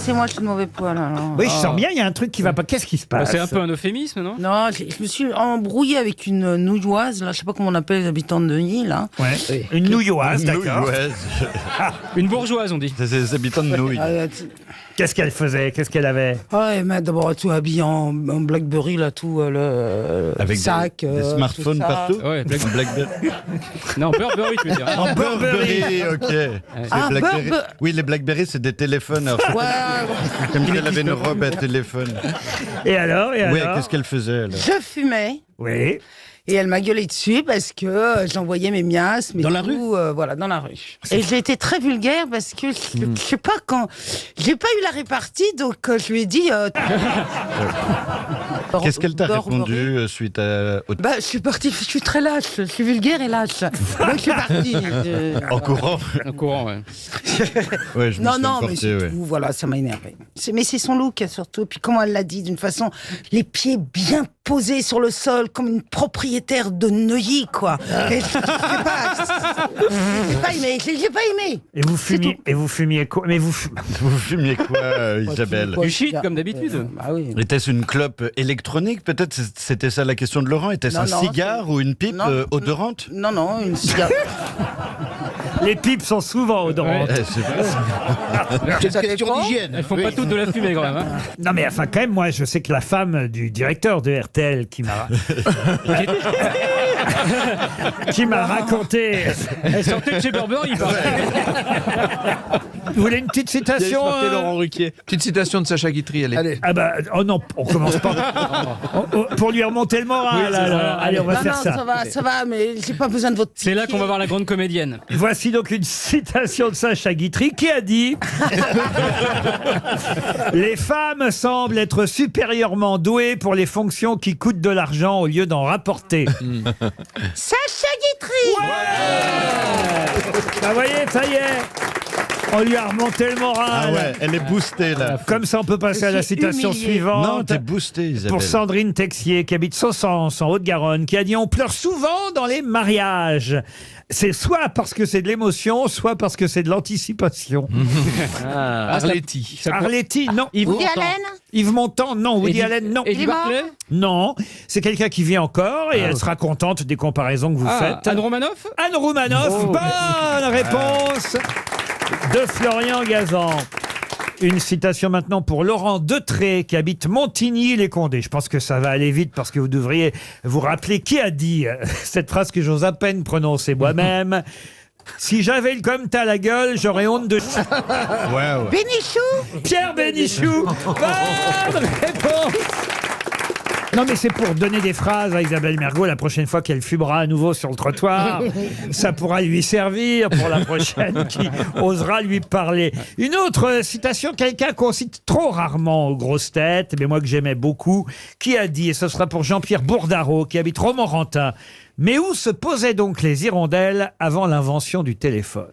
c'est moi, je suis de mauvais poil. Alors. Oui, je sens bien, il y a un truc qui va pas. Qu'est-ce qui se passe? C'est un peu un euphémisme, non? Non, je me suis embrouillée avec une nouilloise, là, je sais pas comment on appelle les habitants de Neuilly, là. Ouais. Une nouilloise, d'accord. Une bourgeoise, on dit. C'est les habitants de Nouilles. Qu'est-ce qu'elle faisait? Qu'est-ce qu'elle avait? Elle m'a d'abord tout habillé en Blackberry, là, tout le Avec sac. des smartphones tout ça. partout. Ouais, Blackberry. Non, Burberry, tu veux dire. En Burberry, ok. Ah, Les Blackberry. Burberry. Oui, les Blackberry, c'est des téléphones. Alors, Ouais, comme si elle avait une robe à téléphone. Et alors? Oui, qu'est-ce qu'elle faisait alors? je fumais. Oui. Et elle m'a gueulé dessus parce que j'envoyais mes miasmes. Dans la rue voilà, dans la rue. Et j'ai été très vulgaire parce que je sais pas quand. J'ai pas eu la répartie, donc je lui ai dit. Qu'est-ce qu'elle t'a Burberry. répondu suite à... Bah, je suis partie, je suis très lâche, je suis vulgaire et lâche. Donc je suis partie. En courant? Un courant, ouais. Ouais, je me Non, suis non, mais emporté, c'est ouais. tout, voilà, ça m'a énervé. Mais c'est son look surtout, puis comment elle l'a dit, d'une façon, les pieds bien posés sur le sol, comme une propriétaire de Neuilly, quoi. Et je sais pas, j'ai pas aimé, j'ai pas aimé. Et vous fumiez quoi? Mais vous Vous fumiez quoi, Isabelle? Quoi, Du shit, comme d'habitude. Bah oui. Était-ce une clope électronique? Peut-être c'était ça la question de Laurent. Était-ce un Non, cigare ou une pipe non, odorante? Non, non, une cigarette. Les pipes sont souvent odorantes. C'est vrai. C'est une question d'hygiène. Elles font pas toutes de la fumée, quand même. Hein. Non, mais enfin, quand même, moi, je sais que la femme du directeur de RTL qui m'a raconté. Elle sortait de chez Burberry, il paraît. Vous voulez une petite citation? Laurent Ruquier. Petite citation de Sacha Guitry, allez. Ah bah, oh non, on commence pas. Pour lui remonter le moral, Oui, c'est alors. ça. Allez, on va Non, faire non, ça va, mais j'ai pas besoin de votre. C'est là qu'on va voir la grande comédienne. Voici donc une citation de Sacha Guitry qui a dit « Les femmes semblent être supérieurement douées pour les fonctions qui coûtent de l'argent au lieu d'en rapporter. Sacha Guitry. Bah, vous voyez, ça y est, on lui a remonté le moral. Ah ouais, elle est boostée là. Comme ça, on peut passer à la suis citation humilié. suivante. Non, t'es boostée, Isabelle. Pour Sandrine Texier, qui habite Sossens, en Haute-Garonne, qui a dit « On pleure souvent dans les mariages. C'est soit parce que c'est de l'émotion, soit parce que c'est de l'anticipation. Arletty. Arletty, non. Woody Allen. Yves Montand, non. Woody Allen, non. Eddie Il est mort. Barclay. Non. C'est quelqu'un qui vit encore et elle sera contente des comparaisons que vous faites. Anne Romanoff. Anne Romanoff, bonne réponse de Florian Gazan. Une citation maintenant pour Laurent Detré qui habite Montigny-les-Condés. Je pense que ça va aller vite parce que vous devriez vous rappeler qui a dit cette phrase que j'ose à peine prononcer moi-même. Si j'avais le comme t'as la gueule, j'aurais honte de... Ouais. Bénichou. Pierre Bénichou. Bonne réponse. Non, mais c'est pour donner des phrases à Isabelle Mergo la prochaine fois qu'elle fumera à nouveau sur le trottoir. Ça pourra lui servir pour la prochaine qui osera lui parler. Une autre citation, quelqu'un qu'on cite trop rarement aux grosses têtes, mais moi que j'aimais beaucoup, qui a dit, et ce sera pour Jean-Pierre Bourdaro, qui habite Romorantin, mais où se posaient donc les hirondelles avant l'invention du téléphone?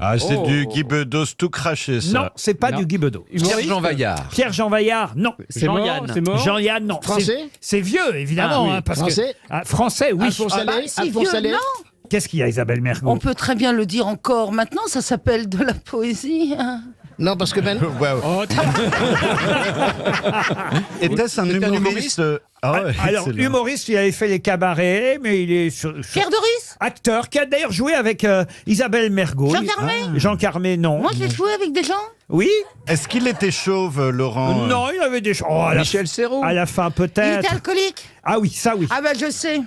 Ah, c'est du Guy Bedos tout craché, ça. Non, c'est pas Non. du Guy Bedos. Pierre-Jean Vaillard. Pierre-Jean Vaillard, non. C'est mort. C'est mort. Jean-Yann, non. Français C'est vieux, évidemment. Ah oui. hein, parce Français que, français, oui. Alphonse Allais. Si Alphonse vieux, Allais. non. Qu'est-ce qu'il y a, Isabelle Mergo? On peut très bien le dire encore maintenant, ça s'appelle de la poésie. Hein. Non, parce que maintenant. Ouais. Oh, Était-ce un C'était un humoriste Ah ouais, Alors, excellent. humoriste, il avait fait les cabarets, mais il est Pierre Doris. acteur, qui a d'ailleurs joué avec Isabelle Mergo. Jean Carmé. Jean Carmé, non. Moi, j'ai joué avec des gens. Oui. Est-ce qu'il était chauve, Laurent Non, il avait des... Oh, à la- Michel Serrault. À la fin, Il peut-être. était alcoolique. Ah oui, ça oui. Ah ben je sais.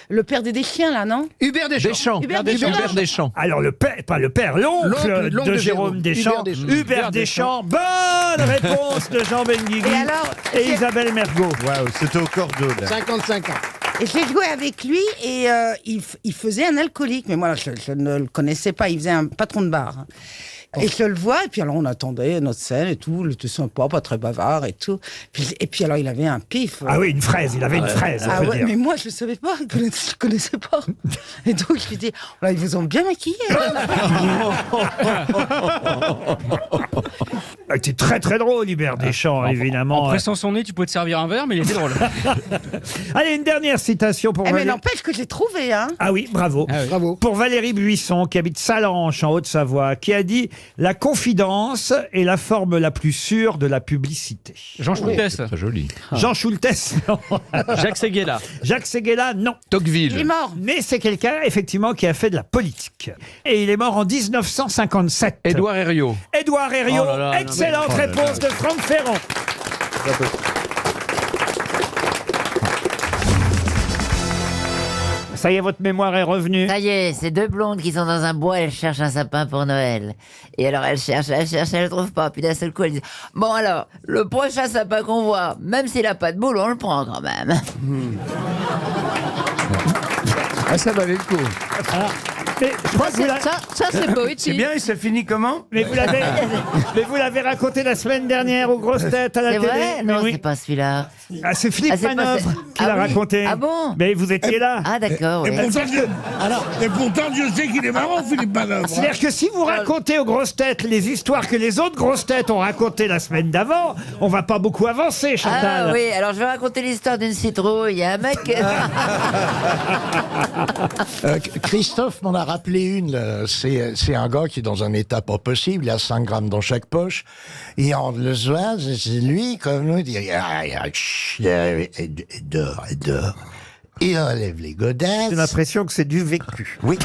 Le père des chiens là, non? Hubert Deschamps. Hubert Deschamps. Hubert Deschamps. Alors, le père, pas le père, l'oncle L'oncle de Jérôme Deschamps. Hubert Deschamps. Bonne réponse de Jean Benguigui Et alors, et Isabelle Mergo. Waouh, c'était au cordeau, là. 55 ans. Et j'ai joué avec lui et il faisait un alcoolique. Mais moi, je ne le connaissais pas. Il faisait un patron de bar. Et je le vois, et puis alors on attendait notre scène et tout, il était sympa, pas très bavard et tout. Et puis alors il avait un pif. Ah oui, une fraise, il avait une fraise, on Ah peut ouais, dire. mais moi je savais pas, je connaissais pas. Et donc je lui dis, oh là, ils vous ont bien maquillé. était très très drôle, Hubert Deschamps, évidemment. En pressant son nez, tu pouvais te servir un verre, mais il était drôle. Allez, une dernière citation pour Eh, mais Valérie. n'empêche que j'ai trouvé, hein. Ah oui, bravo. Bravo. Pour Valérie Buisson, qui habite Salanches, en Haute-Savoie, qui a dit « La confidence est la forme la plus sûre de la publicité Jean Schultes. Très joli. ». Jean Schultes, non. Jacques Séguéla. Jacques Séguéla, non. Il est Tocqueville. mort. Mais c'est quelqu'un, effectivement, qui a fait de la politique. Et il est mort en 1957. Édouard Herriot. Édouard Herriot. Oh là là, non, Excellente réponse de Franck Ferrand. Ça y est, votre mémoire est revenue. Ça y est, c'est deux blondes qui sont dans un bois, elles cherchent un sapin pour Noël. Et alors elles cherchent, elles le trouvent pas. Puis d'un seul coup, elles disent « Bon alors, le prochain sapin qu'on voit, même s'il a pas de boule, on le prend quand même. Ah, ça valait le coup. Mais je crois que vous la- Ça, c'est poétique. Bien, et ça finit comment? mais vous l'avez raconté la semaine dernière aux grosses têtes à » la C'est télé. vrai? Mais Non, oui. c'est pas celui-là. Ah, c'est Philippe Ah, c'est pas- Manœuvre qui Ah l'a oui. raconté. Ah bon? Mais vous étiez là. Ah d'accord, oui. Et pourtant, Dieu sait qu'il est marrant, Philippe Manœuvre. C'est-à-dire que si vous racontez aux grosses têtes les histoires que les autres grosses têtes ont racontées la semaine d'avant, on va pas beaucoup avancer, Chantal. Ah oui, alors je vais raconter l'histoire d'une citrouille. Il y a un mec... Christophe m'en a rappelé une. là. C'est un gars qui est dans un état pas possible. Il a 5 grammes dans chaque poche. Et le soir, c'est lui, comme nous, il dit « dort. Il enlève les godasses. J'ai l'impression que c'est du vécu. Oui.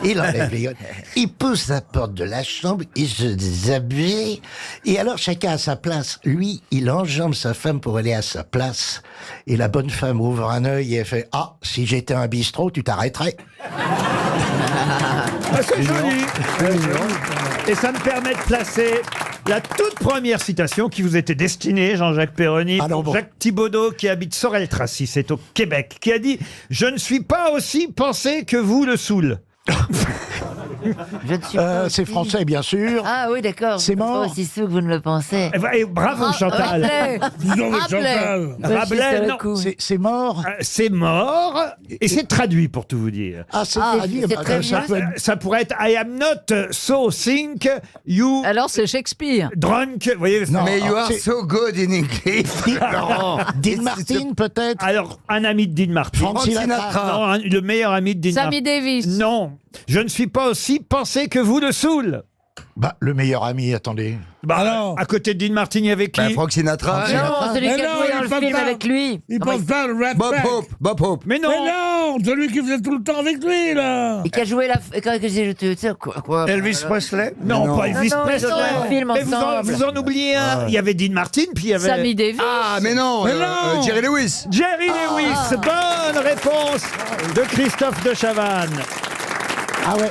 Il enlève les godasses. Il pousse la porte de la chambre, il se déshabille. Et alors, chacun à sa place. Lui, il enjambe sa femme pour aller à sa place. Et la bonne femme ouvre un œil et elle fait « Ah, si j'étais un bistrot, tu t'arrêterais. » Ah, c'est joli. Et ça me permet de placer la toute première citation qui vous était destinée, Jean-Jacques Perroni, Ah non, pour bon. Jacques Thibaudot, qui habite Sorel-Tracy, c'est au Québec, qui a dit « Je ne suis pas aussi pensé que vous, le Soul ». Je ne suis pas C'est aussi- français, bien sûr. Ah oui, d'accord. C'est Vous n'êtes mort. pas aussi sous que vous ne le pensez. Et bravo, Chantal. Rabelais. Dis donc, mais Rabelais. Chantal. Rabelais, non. C'est mort. C'est mort, et c'est traduit, pour tout vous dire. Ah, c'est Ah, traduit. c'est Bah, très ça bien. peut être- Ça pourrait être I am not so think you Alors c'est Shakespeare. drunk. Vous voyez, Non, Mais you ah, are c'est- so good in English. Dean Martin, peut-être. alors, un ami de Dean Martin. Frank Sinatra. Non, le meilleur ami de Dean Sammy Martin. Davis. Non, je ne suis pas aussi pensé que vous, le Soul. Bah, le meilleur ami, attendez. Bah, Alors à côté de Dean Martin, il y avait qui Frank Sinatra. Non, celui Mais qui a non, joué il dans le parle film pas. avec lui. Il Comment pense pas le Rat Bob Pack. Hope, Bob Hope. Mais non, Mais non, celui qui faisait tout le temps avec lui, là. Et qui a joué la... Quand que j'ai... tu sais, quoi Elvis Presley. non, pas Elvis Non, non, ils Presley. ont fait un film Mais ensemble. vous en oubliez un. Il y avait Dean Martin, puis il y avait Sammy Davis. Ah, mais non, Mais non. Jerry Lewis. Jerry Lewis. Bonne réponse de Christophe de Chavannes. Ah ouais.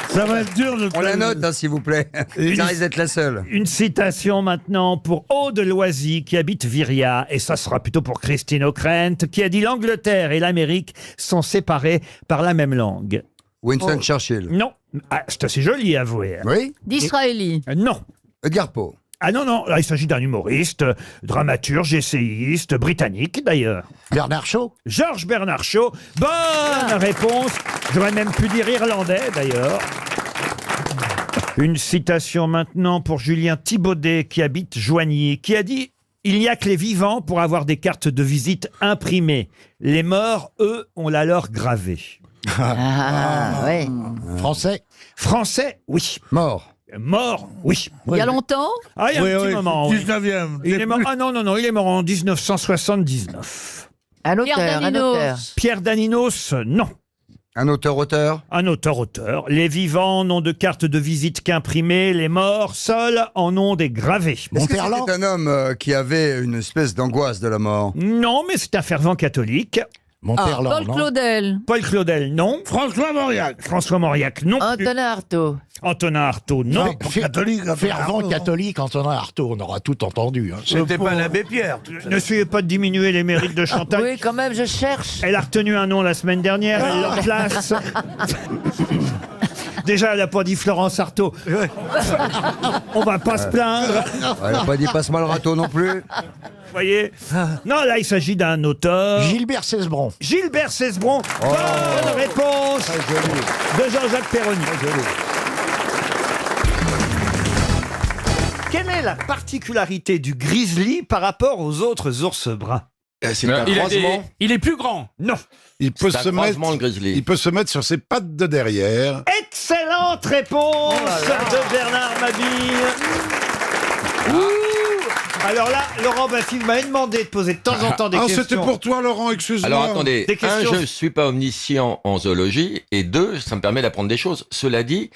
Ça va être dur de On la note, hein, s'il vous plaît. Ça risque d'être la seule. Une citation maintenant pour Aude Loisy, qui habite Viria, et ça sera plutôt pour Christine O'Krent, qui a dit « L'Angleterre et l'Amérique sont séparées par la même langue Winston Churchill. ». Non. Ah, c'est assez joli à avouer. Oui. D'Israéli. Non. Edgar Poe. Ah non, non, là il s'agit d'un humoriste, dramaturge, essayiste, britannique d'ailleurs. Bernard Shaw. Georges Bernard Shaw. Bonne réponse. J'aurais même pu dire irlandais d'ailleurs. Une citation maintenant pour Julien Thibaudet qui habite Joigny, qui a dit « Il n'y a que les vivants pour avoir des cartes de visite imprimées. Les morts, eux, ont la leur gravée. Ah, oui. Français. » Français, oui. Mort. Mort, oui. Il y a longtemps. Ah, il y a un petit moment, oui. 19e. Il est mort, ah non, non, non, il est mort en 1979. Un Pierre auteur, un Daninos. auteur. Pierre Daninos, non. Un auteur-auteur. Un auteur-auteur. Les vivants n'ont de carte de visite qu'imprimée, les morts seuls en ont des gravés. Est-ce que Monterland. c'était un homme qui avait une espèce d'angoisse de la mort? Non, mais c'est un fervent catholique. Monterland, Paul non Claudel. Paul Claudel, non. François Mauriac. François Mauriac, non. plus. Antonin Artaud. Antonin Artaud, non. Catholique. Fervent catholique, Antonin Artaud, on aura tout entendu. Hein. C'était pas l'abbé Pierre. Ne suivez pas de diminuer les mérites de Chantal. Oui, quand même, je cherche. Elle a retenu un nom la semaine dernière, elle le place. Déjà, elle n'a pas dit Florence Artaud. On va pas se plaindre. Elle n'a pas dit passe-moi le râteau non plus. Vous voyez. Non, là, il s'agit d'un auteur. Gilbert Cesbron. Gilbert Cesbron. Bonne réponse de Jean-Jacques Perroni. Quel est Quelle est la particularité du grizzly par rapport aux autres ours bruns? C'est un croisement. Il est plus grand. Non. Il peut C'est un se mettre. croisement, le grizzly. Il peut se mettre sur ses pattes de derrière. Excellente réponse de Bernard Mabille. Alors là, Laurent Baffy m'avait demandé de poser de temps en temps des questions. C'était pour toi, Laurent, excuse-moi. Alors attendez, Des questions. je ne suis pas omniscient en zoologie, et 2, ça me permet d'apprendre des choses. Cela dit,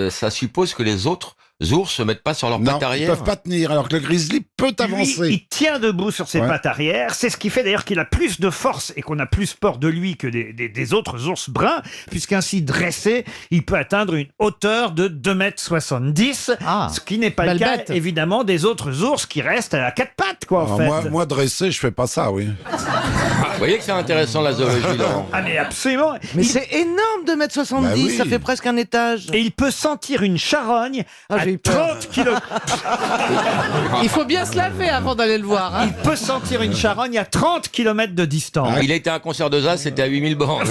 ça suppose que les autres ours se mettent pas sur leurs Non, pattes ils arrière. peuvent pas tenir, alors que le grizzly peut Lui, avancer. il tient debout sur ses Ouais. pattes arrière. C'est ce qui fait d'ailleurs qu'il a plus de force et qu'on a plus peur de lui que des autres ours bruns, puisqu'ainsi dressé, il peut atteindre une hauteur de 2,70 m, Ah, ce qui n'est pas le belle cas, bête. évidemment, des autres ours qui restent à quatre pattes, quoi, en Alors, fait. moi, dressé, je fais pas ça, oui. Vous voyez que c'est intéressant la zoologie, Laurent. Ah, mais absolument. Mais Il- c'est énorme de mettre 70, Bah oui. ça fait presque un étage. Et il peut sentir une charogne Ah, à j'ai eu peur. 30 kg. Il faut bien se laver avant d'aller le voir. hein. Il peut sentir une charogne à 30 km de distance. Il a été à un concert de jazz, c'était à 8000 bornes.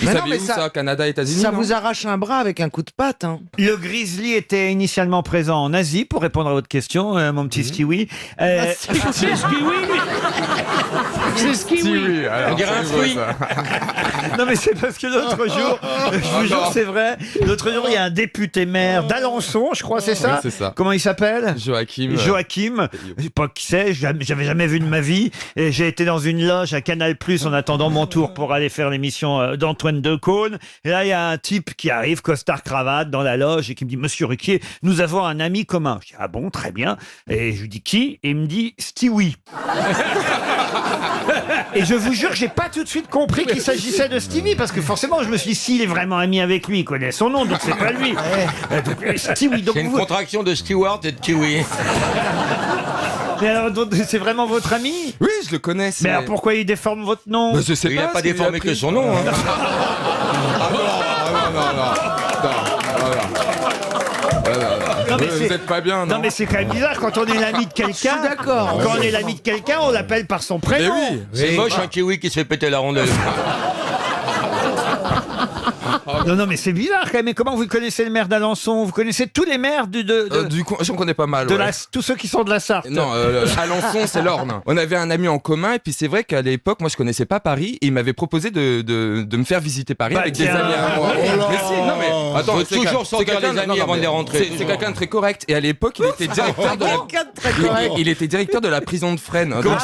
Mais non, mais ça, Canada, États-Unis. ça vous arrache un bras avec un coup de patte. Hein. Le grizzly était initialement présent en Asie, pour répondre à votre question, mon petit Stewie. C'est skiwi, lui. C'est skiwi. On dirait un fruit. Non mais c'est parce que l'autre jour, je vous jure c'est vrai, l'autre jour il y a un député maire d'Alençon, je crois c'est ça. Oui, c'est ça. Comment il s'appelle? Joachim. Joachim, je sais pas qui c'est, j'avais jamais vu de ma vie. Et j'ai été dans une loge à Canal+ en attendant mon tour pour aller faire l'émission d'Antoine Decaune. Et là il y a un type qui arrive, costard cravate, dans la loge et qui me dit: Monsieur Ruquier, nous avons un ami commun. Je dis: ah bon, très bien. Et je lui dis: qui? Et il me dit: Stewie. Et je vous jure que j'ai pas tout de suite compris qu'il s'agissait de Stevie, parce que forcément je me suis dit, s'il est vraiment ami avec lui, il connaît son nom, donc c'est pas lui. Stewie, donc C'est une contraction de Stewart et de Kiwi. Mais alors, donc, c'est vraiment votre ami? Oui, je le connais. Mais alors pourquoi il déforme votre nom? Bah, je sais Il pas. n'a pas c'est- déformé il a que pris- son nom. Hein. Non, mais Vous c'est- êtes pas bien, non? Non mais c'est quand même bizarre, quand on est l'ami de quelqu'un. Je suis d'accord. Quand on est l'ami de quelqu'un, on l'appelle par son Mais prénom. oui. C'est moche un kiwi qui se fait péter la rondelle. Non, mais c'est bizarre quand même. Mais comment vous connaissez le maire d'Alençon? Vous connaissez tous les maires Du coup, j'en connais pas mal. de ouais. tous ceux qui sont de la Sarthe. Non, Alençon, c'est l'Orne. On avait un ami en commun, et puis c'est vrai qu'à l'époque, moi, je connaissais pas Paris, et il m'avait proposé de me faire visiter Paris Bah, avec des tiens. amis à moi. Oh là. Mais si, non, mais attends, Faut c'est toujours quel- sortir c'est quelqu'un- les amis non, non, avant de mais les rentrer. C'est quelqu'un de très correct. Et à l'époque, il était directeur de la. Il était directeur de la prison de Fresnes. Donc,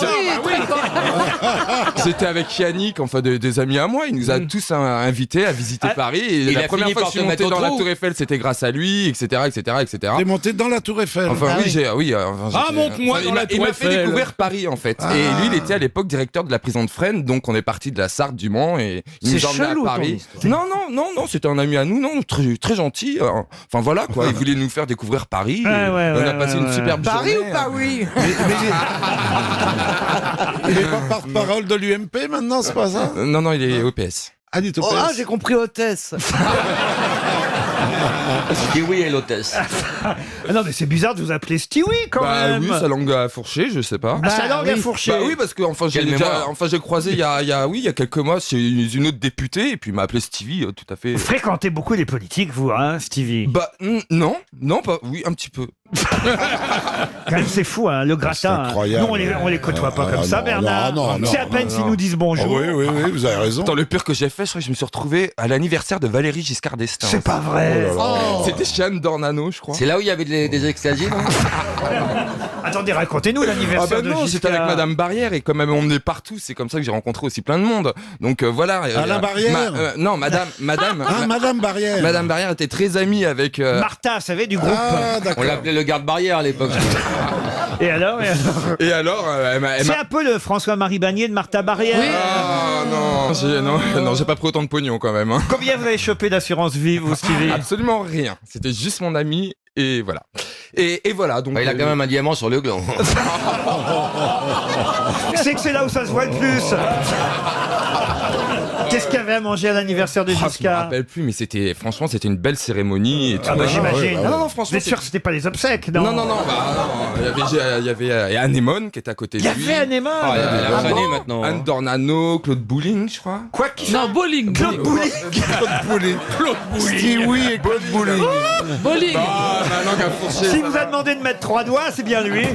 j'étais avec Yannick, enfin des amis à moi. Il nous a tous invités à visiter Paris. Et il la a première fini fois que par je suis te monté mettre au dans la trou. Tour Eiffel, c'était grâce à lui, etc., etc., etc. T'es monté dans la Tour Eiffel. Enfin oui, j'ai Ah, monte-moi dans la il Tour m'a fait Eiffel. découvrir Paris en fait. Et lui, il était à l'époque directeur de la prison de Fresnes, donc on est parti de la Sarthe du Mans et il C'est nous emmenait chelou, à ton Paris. histoire. Non, c'était un ami à nous, non, très très gentil. Enfin voilà quoi, il voulait nous faire découvrir Paris. Ouais, et ouais, on ouais, a passé ouais, une ouais. superbe Paris journée. ou pas oui? Il est pas porte-parole de l'UMP maintenant, c'est pas ça? Non, il est OPS. Ah, dit Oh, ah, j'ai compris hôtesse. Kiwi et l'hôtesse. Ah non, mais c'est bizarre de vous appeler Stewie quand Bah même. oui, sa langue a fourché, je sais pas. Ah, sa langue à fourcher. Bah oui, parce que enfin Quelle mémoire. j'ai croisé il y a quelques mois, c'est une autre députée et puis il m'a appelé Stevie, tout à fait. Vous fréquentez beaucoup les politiques, vous, hein, Stevie? Bah non, pas oui, un petit peu. Quand même, c'est fou, hein, le gratin. hein. incroyable. Nous, on les côtoie pas comme ça, non, Bernard. non, C'est à peine s'ils nous disent Ah bonjour. oui, vous avez raison. Attends, le pire que j'ai fait, je crois que je me suis retrouvé à l'anniversaire de Valérie Giscard d'Estaing. C'est pas vrai. C'était chez Anne Dornano, je crois. C'est là où il y avait des extasies, non? Attendez, racontez-nous Ah l'anniversaire bah de non, Giscard. j'étais avec Madame Barrière et comme elle m'a emmené partout, c'est comme ça que j'ai rencontré aussi plein de monde. Donc voilà. Alain Barrière non, Madame. Ah, Madame Barrière. Madame Barrière était très amie avec. Martha, vous savez, du groupe. Ah, On d'accord. l'appelait le garde-barrière à l'époque. Et alors, Et alors, elle m'a. C'est un peu le François-Marie Bagné de Martha Barrière. Ah non, j'ai pas pris autant de pognon quand même. Hein. Combien vous avez chopé d'assurance vie, vous, Stevie? Absolument rien. C'était juste mon ami et voilà. Et voilà donc. Bah, il a quand même un diamant sur le gland. C'est que c'est là où ça se voit le plus. Qu'est-ce qu'il y avait à manger à l'anniversaire de Je me Giscard? rappelle plus, mais franchement, c'était une belle cérémonie. Et tout. Ah bah j'imagine. Non, non, franchement. Vous êtes sûr que c'était pas les obsèques, non? Non, non, non, il y avait Anémone qui était à côté de Il lui. y avait Anémone. Il y avait Elle a fané maintenant. Anne Dornano, Claude Bouling, je crois. Quoi Non, bowling. Claude Bouling. Claude Bouling. Kiwi et Claude Bouling. Bowling. Ah, ma langue a fourché. S'il vous a demandé de mettre 3 doigts, c'est bien lui.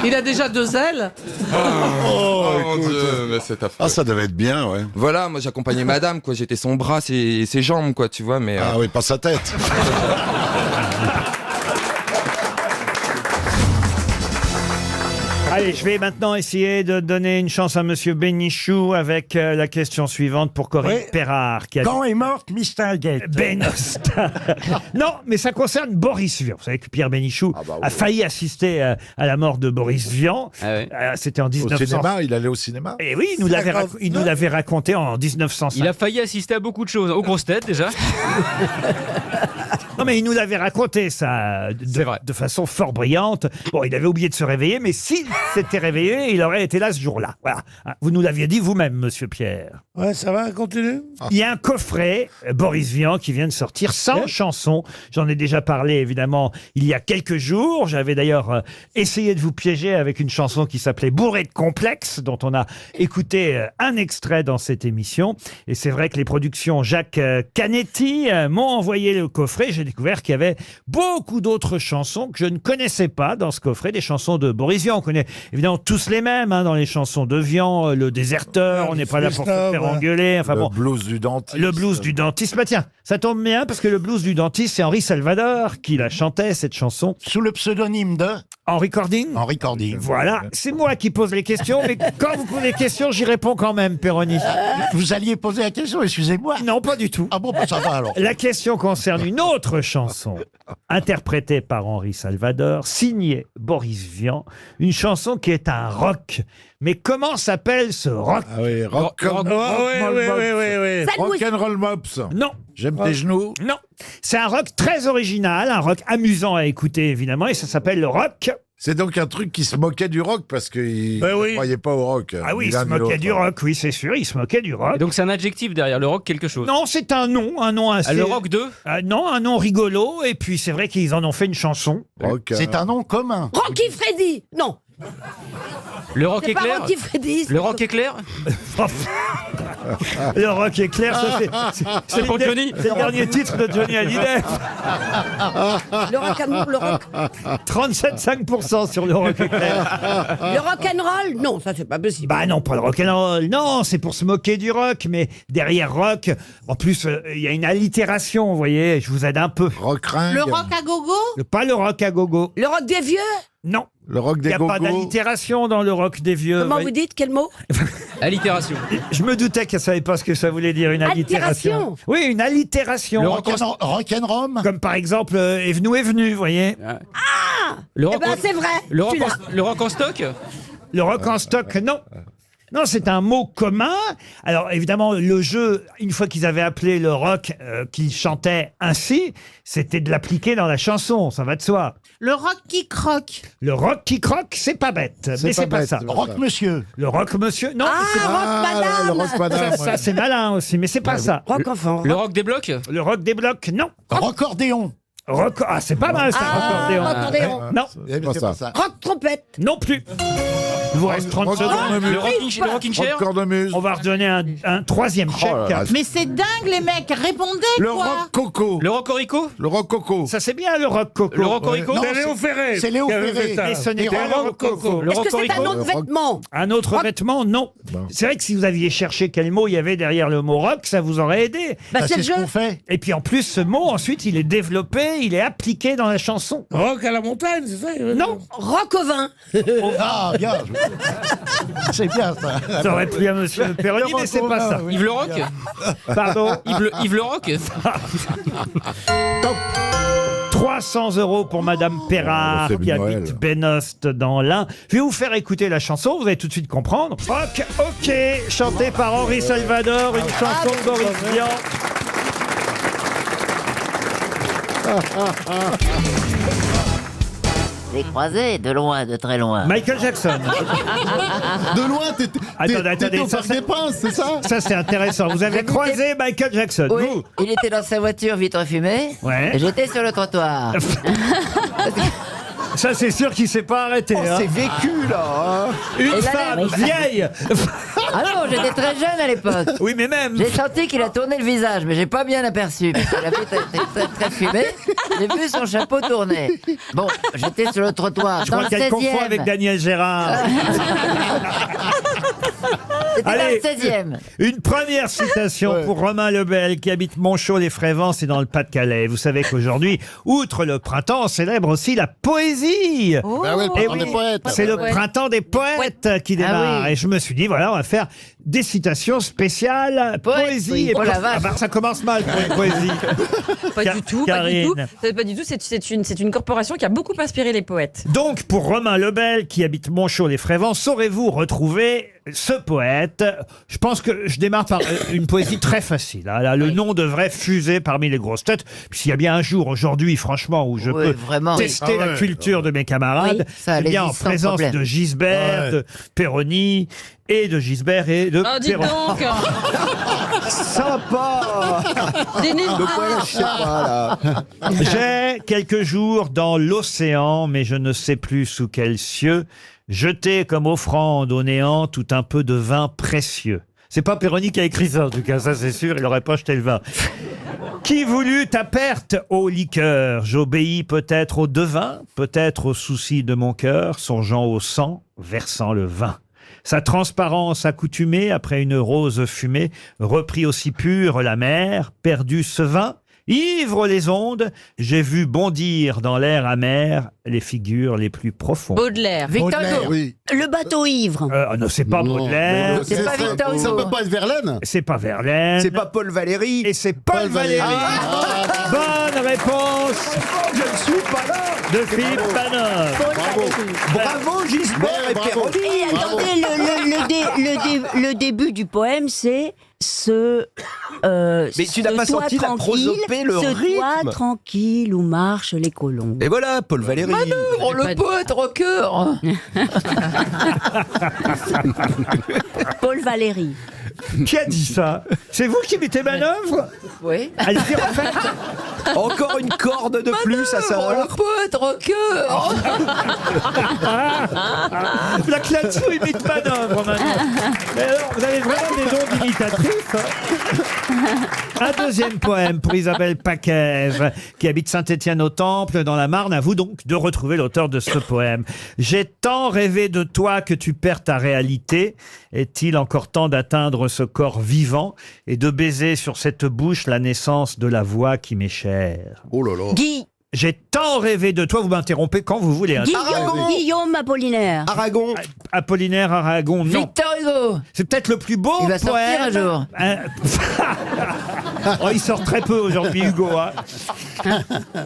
Il a déjà 2 ailes. Oh mon Dieu, mais c'est affreux. Ah, ça devait être bien, ouais. Voilà, moi j'accompagnais madame, quoi. J'étais son bras, ses jambes, quoi, tu vois, mais. Ah oui, pas sa tête. Allez, je vais maintenant essayer de donner une chance à Monsieur Bénichou avec la question suivante pour Corinne Perrard. Qui a Quand est morte Mr. Gate? Benost. Non, mais ça concerne Boris Vian. Vous savez que Pierre Bénichou a failli assister à la mort de Boris Vian. C'était en Au 1900. cinéma, il allait au cinéma. Et oui, il nous l'avait raconté en 1905. Il a failli assister à beaucoup de choses. Aux grosses têtes, déjà. Non, mais il nous l'avait raconté, ça, de façon fort brillante. Bon, il avait oublié de se réveiller, mais s'il s'était réveillé, il aurait été là ce jour-là. Voilà. Vous nous l'aviez dit vous-même, monsieur Pierre. Ouais, ça va, continue. Il y a un coffret, Boris Vian, qui vient de sortir 100 chansons. J'en ai déjà parlé, évidemment, il y a quelques jours. J'avais d'ailleurs essayé de vous piéger avec une chanson qui s'appelait Bourré de complexes, dont on a écouté un extrait dans cette émission. Et c'est vrai que les productions Jacques Canetti m'ont envoyé le coffret. J'ai découvert qu'il y avait beaucoup d'autres chansons que je ne connaissais pas dans ce coffret, des chansons de Boris Vian. On connaît évidemment tous les mêmes dans les chansons de Vian, Le Déserteur, On n'est pas là pour se faire engueuler. Enfin, le blues du dentiste. Le blues du dentiste. Bah tiens, ça tombe bien parce que le blues du dentiste, c'est Henri Salvador qui la chantait, cette chanson. Sous le pseudonyme de Henri Cording. Henri Cording. Voilà, c'est moi qui pose les questions, mais quand vous posez les questions, j'y réponds quand même, Péroni. Vous alliez poser la question, excusez-moi. Non, pas du tout. Ah bon, bah ça va alors. La question concerne une autre chanson, interprétée par Henri Salvador, signée Boris Vian, une chanson qui est un rock. Mais comment s'appelle ce rock? Ah oui, rock Rock'n'roll Mops. Non. J'aime tes genoux. Non. C'est un rock très original, un rock amusant à écouter, évidemment, et ça s'appelle le rock. C'est donc un truc qui se moquait du rock parce qu'il ne croyait pas au rock. Ah oui, il se moquait du rock, oui, c'est sûr, il se moquait du rock. Et donc c'est un adjectif derrière le rock quelque chose. Non, c'est un nom assez... Le rock 2 Non, un nom rigolo, et puis c'est vrai qu'ils en ont fait une chanson. C'est un nom commun. Rocky Freddy. Non. Le rock C'est pas éclair. Rocky Freddy. Le rock éclair. Le rock éclair, ça, c'est pour Johnny. C'est le dernier titre de Johnny Hallyday. Le rock amour, le rock. 37,5% sur le rock éclair. Le rock and roll. Non, ça c'est pas possible. Bah non, pas le rock and roll. Non, c'est pour se moquer du rock, mais derrière rock, en plus, il y a une allitération, vous voyez, je vous aide un peu. Le rock à gogo. Pas le rock à gogo. Le rock des vieux. Non. Le rock Il des n'y a pas gogos. d'allitération dans le rock des vieux. Comment voyez. vous dites quel mot? Allitération. Je me doutais qu'elle ne savait pas ce que ça voulait dire, une allitération. Allitération. Oui, une allitération. Le Rock'n'Rome. Comme par exemple, est venu, vous voyez. Le Eh rock. ben c'est vrai. Le rock, Celui-là. le rock en stock. Le rock en stock, non. Non, c'est un mot commun. Alors, évidemment, le jeu, une fois qu'ils avaient appelé le rock qu'ils chantaient ainsi, c'était de l'appliquer dans la chanson, ça va de soi. Le rock qui croque. Le rock qui croque, c'est pas bête, mais c'est pas bête, ça. c'est pas Rock monsieur. Le rock monsieur, non, mais c'est rock madame. le rock madame. ça c'est malin aussi, mais c'est pas ça. Rock enfant. Le rock des blocs. Le rock des blocs, non. Rockordéon. Ah, c'est pas mal ça, accordéon. Accordéon. Non, C'est pas ça. Rock trompette. non plus. Il vous reste 30 secondes. Le rocking chair. Rock cornemuse. On va redonner un troisième chèque. là là. Mais c'est dingue les mecs, répondez Le quoi. rock coco. Le rocorico. Le rock coco. Ça c'est bien le rock coco. Le rocorico. Non, C'est Léo Ferré. c'est Léo qui avait Ferré. fait ça. Et ce n'est Et pas le rock coco. Le Est-ce que c'est un rocorico. autre vêtement? Un autre vêtement, non. C'est vrai que si vous aviez cherché quel mot il y avait derrière le mot rock, ça vous aurait aidé. Bah c'est C'est le ce jeu. qu'on fait. Et puis en plus, ce mot, ensuite, il est développé, il est appliqué dans la chanson. Rock à la montagne, c'est ça? Non, Rock au vin. Ah, bien. C'est bien ça. ça aurait plu à Monsieur Perroni, mais c'est pas ça. Yves le rock. Pardon. Yves le rock. 300 € pour Madame Perrard, c'est qui Noël. habite Benost dans l'Ain. Je vais vous faire écouter la chanson, vous allez tout de suite comprendre. Rock, ok, chanté par Henri Salvador, une chanson de Boris Vian. l'ai croisé de loin, de très loin. Michael Jackson. De loin, t'étais Attendez, au Parc des Princes, c'est ça? Ça, c'est intéressant. Vous avez croisé Michael Jackson, Oui, vous? il était dans sa voiture vitre fumée. Ouais. Et j'étais sur le trottoir. Ça, c'est sûr qu'il s'est pas arrêté. Oh, hein. c'est vécu, là. Une Et là, femme là, vieille. Ah non, j'étais très jeune à l'époque. Oui, mais même. J'ai senti qu'il a tourné le visage, mais j'ai pas bien aperçu. Parce que la vitre était très fumée. J'ai vu son chapeau tourner. Bon, j'étais sur le trottoir. Je dans crois le qu'elle 16e. confond avec Daniel Gérard. C'était Allez, dans le 16e. une première citation pour Romain Lebel qui habite Montchaux-les-Frévents, c'est dans le Pas-de-Calais. Vous savez qu'aujourd'hui, outre le printemps, on célèbre aussi la poésie. Bah ouais, le Eh printemps des poètes. C'est le printemps des poètes qui démarre. oui. Et je me suis dit, voilà, on va faire des citations spéciales poésie. oui. Et Oh la vache. bah, ça commence mal pour une poésie. Pas du tout, pas du Karine. tout. Pas du tout. C'est une corporation qui a beaucoup inspiré les poètes. Donc, pour Romain Lebel, qui habite Montchaux-les-Frévents, saurez-vous retrouver ce poète? Je pense que je démarre par une poésie très facile. Hein. Là, le nom devrait fuser parmi les grosses têtes. Puis s'il y a bien un jour aujourd'hui, franchement, où je Oui, peux vraiment, oui. tester la culture de mes camarades, Oui, ça, eh bien, en allez-y, sans présence problème. de Gisbert, de Perroni, et de Gisbert et de Oh, dis Perroni. donc. Sympa. Le poil, je sais pas, là. J'ai quelques jours dans l'océan, mais je ne sais plus sous quel cieux, jeté comme offrande au néant tout un peu de vin précieux. C'est pas Perroni qui a écrit ça, en tout cas, ça c'est sûr, il aurait pas jeté le vin. Qui voulut ta perte, ô liqueur? J'obéis peut-être au devin, peut-être aux soucis de mon cœur, songeant au sang, versant le vin. Sa transparence accoutumée, après une rose fumée, reprit aussi pure la mer, perdu ce vin. Ivre les ondes, j'ai vu bondir dans l'air amer les figures les plus profondes. Baudelaire. Victor Hugo. Oui. Le bateau ivre. Non, c'est pas Baudelaire. C'est pas Victor Ça Hugo. peut pas être Verlaine? C'est pas Verlaine. C'est pas Paul Valéry. Et c'est Paul Valéry. Bonne réponse Je ne suis pas là. de Philippe Manœuvre. Paul Valéry. Bravo Gisbert Ouais, et bravo. Perroni. Et attendez, le début du poème, c'est ce. Mais tu n'as pas senti la prosopée, le ce rythme. toit tranquille où marchent les colons. Et voilà, Paul Valéry. Oh, le poète rocker. Paul Valéry. Qui a dit ça? C'est vous qui mettez Manœuvre? Oui. Allez-y, en fait. Encore une corde de plus à sa Oh, le heure. poète rocker. La Clatsou imite Manœuvre maintenant. Mais alors, vous avez vraiment des dons d'imitatrice. Un deuxième poème pour Isabelle Paquève, qui habite Saint-Étienne-au-Temple, dans la Marne. À vous donc de retrouver l'auteur de ce poème. J'ai tant rêvé de toi que tu perds ta réalité. Est-il encore temps d'atteindre ce corps vivant et de baiser sur cette bouche la naissance de la voix qui m'est chère? Oh là là. Guy. J'ai tant rêvé de toi, vous m'interrompez quand vous voulez. Hein. Guillaume Apollinaire. Aragon. Apollinaire, Aragon, non. Victor Hugo. C'est peut-être le plus beau Il va sortir poème. un jour. Hein. Oh, il sort très peu aujourd'hui, Hugo. Hein.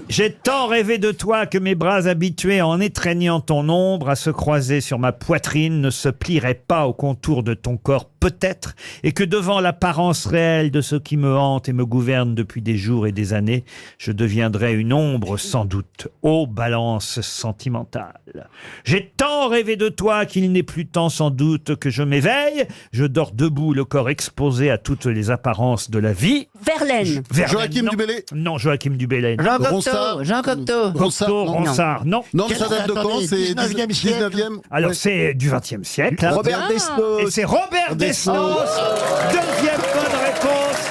J'ai tant rêvé de toi que mes bras habitués, en étreignant ton ombre, à se croiser sur ma poitrine, ne se plieraient pas au contour de ton corps, peut-être, et que devant l'apparence réelle de ce qui me hante et me gouverne depuis des jours et des années, je deviendrais une ombre sans doute. Ô balance sentimentale. J'ai tant rêvé de toi qu'il n'est plus temps sans doute que je m'éveille. Je dors debout, le corps exposé à toutes les apparences de la vie. Verlaine. Verlaine, Joachim non. Dubélé? Non, Joachim Dubélé. non. Jean Cocteau. Ronsard. Jean Cocteau. Cocteau, Ronsard, non. Non, mais ça date de quand? C'est 19e siècle. 19e. Alors c'est du XXe siècle. hein. Robert Desnos. Et c'est Robert Desnos. Deuxième bonne réponse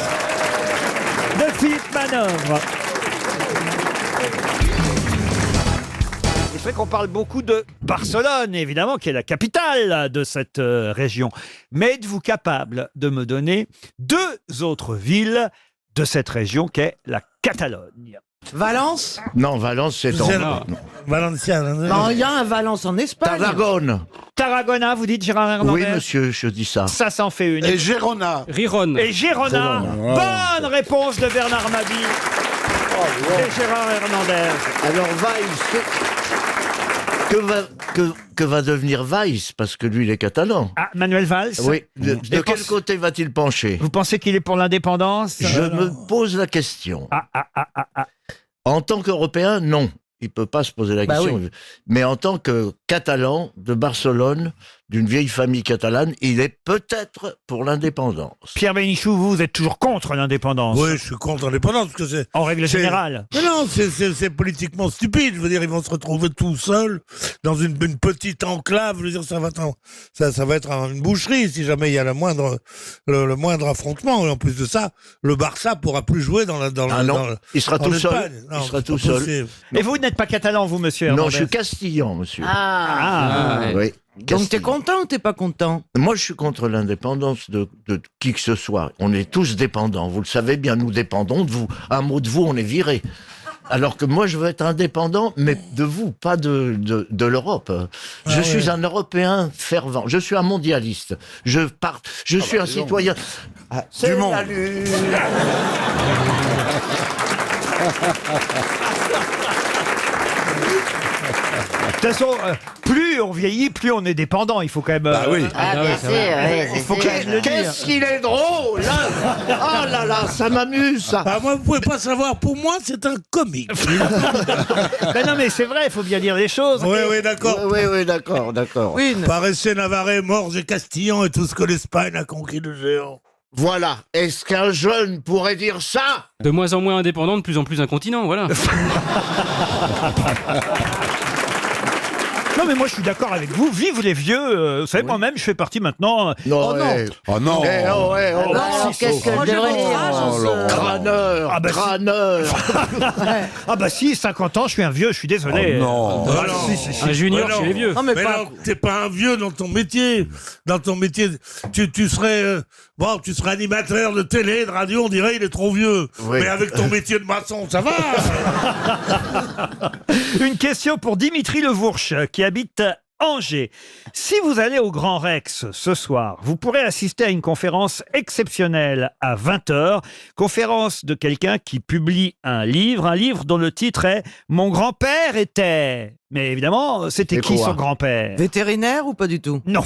de Philippe Manœuvre. C'est vrai qu'on parle beaucoup de Barcelone, évidemment, qui est la capitale de cette région. Mais êtes-vous capable de me donner deux autres villes de cette région qu'est la Catalogne? Valence. Non, Valence, c'est en... Valenciennes. Non, il y a un Valence en Espagne. Tarragone. Tarragona, vous dites Gérard Hernandez? Oui, monsieur, je dis ça. Ça s'en fait une. Et Gérona. Riron. Et Girona. Bonne réponse de Bernard Mabille. Et Gérard Hernandez. Alors, Weiss, que va devenir Weiss? Parce que lui, il est catalan. Ah, Manuel Valls. Oui. De Et quel côté va-t-il pencher? Vous pensez qu'il est pour l'indépendance? Je me pose la question. Ah. En tant qu'Européen, non. il peut pas se poser la Bah question. oui. Mais en tant que Catalan de Barcelone, d'une vieille famille catalane, il est peut-être pour l'indépendance. Pierre Bénichou, vous êtes toujours contre l'indépendance. Oui, je suis contre l'indépendance, parce que c'est... En règle c'est- générale. Mais non, c'est politiquement stupide. Je veux dire, ils vont se retrouver tout seuls dans une petite enclave. Je veux dire, ça va être une boucherie si jamais il y a le moindre affrontement. Et en plus de ça, le Barça pourra plus jouer dans la. Ah non, il sera en tout seul. Espagne. Non, Il sera c'est tout pas seul. possible. Et vous n'êtes pas catalan, vous, monsieur Non, Hernandez? je suis castillan, monsieur. Ah. Oui. Donc t'es content ou t'es pas content? Moi, je suis contre l'indépendance de qui que ce soit. On est tous dépendants. Vous le savez bien, nous dépendons de vous. Un mot de vous, on est viré. Alors que moi, je veux être indépendant, mais de vous, pas de l'Europe. Je suis un Européen fervent. Je suis un mondialiste. Je suis un citoyen. Ah, c'est monde. la lune. De toute façon, plus on vieillit, plus on est dépendant. Il faut quand même. Bah oui. Ah, bien sûr, oui, Il faut que je le dise. Qu'est-ce qu'il est drôle, hein. Oh là là, ça m'amuse, ça. Ah, moi, vous pouvez pas savoir. Pour moi, c'est un comique. Ben non, mais c'est vrai, il faut bien dire les choses. Oui, d'accord. Oui, d'accord. Oui, Paraissez Navarrais, Morges et Castillon et tout ce que l'Espagne a conquis de géant. Voilà. Est-ce qu'un jeune pourrait dire ça? De moins en moins indépendant, de plus en plus incontinent, voilà. Non, mais moi, je suis d'accord avec vous. Vive les vieux. Vous savez, moi-même, je fais partie maintenant. Non, Oh non. Oh non. Alors, qu'est-ce que je devrais dire? Crâneur, Ah bah, crâneur. Ah bah si, 50 ans, je suis un vieux, je suis désolé. Oh non. Ah, non. si. Un junior Mais non. chez les vieux. Non, mais Mais pas. non, t'es pas un vieux dans ton métier. Dans ton métier, tu serais, tu serais animateur de télé, de radio, on dirait il est trop vieux. Oui. Mais avec ton métier de maçon, ça va. Une question pour Dimitri Levourche, qui habite Angers. Si vous allez au Grand Rex ce soir, vous pourrez assister à une conférence exceptionnelle à 20h. Conférence de quelqu'un qui publie un livre dont le titre est « Mon grand-père était ». Mais évidemment, c'était Et qui quoi son grand-père? Vétérinaire ou pas du tout? Non.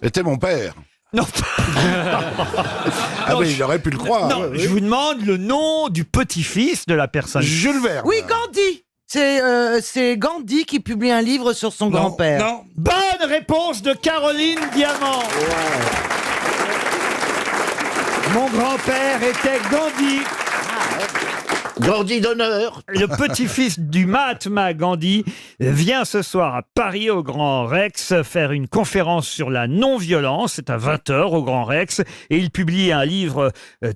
Était mon père. Non. Ah oui, il aurait pu le croire. Non, oui. je vous demande le nom du petit-fils de la personne. Jules Verne. Oui, Gandhi. C'est Gandhi qui publie un livre sur son grand-père. Non. Bonne réponse de Caroline Diamant. Mon grand-père était Gandhi. Gandhi d'honneur. Le petit-fils du Mahatma Gandhi vient ce soir à Paris au Grand Rex faire une conférence sur la non-violence. C'est à 20h au Grand Rex. Et il publie un livre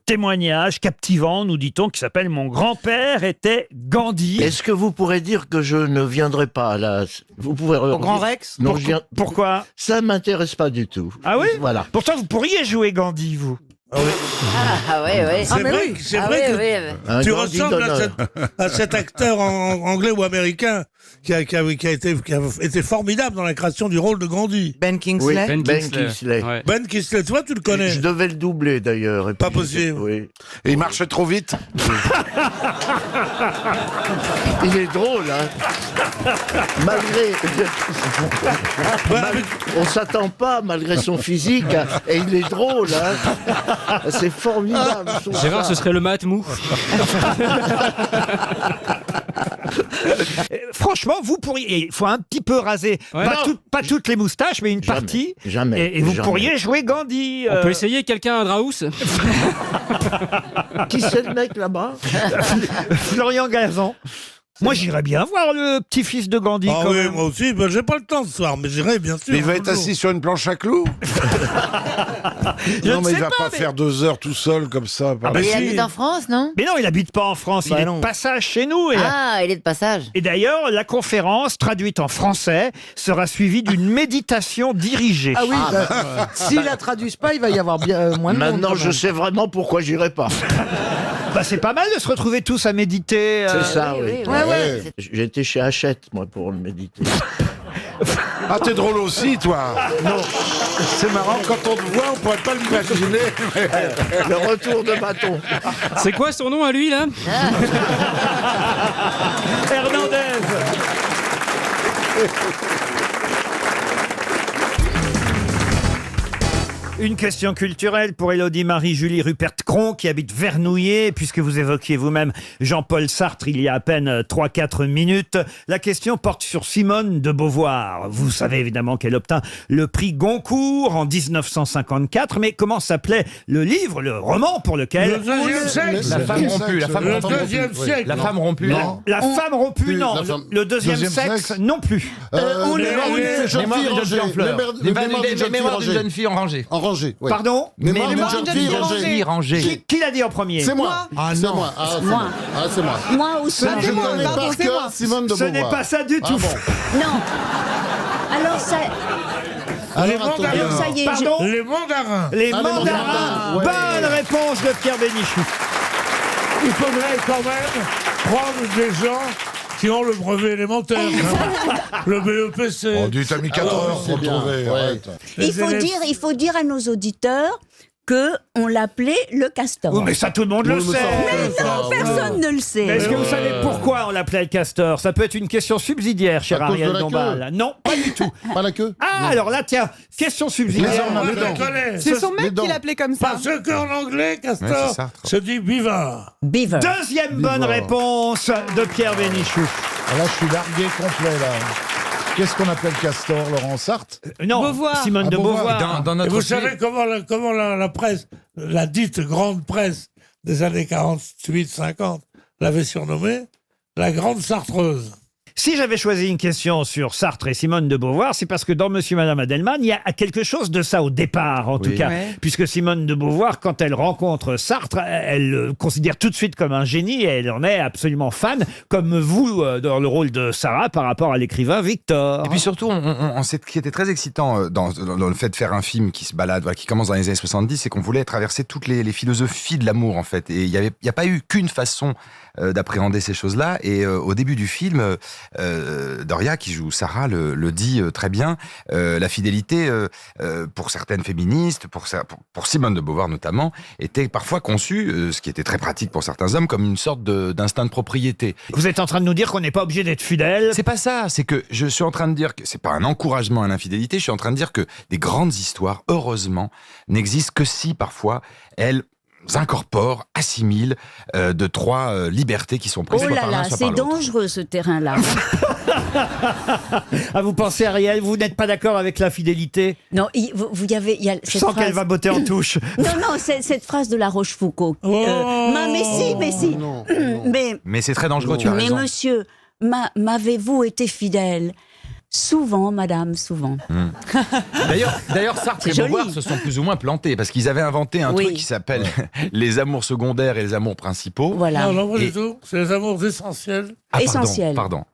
témoignage captivant, nous dit-on, qui s'appelle « Mon grand-père était Gandhi ». Est-ce que vous pourrez dire que je ne viendrai pas là? Vous pouvez Au Grand Rex? Non, je viens. Pourquoi? Ça m'intéresse pas du tout. Ah oui? Voilà. Pourtant, vous pourriez jouer Gandhi, vous. Ah oui, oui. C'est vrai, c'est Ah vrai oui, que oui. Un tu Gandhi ressembles d'honneur. à cet acteur anglais ou américain qui a été formidable dans la création du rôle de Gandhi. Ben Oui, Kingsley? Ben Kingsley. Ouais. Ben Kingsley, toi tu le connais. Je devais le doubler d'ailleurs. et Pas puis possible. Oui. Et il marchait trop vite. Il est drôle, hein. Malgré. On s'attend pas, malgré son physique, hein, et il est drôle, hein. C'est formidable. je trouve Gérard, ça. ce serait le mat mou. Franchement, vous pourriez. Il faut un petit peu raser. Ouais. Pas toutes les moustaches, mais une Jamais, partie. jamais, Et vous jamais. pourriez jouer Gandhi. On peut essayer quelqu'un à Draus? Qui c'est le mec là-bas? Florian Gazan. Moi, j'irais bien voir le petit-fils de Gandhi. Ah quand oui, même. moi aussi. Ben, j'ai pas le temps ce soir, mais j'irai bien sûr. Mais il va être toujours. assis sur une planche à clous. Je Non, ne mais il sais va pas, pas mais- faire 2 heures tout seul comme ça. par bah Il la- si. habite en France, non? Mais non, il n'habite pas en France. Bah il est non. de passage chez nous. Ah, il est de passage. Et d'ailleurs, la conférence, traduite en français, sera suivie d'une méditation dirigée. Ah oui, s'ils la traduisent pas, il va y avoir bien moins de monde. Maintenant, quand je même. sais vraiment pourquoi j'irai pas. Bah, c'est pas mal de se retrouver tous à méditer. C'est ça, oui. oui, Ouais. J'ai été chez Hachette, moi, pour le méditer. Ah, t'es drôle aussi, toi. Non. C'est marrant, quand on te voit, on pourrait pas l'imaginer. Le retour de bâton. C'est quoi son nom à lui, là? Hernandez. Une question culturelle pour Élodie Marie-Julie Rupert-Cron qui habite Vernouillet, puisque vous évoquiez vous-même Jean-Paul Sartre il y a à peine 3-4 minutes. La question porte sur Simone de Beauvoir. Vous savez évidemment qu'elle obtint le prix Goncourt en 1954, mais comment s'appelait le livre, le roman pour lequel... Le deuxième sexe. La femme rompue, la femme Le rompue. deuxième siècle. La femme rompue. Non. La femme rompue, non. La femme- Le deuxième Deuxième sexe, sexe. non plus. Les jeunes filles rangées. Les mémoires d'une jeune fille en rangée. En rangée, oui. Pardon? Mémoire d'une jeune fille rangée. Qui l'a dit en premier? C'est moi. Ah C'est non. moi. Ah, c'est Moi. moi. Ah, c'est moi. Moi aussi. Je connais par cœur Simone de Ce Beauvoir. n'est pas ça du tout. Ah bon. Non. Alors ça. Alors, attendez. Alors ça y est. Pardon? Les mandarins. Les Ah, les mandarins. mandarins, ouais. Bonne réponse de Pierre Bénichou. Il faudrait quand même prendre des gens qui ont le brevet élémentaire. Le BEPC. On dit, t'as mis 4 heures pour bien. trouver. Arrête. Il faut dire à nos auditeurs que on l'appelait le castor. Oui, mais ça, tout le monde le Oui, mais sait. ça, Mais non, personne ne le sait. Mais est-ce que vous savez pourquoi on l'appelait le castor? Ça peut être une question subsidiaire, cher À cause de Ariel la Dombal. queue. Non, pas du tout. Pas la queue. Ah, alors là, tiens, question subsidiaire. Les Je dents. le connais. C'est son les mec dents. qui l'appelait comme ça. Parce qu'en anglais, Ouais, c'est castor ça. se dit bivard. Beaver. Deuxième bonne réponse de Pierre Bénichou. Ah, là, je suis largué complet, là. Qu'est-ce qu'on appelle castor, Laurent Sartre? Non, Beauvoir. Simone Ah, de Beauvoir. Beauvoir. Dans Et notre vous film- savez comment la presse, la dite grande presse des années 48-50, l'avait surnommée la grande Sartreuse. Si j'avais choisi une question sur Sartre et Simone de Beauvoir, c'est parce que dans Monsieur Madame Adelman, il y a quelque chose de ça au départ, en tout cas. Ouais. Puisque Simone de Beauvoir, quand elle rencontre Sartre, elle le considère tout de suite comme un génie et elle en est absolument fan, comme vous dans le rôle de Sarah par rapport à l'écrivain Victor. Et puis surtout, ce qui était très excitant dans le fait de faire un film qui se balade, voilà, qui commence dans les années 70, c'est qu'on voulait traverser toutes les philosophies de l'amour, en fait. Et il n'y a pas eu qu'une façon d'appréhender ces choses-là. Et au début du film, Doria, qui joue Sarah, le dit très bien. La fidélité, pour certaines féministes, pour Simone de Beauvoir notamment, était parfois conçue, ce qui était très pratique pour certains hommes, comme une sorte d'instinct de propriété. Vous êtes en train de nous dire qu'on n'est pas obligé d'être fidèle? C'est pas ça, c'est que je suis en train de dire que c'est pas un encouragement à l'infidélité, je suis en train de dire que des grandes histoires, heureusement, n'existent que si parfois elles incorporent, assimilent de trois libertés qui sont prises Oh soit là par l'un, là, soit c'est par l'autre. dangereux ce terrain-là. Ah, vous pensez, Ariel, vous n'êtes pas d'accord avec la fidélité? Non, il y a Je cette sens qu'elle phrase. va botter en touche. Non, cette phrase de La Rochefoucauld. Oh Mais si. non, Mais c'est très dangereux, tu as Mais raison. monsieur, m'avez-vous été fidèle? Souvent, madame, souvent. D'ailleurs, Sartre et C'est Beauvoir joli. se sont plus ou moins plantés parce qu'ils avaient inventé un Oui. truc qui s'appelle les amours secondaires et les amours principaux. Voilà. Non, pas Et- du tout. C'est les amours essentiels. Ah, Essentiel. Pardon.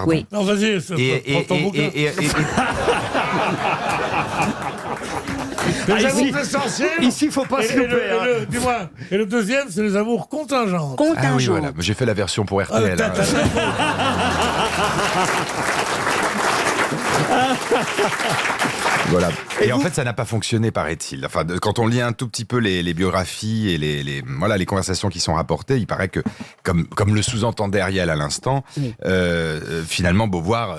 Oui. Non, vas-y, prends ton bouquin. Les Ah, amours essentiels. Ici, faut pas se louper. Hein. Dis-moi. Et le deuxième, c'est les amours contingentes. Ah oui, Contingent. voilà. J'ai fait la version pour Ah, RTL. t'as- hein. Voilà. Et en fait, ça n'a pas fonctionné, paraît-il. Enfin, quand on lit un tout petit peu les biographies et les conversations qui sont rapportées, il paraît que, comme le sous-entendait Ariel à l'instant, finalement, Beauvoir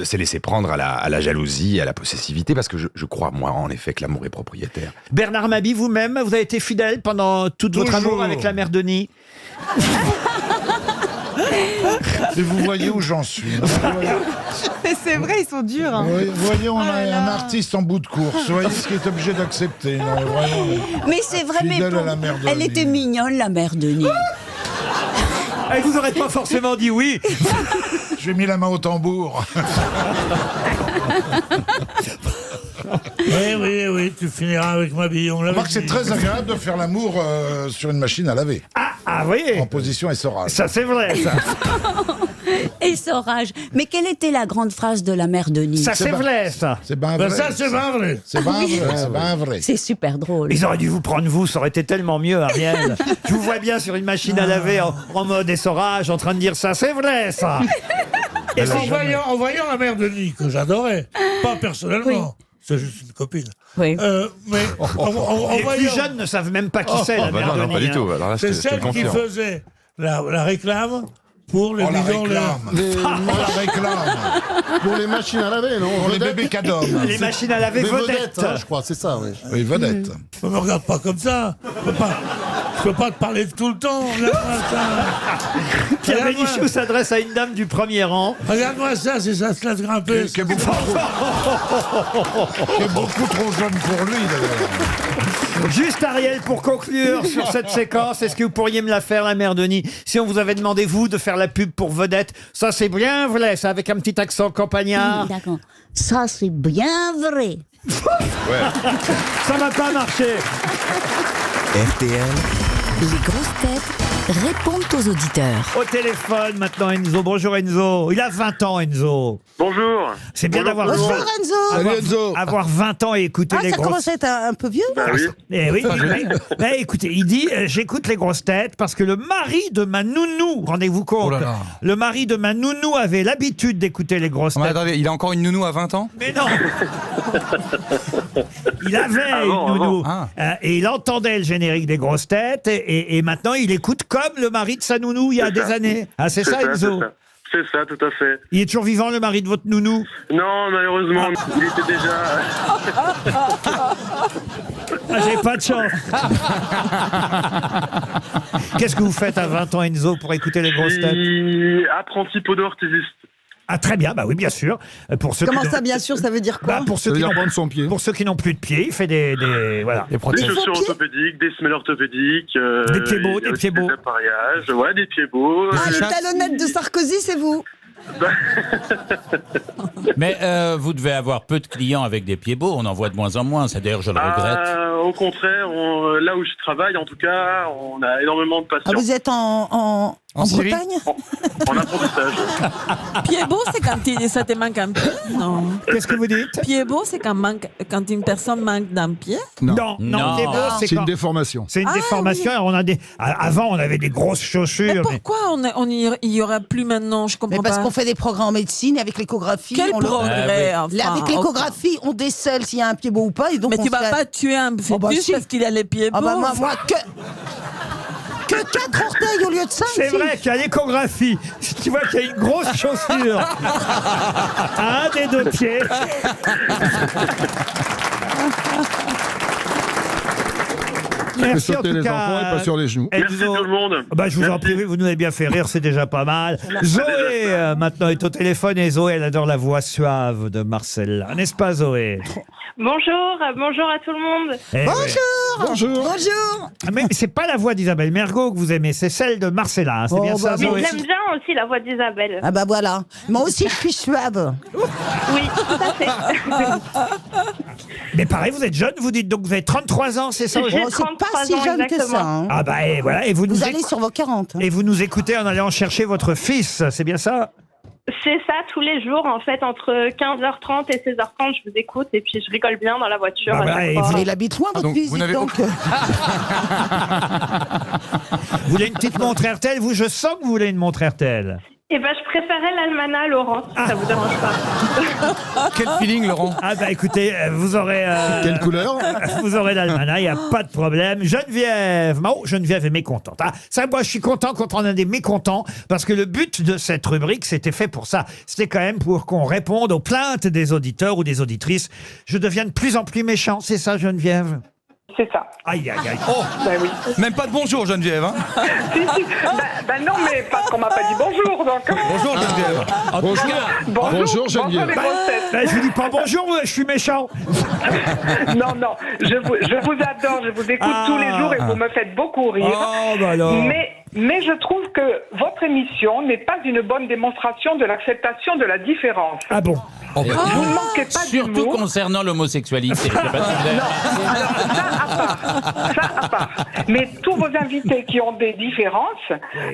s'est laissé prendre à la jalousie, à la possessivité, parce que je crois, moi, en effet, que l'amour est propriétaire. Bernard Mabie, vous-même, vous avez été fidèle pendant toute votre Toujours. amour avec la mère Denis? Si vous voyez où j'en suis. Mais c'est vrai, ils sont durs. Hein. Vous voyez, on a Oh là là. un artiste en bout de course. Vous voyez ce qu'il est obligé d'accepter. Non, vraiment. Mais c'est vrai, mais Fidèle bon, à la mère elle Denis. était mignonne, la mère Denis. Et vous n'aurez pas forcément dit oui. J'ai mis la main au tambour. Oui, tu finiras avec ma bille. On l'avait Remarque, c'est dit. très agréable de faire l'amour sur une machine à laver. Ah, voyez. En position essorage. Ça, c'est vrai, ça. Essorage. Mais quelle était la grande phrase de la mère Denis? Ça, c'est vrai, ça. C'est bien Ben vrai. ça, c'est pas vrai. C'est bien vrai. C'est bien vrai. C'est super drôle. Ils auraient dû vous prendre, vous, ça aurait été tellement mieux, Ariel. Je vous vois bien sur une machine à laver en mode essorage, en train de dire ça, c'est vrai, ça. Et en voyant la mère Denis, que j'adorais, pas personnellement, c'est juste une copine. Oui. Mais en Les plus voyant, jeunes ne savent même pas qui c'est, la Ah bah mère non, Denis. pas du hein. tout. Alors là, c'est je te le celle qui confirme. faisait la réclame Pour les On la bidons, réclame. On la réclame. Pour les machines à laver, non? Pour les Vedette. bébés cadoms. Les machines à laver Les vedettes. vedettes, hein, je crois, c'est ça, oui. Oui, vedette. Ne me regarde pas comme ça. Je peux pas te parler tout le temps. Regarde-moi ça. Pierre Regarde-moi. Bénichou s'adresse à une dame du premier rang. Regarde-moi ça, c'est ça se laisse grimper. Qui est beaucoup trop jeune pour lui, d'ailleurs. Juste Ariel, pour conclure sur cette séquence, est-ce que vous pourriez me la faire, la mère Denis, si on vous avait demandé, vous, de faire la pub pour Vedette? Ça, c'est bien vrai, ça, avec un petit accent campagnard. D'accord. Ça, c'est bien vrai. Ça va pas marcher. RTL. Les grosses têtes répondent aux auditeurs. Au téléphone, maintenant, Enzo. Bonjour, Enzo. Il a 20 ans, Enzo. Bonjour. C'est bien d'avoir Bonjour, Enzo. avoir 20 ans et écouter Ah, les ça grosses commence à être un peu vieux. Bah oui. Eh oui, mais écoutez, il dit j'écoute les grosses têtes parce que le mari de ma nounou, rendez-vous compte, le mari de ma nounou avait l'habitude d'écouter les grosses têtes. Attendez, il a encore une nounou à 20 ans? Mais non. Il avait une nounou et il entendait le générique des grosses têtes et maintenant il écoute comme le mari de sa nounou il y a des années. Ah, c'est ça, Enzo? C'est ça, tout à fait. Il est toujours vivant, le mari de votre nounou? Non, malheureusement, il était déjà... Ah, j'ai pas de chance. Qu'est-ce que vous faites à 20 ans, Enzo, pour écouter les grosses têtes? Apprenti podo-orthésiste. Ah, très bien, bah oui, bien sûr. Pour ceux Comment qui ça, n'ont- bien sûr, ça veut dire quoi? Bah, pour ceux qui n'ont pour ceux qui n'ont plus de pieds, il fait des voilà. Des chaussures orthopédiques, des semelles orthopédiques. Des pieds beaux, il y a des aussi pieds beaux. Des appareillages, ouais, des pieds beaux. Ah, le talonnette de Sarkozy, c'est vous? Mais vous devez avoir peu de clients avec des pieds beaux, on en voit de moins en moins, c'est d'ailleurs je le regrette. Au contraire, là où je travaille, en tout cas, on a énormément de patients. Ah, vous êtes en Syrie Bretagne? En apprentissage. Pied beau, c'est quand ça te manque un pied, non? Qu'est-ce que vous dites? Pied beau, c'est quand une personne manque d'un pied? Non, pied beau, C'est une quand- déformation. C'est une Ah, déformation. Alors, avant, on avait des grosses chaussures. Mais pourquoi il y aura plus maintenant? Je comprends Mais parce pas. qu'on fait des progrès en médecine avec l'échographie. Quel progrès, Là, enfin, avec l'échographie, on décèle s'il y a un pied beau ou pas. Et donc Mais on tu vas fait- pas tuer un fœtus bah si. parce qu'il a les pieds beaux. Ah bah moi, que 4 orteils au lieu de 5. C'est vrai qu'à l'échographie, si tu vois qu'il y a une grosse chaussure à un des deux pieds. Merci en sauter tout les cas. enfants et pas sur les genoux. Merci Enzo. tout le monde. Bah, je vous en prie, vous nous avez bien fait rire, c'est déjà pas mal. Zoé, maintenant, est au téléphone et Zoé, elle adore la voix suave de Marcella. N'est-ce pas, Zoé? Bonjour, bonjour à tout le monde. Eh Bonjour. Bonjour. Ah, mais c'est pas la voix d'Isabelle Mergo que vous aimez, c'est celle de Marcella. C'est bien ça, Mais Zoé? j'aime bien aussi la voix d'Isabelle. Ah bah voilà. Moi aussi, je suis suave. Oui, tout à fait. Mais pareil, vous êtes jeune, vous dites donc vous avez 33 ans, c'est ça? J'ai aujourd'hui? C'est pas 33 si ans, jeune que exactement. ça. hein. Ah bah et voilà, et vous, Vous allez sur vos 40. hein. et vous nous écoutez en allant chercher votre fils, c'est bien ça? C'est ça, tous les jours, en fait, entre 15h30 et 16h30, je vous écoute et puis je rigole bien dans la voiture. Bah à voilà, chaque et fois. vous- Il habite loin, votre donc, fils, vous dites n'avez donc. Vous voulez une petite montre RTL? Vous, je sens que vous voulez une montre RTL. Eh ben, je préférais l'almanach, Laurent, si ça vous dérange pas. Quel feeling, Laurent? Ah bah écoutez, vous aurez... Quelle couleur? Vous aurez l'almanach, il n'y a pas de problème. Geneviève, oh, Geneviève est mécontente. Ah, ça, moi, je suis content quand on a des mécontents, parce que le but de cette rubrique, c'était fait pour ça. C'était quand même pour qu'on réponde aux plaintes des auditeurs ou des auditrices. Je deviens de plus en plus méchant, c'est ça, Geneviève? C'est ça. Aïe, aïe, aïe. Oh, Ben oui. même pas de bonjour, Geneviève. Hein? Si, si. Ben non, mais parce qu'on m'a pas dit bonjour, donc. Bonjour, Geneviève. Bonjour, Geneviève. les grosses têtes. Ben, je vous dis pas bonjour, je suis méchant. Non, non, je vous adore, je vous écoute tous les jours et vous me faites beaucoup rire. Oh, bah alors. Mais je trouve que votre émission n'est pas une bonne démonstration de l'acceptation de la différence. Ah bon? Oh, bah, Vous ne manquez pas surtout d'humour. concernant l'homosexualité. Je sais pas si vous avez- Non, alors ça à part. Mais tous vos invités qui ont des différences,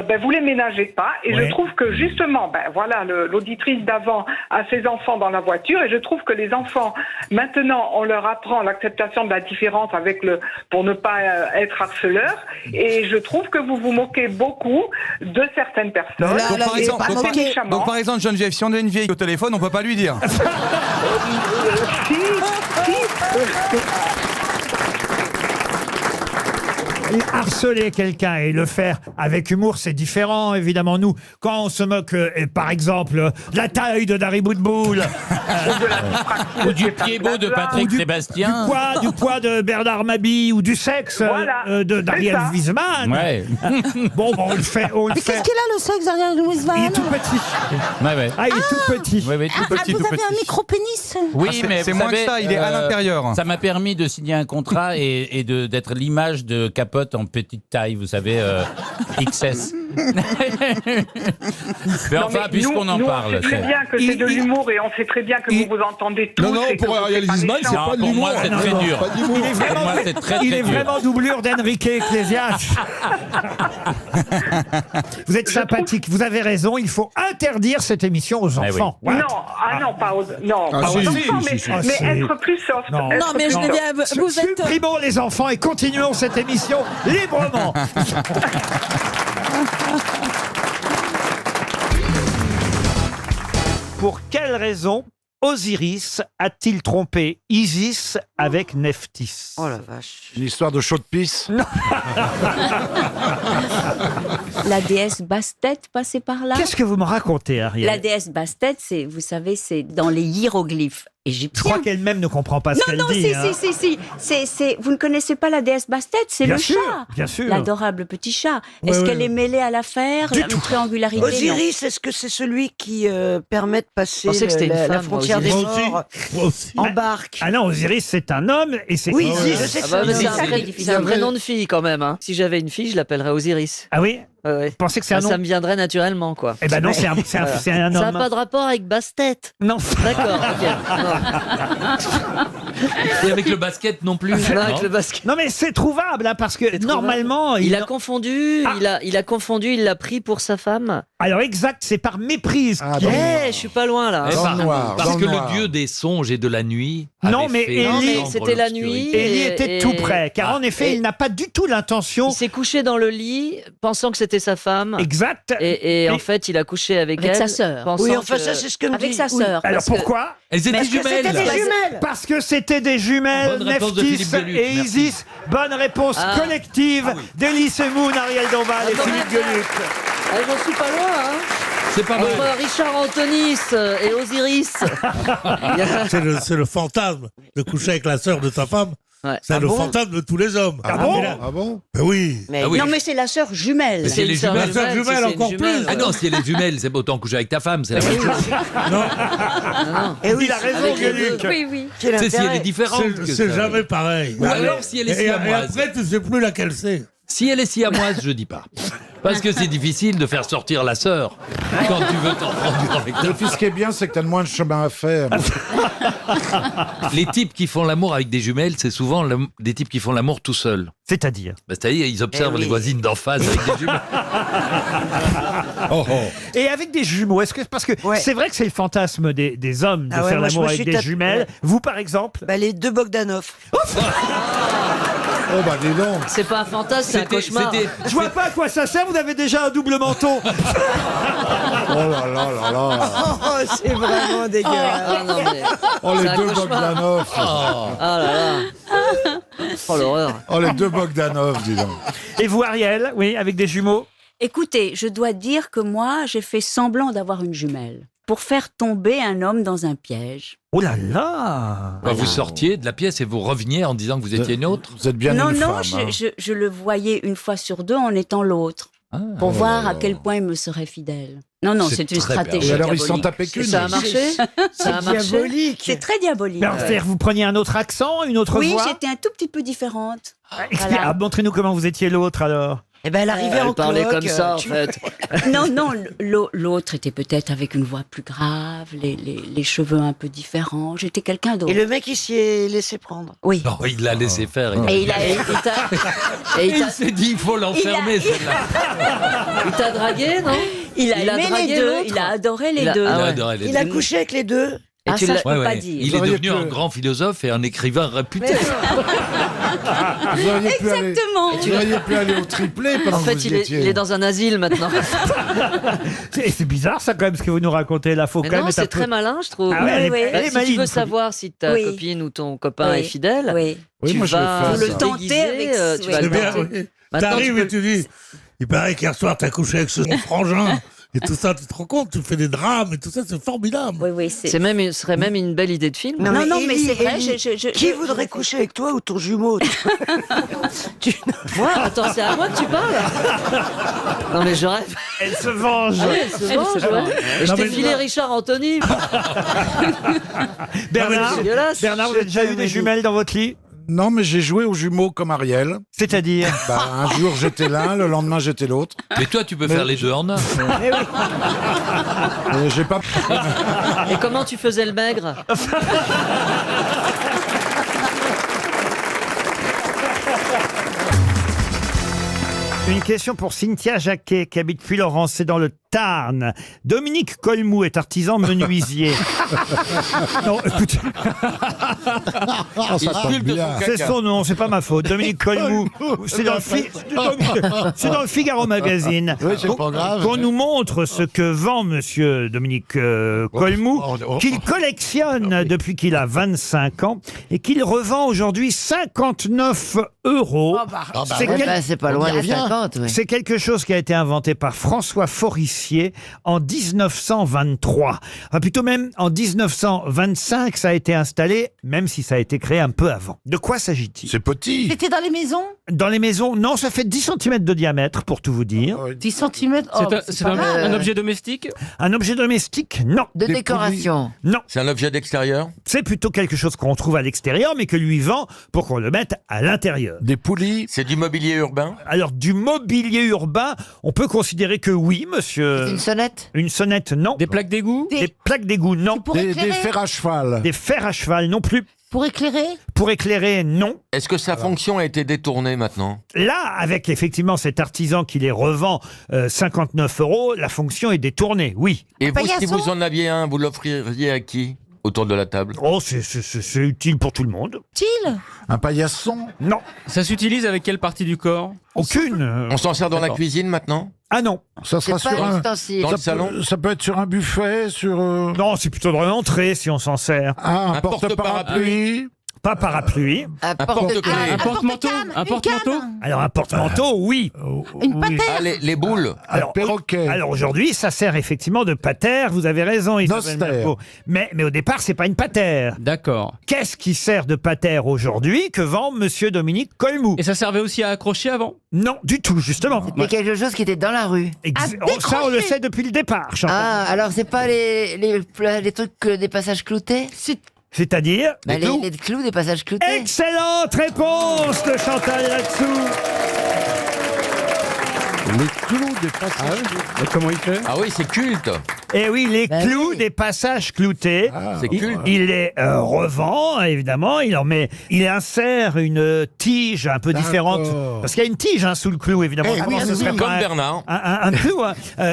ben, vous les ménagez pas. Et Ouais. je trouve que justement, ben voilà, l'auditrice d'avant a ses enfants dans la voiture, et je trouve que les enfants, maintenant, on leur apprend l'acceptation de la différence pour ne pas être harceleurs. Et je trouve que vous vous moquez beaucoup de certaines personnes. Donc, par exemple, Et assez méchamment. donc, par exemple, Geneviève, si on a une vieille au téléphone, on peut pas lui dire. Harceler quelqu'un et le faire avec humour, c'est différent. Évidemment, nous, quand on se moque, par exemple, de la taille de Dari Boudboul, Ou du pied-beau de Patrick Sébastien. du poids de Bernard Mabille ou du sexe Voilà, d'Ariel c'est ça. Wiesman. Ouais. Bon, on le fait. Mais qu'est-ce qu'il a le sexe derrière Louis Van? Il est tout petit. Ouais. Ah, il est tout petit. Ouais, tout petit, vous tout avez petit. un micro-pénis? Oui, mais c'est vous moins que savez, ça, il est à l'intérieur. Ça m'a permis de signer un contrat et d'être l'image de Capote en petite taille, vous savez, XS. Mais enfin, puisqu'on en parle. On sait très bien que c'est de l'humour et on sait très bien que vous vous entendez tous. Non, et que pour vous Ariel êtes pas Wiesman, c'est méchants. pas de Pour moi, l'humour. c'est très dur. Pas d'humour. Il est Pour moi, vraiment, c'est très, il très est dur. vraiment doublure d'Enrique Ecclesias. Vous êtes sympathique, vous avez raison, il faut interdire cette émission aux oui. enfants. Voilà. Non, pas aux, non, Ah, pas si, aux si, enfants, si, mais, si. mais Ah, si. être plus soft. Non. être Non, mais plus je soft. Geneviève, vous êtes. Supprimons les enfants et continuons cette émission librement. Pour quelle raison Osiris a-t-il trompé Isis avec Nephthys? Oh la vache. Une histoire de chaud de pisse. La déesse Bastet passait par là. Qu'est-ce que vous me racontez, Ariel? La déesse Bastet, c'est, vous savez, c'est dans les hiéroglyphes Je égyptiens. crois qu'elle-même ne comprend pas ce qu'elle Non, dit. si. Vous ne connaissez pas la déesse Bastet, c'est Bien le sûr, chat. bien sûr. L'adorable petit chat. Ouais, Est-ce ouais. qu'elle est mêlée à l'affaire? Du La tout. triangularité? Osiris, est-ce que c'est celui qui permet de passer pensais que c'était une la femme, frontière des Moi morts aussi. Moi aussi. en barque? Ah non, Osiris, c'est un homme et c'est... Oui, Ah si, ouais. je sais que Ah bah, mais c'est c'est un un, nom. vrai, c'est un vrai nom de fille quand même. Hein. Si j'avais une fille, je l'appellerais Osiris. Ah oui? Ouais. Vous pensez que c'est un nom? Ça me viendrait naturellement, quoi. Eh ben non, c'est un Ça homme. n'a pas de rapport avec Bastet. Non. D'accord, ok. Et avec le basket non plus. Non, non avec le basket. Non mais c'est trouvable, hein, parce que normalement... Il a confondu, il a confondu, il l'a pris pour sa femme. Alors exact, c'est par méprise. Je suis pas loin là. Dans le noir. dieu des songes et de la nuit. Non, mais Élie, c'était la nuit. Élie était tout près, car en effet, il n'a pas du tout l'intention... Il s'est couché dans le lit, pensant que c'était sa femme. Exact. Et en fait, il a couché avec Avec elle. sa sœur. pensant Oui, enfin, que- ça, c'est ce que me Avec dit. sa sœur. Alors parce que- pourquoi? Elles étaient Parce que jumelles. c'était des jumelles. Parce que c'était des jumelles, Bonne réponse de Nephthys Philippe Gueluc, et merci. Isis. Bonne réponse collective d'Elie Semoun, Ariel Dombal et Attends, Philippe mais- Gueluc. J'en suis pas loin, hein. C'est pas mal. Entre Richard Antonis et Osiris. C'est le fantasme de coucher avec la sœur de ta femme. Ouais. C'est Ah le bon fantasme de tous les hommes. Ah bon? Ah bon? Ben oui. Mais, Ah oui. Non, mais c'est la sœur jumelle. Mais c'est les une sœur jumelles. La sœur jumelle, jumelle, si c'est une encore jumelle, plus. Ah non, si elle est jumelle, c'est autant coucher avec ta femme, c'est la même chose. Et oui, Il a raison, avec les Gueluc. Oui, oui. quel C'est si elle est intérêt. différente. que C'est ça. jamais pareil. Ou alors si elle est Et siamoise. après, tu sais plus laquelle c'est. Si elle est siamoise, je dis pas. Parce que c'est difficile de faire sortir la sœur quand tu veux t'en prendre avec Et ta puis ce qui est bien, c'est que t'as le moins de chemin à faire. Les types qui font l'amour avec des jumelles, c'est souvent des types qui font l'amour tout seuls. C'est-à-dire? Bah, c'est-à-dire, ils observent Eh oui. les voisines d'en face avec des jumelles. Et avec des jumeaux, est-ce que parce que Ouais. c'est vrai que c'est le fantasme des hommes de Ah ouais, faire moi, je l'amour me avec suis des tapé- jumelles. ouais. Vous, par exemple? Bah, les deux Bogdanov. Oh bah dis donc. C'est pas un fantasme, c'est un cauchemar. Je vois pas à quoi ça sert. Vous avez déjà un double menton. Oh là là là là. Oh, c'est vraiment dégueulasse. Ah non, mais... Oh les C'est un deux cauchemar. Bogdanov. Ah là là. Oh l'horreur. Oh les deux Bogdanov, dis donc. Et vous, Ariel? Oui, avec des jumeaux. Écoutez, je dois dire que moi, j'ai fait semblant d'avoir une jumelle pour faire tomber un homme dans un piège. Oh là là. Bah, vous sortiez de la pièce et vous reveniez en disant que vous étiez une autre. Vous êtes bien non, une non, femme. je le voyais une fois sur deux en étant l'autre. Pour voir à quel point il me serait fidèle. Non, non, c'est une très stratégie. Et alors ils s'en diabolique. tapaient qu'une. Ça a marché. Ça a marché. Diabolique. C'est très diabolique. Mais alors, c'est-à-dire que vous preniez un autre accent, une autre Oui, voix? j'étais un tout petit peu différente. Expliquez- Voilà. ah, montrez-nous comment vous étiez l'autre alors. Eh ben, elle arrivait en Elle parlait cloque, comme ça, en tu- fait. Non, non, l'autre était peut-être avec une voix plus grave, les cheveux un peu différents. J'étais quelqu'un d'autre. Et le mec, il s'y est laissé prendre. Oui. Non, il l'a laissé faire. Et il a... Et Il s'est dit, il faut l'enfermer, celle-là. il t'a dragué, non Il a aimé dragué les deux, l'autre. il a adoré les Il a- deux. Ah ouais. adoré les Il a deux. couché avec les deux. Et Ah, tu ça, l'as- je peux Ouais, pas ouais. dire. Il est devenu un grand philosophe et un écrivain réputé. Vous auriez pu aller, Exactement. vous auriez pu aller au triplé pendant En que fait, vous y il est étiez. dans un asile maintenant. C'est bizarre ça quand même ce que vous nous racontez là. Faut Mais quand non, même être un c'est peu- très malin, je trouve. Ah ouais, elle est- Oui, oui. elle est Si maligne, tu veux faut savoir si ta Oui. copine ou ton copain Oui. est fidèle, Oui. Oui, tu moi, je le vas fais, te ça. Le tenter déguiser, avec- tu oui. vas C'est le bien, tenter. oui. T'arrives et tu dis, il paraît qu'hier soir t'as couché avec ce frangin. Et tout ça, tu te rends compte, tu fais des drames et tout ça, c'est formidable. Oui, ce serait même une belle idée de film. Non, mais c'est Élie, vrai. Qui voudrait coucher avec toi ou ton jumeau Moi, attends, c'est à moi que tu parles. Non, mais je rêve. Elle se venge. Ah oui, elle se venge, ouais. Et je t'ai filé Richard Anthony. Bernard, c'est dégueulasse. Bernard, vous avez déjà eu des jumelles dans votre lit? Non, mais j'ai joué aux jumeaux comme Ariel. C'est-à-dire Un jour j'étais l'un, le lendemain j'étais l'autre. Mais toi, tu peux faire les deux en un. Et j'ai pas. Et comment tu faisais le maigre? Une question pour Cynthia Jacquet, qui habite Puy-Laurence, c'est dans le Tarn. Dominique Colmou est artisan menuisier. Non, écoutez. C'est son nom, c'est pas ma faute. Dominique Colmou. C'est dans le Figaro Magazine. Oui, c'est pas grave. Qu'on nous montre ce que vend monsieur Dominique Colmou, qu'il collectionne depuis qu'il a 25 ans et qu'il revend aujourd'hui 59 €. C'est pas loin des 50. Oui. C'est quelque chose qui a été inventé par François Forissier en 1923. Enfin, plutôt même en 1925, ça a été installé, même si ça a été créé un peu avant. De quoi s'agit-il? C'est petit. C'était dans les maisons? Dans les maisons, non, ça fait 10 cm de diamètre, pour tout vous dire. 10 cm? C'est un objet domestique? Un objet domestique? Non. De décoration? Non. C'est un objet d'extérieur? C'est plutôt quelque chose qu'on trouve à l'extérieur, mais que lui vend pour qu'on le mette à l'intérieur. Des poulies? C'est du mobilier urbain? Alors, du mobilier urbain, on peut considérer que oui, monsieur. Une sonnette? Une sonnette, non. Des plaques d'égout? Des plaques d'égout, non. Des fers à cheval? Des fers à cheval, non plus. Pour éclairer? Pour éclairer, non. Est-ce que sa fonction a été détournée maintenant? Là, avec effectivement cet artisan qui les revend 59 €, la fonction est détournée, oui. Et vous, si vous en aviez un, vous l'offririez à qui autour de la table? Oh, c'est utile pour tout le monde. Utile? Un paillasson? Non. Ça s'utilise avec quelle partie du corps? Aucune. On s'en sert dans la cuisine maintenant? Ah non. Ça sera sur un... Dans le salon? Ça peut être sur un buffet, sur... Non, c'est plutôt dans l'entrée si on s'en sert. Ah, un porte-parapluie? Pas parapluie. Un porte-clés? Un porte-manteau? Un porte-manteau? Alors un porte-manteau, oui. Une patère? Ah, les boules? Alors, perroquet. Alors aujourd'hui, ça sert effectivement de patère. Vous avez raison, Isabelle Mergo. Mais au départ, c'est pas une patère. D'accord. Qu'est-ce qui sert de patère aujourd'hui que vend monsieur Dominique Colmou? Et ça servait aussi à accrocher avant? Non, du tout, justement. C'était quelque chose qui était dans la rue. Ça, on le sait depuis le départ, Chantal. Ah, alors c'est pas les trucs des passages cloutés? C'est-à-dire les clous des passages cloutés. Excellente réponse de Chantal là-dessous. Les clous des passages cloutés. Et comment il fait? Ah oui, c'est culte. Eh oui, les clous des passages cloutés. C'est culte. Il les revend, évidemment. Il insère une tige un peu différente. Parce qu'il y a une tige sous le clou, évidemment. Oui, ce serait comme pas Bernard. Un clou.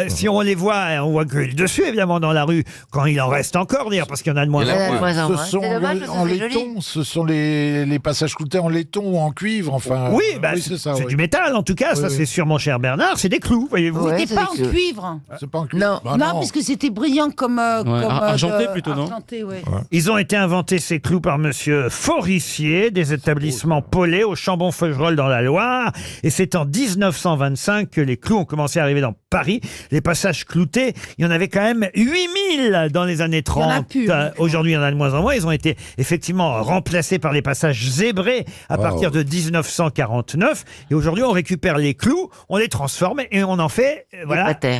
Si on les voit, on voit que le dessus, évidemment, dans la rue, quand il en reste encore, d'ailleurs, parce qu'il y en a de moins en moins. Ce sont en laiton, ce sont les passages cloutés en laiton ou en cuivre, enfin. Oui, c'est ça. c'est du métal, en tout cas. Ça, c'est sûr, mon cher Bernard. C'est des clous, voyez-vous. C'était pas en cuivre. C'est pas en cuivre. Non, puisque c'était brillant comme argenté plutôt, non? Argenté, ouais. Ils ont été inventés, ces clous, par monsieur Forissier, des établissements Paulet au Chambon-Feugerolles dans la Loire. Et c'est en 1925 que les clous ont commencé à arriver dans Paris. Les passages cloutés, il y en avait quand même 8000 dans les années 30. Il y en a plus. Aujourd'hui, il y en a de moins en moins. Ils ont été effectivement remplacés par les passages zébrés à partir de 1949. Et aujourd'hui, on récupère les clous, on les transforme et on en fait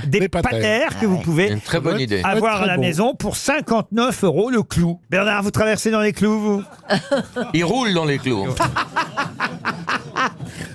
des patères que vous pouvez Une très bonne idée. avoir à la maison pour 59 € le clou. Bernard, vous traversez dans les clous, vous? Il roule dans les clous.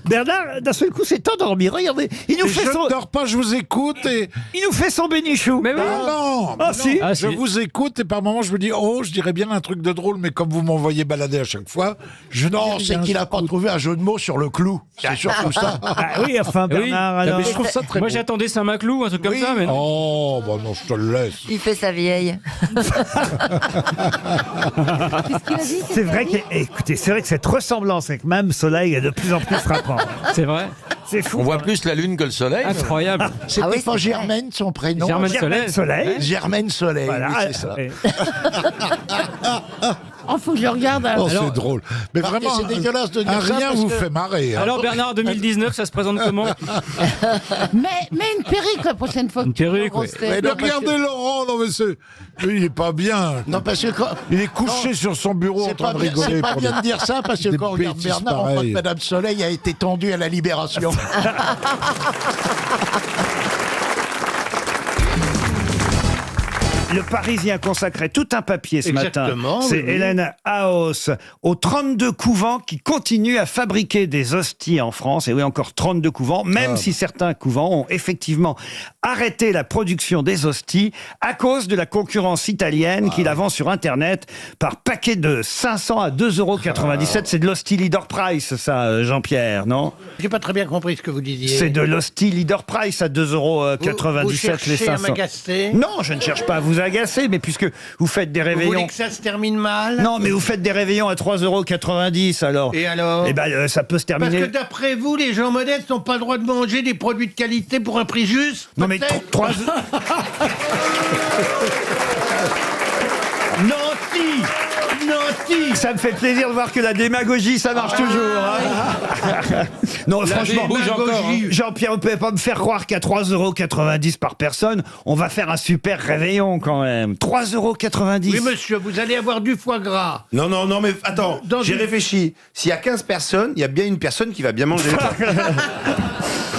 Bernard, d'un seul coup, s'est endormi. Regardez, il nous fait je son... ne dors pas, je vous écoute et... Il nous fait son bénichou. Mais oui. Non, Ah, si. je vous écoute et par moments je me dis, oh, je dirais bien un truc de drôle, mais comme vous m'envoyez balader à chaque fois, je Non, c'est qu'il n'a pas trouvé un jeu de mots sur le clou. C'est surtout ça. Ah oui, enfin, Bernard, alors... Mais je trouve ça très Moi, j'attendais Saint-Maclou, un truc comme ça, mais non. Oh, bah non, je te le laisse. Il fait sa vieille. C'est vrai que, écoutez, c'est vrai que cette ressemblance avec Mme Soleil est de plus en plus frappante. C'est vrai. C'est fou. On voit plus la lune que le soleil. Incroyable. C'était pas Germaine son prénom? Germaine Soleil. Soleil. Germaine Soleil, Voilà. oui, c'est ça. faut que je regarde. Oh, c'est drôle. Mais Parce que vraiment, c'est dégueulasse de dire un ça, rien parce vous que- fait marrer. hein. Alors Bernard, 2019, ça se présente comment? Mais une perruque la prochaine fois. Une perruque, Grosse ouais. tête. Mais non, parce regardez Laurent, non mais c'est... Lui, il est pas bien. Non, parce que quand... Il est couché Non, sur son bureau en C'est train pas de bien, rigoler. c'est pas pour bien des- de dire ça, parce que des quand on regarde bêtises Bernard, on croit que pareilles. Madame Soleil a été tendue à la Libération. Le Parisien consacrait tout un papier ce Exactement, matin. C'est oui, oui. Hélène Haos aux 32 couvents qui continuent à fabriquer des hosties en France. Et oui, encore 32 couvents, même si certains couvents ont effectivement arrêté la production des hosties à cause de la concurrence italienne qui la vend sur Internet par paquet de 500 à 2,97 €. C'est de l'hostie leader price, ça, Jean-Pierre, non? J'ai pas très bien compris ce que vous disiez. C'est de l'hostie leader price à 2,97 Vous les cherchez 500. à m'agacer? Non, je ne cherche pas à vous agacer, mais puisque vous faites des Vous voulez réveillons... que ça se termine mal? Non, mais vous faites des réveillons à 3,90 € alors. Et alors? Eh ben, ça peut se Parce terminer... que d'après vous, les gens modestes n'ont pas le droit de manger des produits de qualité pour un prix juste? Non, mais peut-être 3... Nanti! Nanti! Ça me fait plaisir de voir que la démagogie, ça marche toujours. hein. Non, franchement, bouge encore, hein. Jean-Pierre, vous ne pouvez pas me faire croire qu'à 3,90 € par personne, on va faire un super réveillon quand même. 3,90 €. Oui, monsieur, vous allez avoir du foie gras. Non, non, non, mais attends, Dans j'ai une- réfléchi. S'il y a 15 personnes, il y a bien une personne qui va bien manger.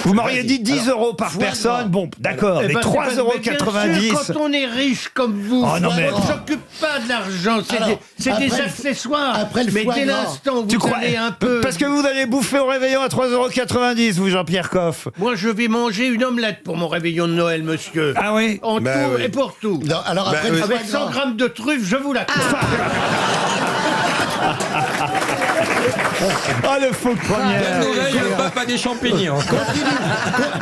Vous m'auriez dit 10 € par foie personne. gras. Bon, d'accord, Eh mais ben, c'est pas- 3,90 mais bien €. sûr, quand on est riche comme vous, Oh, non, mais- on ne s'occupe pas de l'argent, c'est Alors, des après le- accessoires. après le mais foie dès gras. l'instant où Tu vous crois allez un peu... Parce que vous allez bouffer au réveillon à 3,90 €, vous, Jean-Pierre Coff. Moi, je vais manger une omelette pour mon réveillon de Noël, monsieur. Ah oui? En Bah tout oui. et pour tout. Non, alors après Bah le oui. foie Avec 100 gras. grammes de truffes, je vous l'accorde. Oh, le faux Bonne première. nouvelle, le pape a des champignons.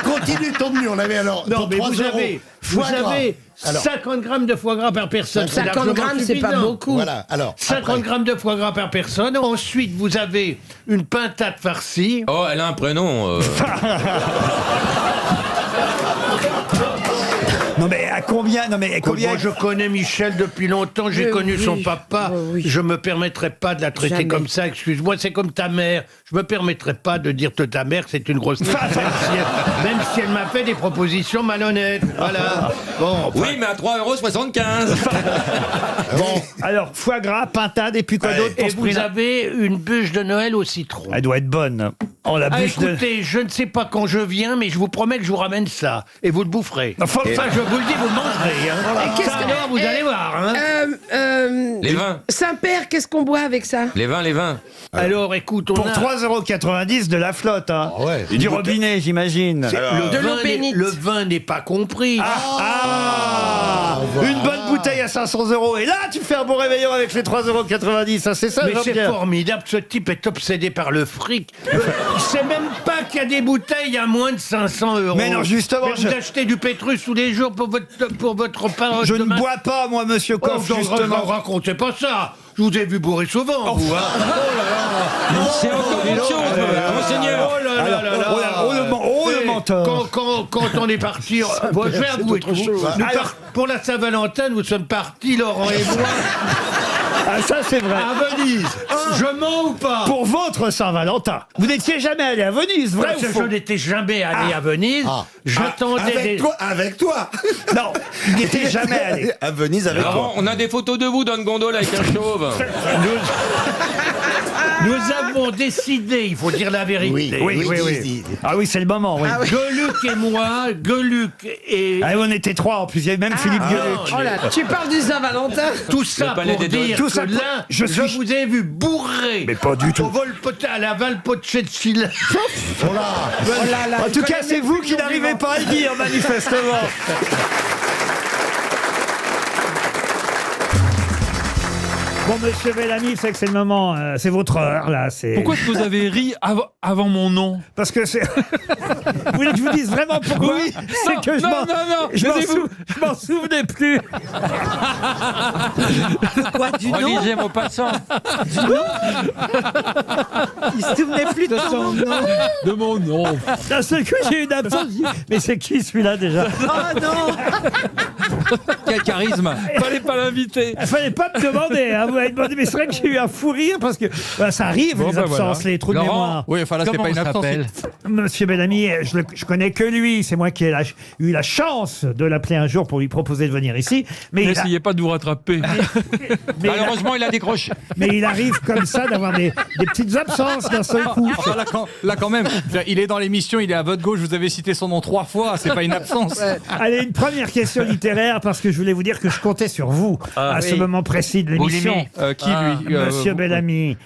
Continue ton mieux, on avait alors. Non, pour mais 3 vous euros, avez, foie vous gras. avez Alors. 50 grammes de foie gras par personne. 50 grammes, c'est pas beaucoup. Voilà, alors. 50 après. grammes de foie gras par personne. Ensuite, vous avez une pintade farcie. Oh, elle a un prénom. Non, mais à combien? Non, mais combien? Moi, je connais Michel depuis longtemps, j'ai Oui, connu oui. son papa. Oui. Je me permettrai pas de la traiter Jamais. comme ça, excuse-moi, c'est comme ta mère. Je me permettrai pas de dire que ta mère, c'est une grosse tête, même si elle m'a fait des propositions malhonnêtes. Voilà. Bon, enfin, Oui, mais à 3,75 €. Bon, alors, foie gras, pintade, et puis quoi d'autre pour et ce vous prix-là? avez une bûche de Noël au citron. Elle doit être bonne. Oh, la Ah, bûche de... écoutez, je ne sais pas quand je viens, mais je vous promets que je vous ramène ça. Et vous le boufferez. Enfin, Ça, je vous le dis, vous le mangerez. Hein. Et qu'est-ce Ça, que- alors, vous allez voir. Hein. Les vins. Saint-Père, qu'est-ce qu'on boit avec ça? Les vins, les vins. Alors, écoute, on Pour a... 3,90 € de la flotte, hein. ouais. Du robinet, j'imagine. De l'eau bénite. Le vin n'est pas compris. Ah, une bonne bouteille à 500 €. Et là, tu fais un bon réveillon avec les 3,90 €. Ça, c'est ça, Mais c'est Jean-Pierre. formidable, ce type est obsédé par le fric. Il sait même pas qu'il y a des bouteilles à moins de 500 €. Mais non, justement, Mais vous achetez du pétrus tous les jours pour votre repas. Je ne demain. bois pas, moi, monsieur Coff, Oh, justement. racontez pas ça. Je vous ai vu bourrer souvent, vous. Hein. Oh là là. C'est encore autre chose, monseigneur. Oh là là Alors, là là. oh là, oh le men- oh le Et menteur. Quand on est parti, bon, je vais avouer tout. Pour la Saint-Valentin, nous sommes partis, Laurent et moi, Ah, ça, c'est vrai. à Venise. Je mens ou pas? Pour votre Saint-Valentin. Vous n'étiez jamais allé à Venise, vrai Parce ou que faux? je n'étais jamais allé à Venise. J'attendais des... Avec toi Non, il n'était jamais allé. À Venise avec Alors, toi. on a des photos de vous dans une gondole avec un chauve. Nous avons décidé, il faut dire la vérité. Oui. Ah oui, c'est le moment, oui. Gueuluc et moi, Gueuluc et... Ah, on était trois en plus, il y avait même Philippe Gueluc. Oh là, tu parles du Saint-Valentin? Tout ça palais pour des dire Tout que ça pour- là, je je suis- vous ai vu bourré. Mais pas du tout. Au à la Valpoccescile. Oh là là, En il tout cas, connaît c'est même vous plus qui le n'arrivez vivant. pas à le dire, manifestement. Bon, monsieur Bellamy, c'est que c'est le moment, c'est votre heure, là. Pourquoi est-ce que vous avez ri avant mon nom? Parce que c'est... Vous voulez que je vous dise vraiment pourquoi? Oui. C'est que Non, non, je m'en taisez-vous. je m'en souvenais plus. Quoi, du nom? Relisez mon passant. Il se souvenait plus de son nom. De mon nom. D'un seul coup, j'ai une absence. Mais c'est qui celui-là déjà? Oh non! Quel charisme. Fallait pas l'inviter. Il fallait pas me demander, hein, vous m'avez demandé, mais c'est vrai que j'ai eu un fou rire parce que ça arrive, Bon, les bah, absences, voilà. les trous de Laurent, mémoire. oui, enfin là, c'est Comment pas une on absence. s'appelle Monsieur Bellamy, je connais que lui. C'est moi qui ai eu la chance de l'appeler un jour pour lui proposer de venir ici. Mais N'essayez pas de vous rattraper. Malheureusement, il a décroché. Mais il arrive comme ça d'avoir des petites absences d'un seul coup. Enfin, là, quand même, il est dans l'émission, il est à votre gauche, vous avez cité son nom 3 fois, c'est pas une absence. Allez, une première question littéraire, parce que je voulais vous dire que je comptais sur vous à ce moment précis de l'émission. Qui, lui Monsieur Bellamy.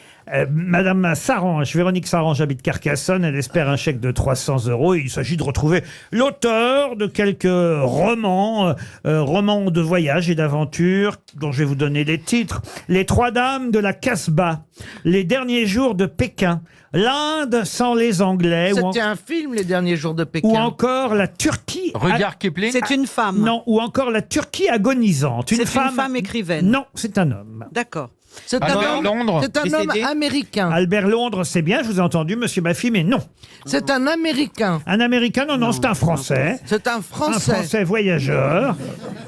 Madame Sarange, Véronique Sarange habite Carcassonne, elle espère un chèque de 300 €. Il s'agit de retrouver l'auteur de quelques romans, romans de voyage et d'aventure, dont je vais vous donner les titres. Les Trois Dames de la Casbah, Les Derniers Jours de Pékin, L'Inde sans les Anglais, C'était un film, Les Derniers Jours de Pékin. ou encore la Turquie. Regarde Kipling. C'est une femme. Non, ou encore la Turquie agonisante. C'est une femme écrivaine. Non, c'est un homme. D'accord. C'est Albert un homme, Londres. c'est un homme américain. Albert Londres, c'est bien, je vous ai entendu, monsieur Baffy, mais non. C'est un Américain. Un Américain, non, c'est un Français. C'est un Français. Un Français voyageur.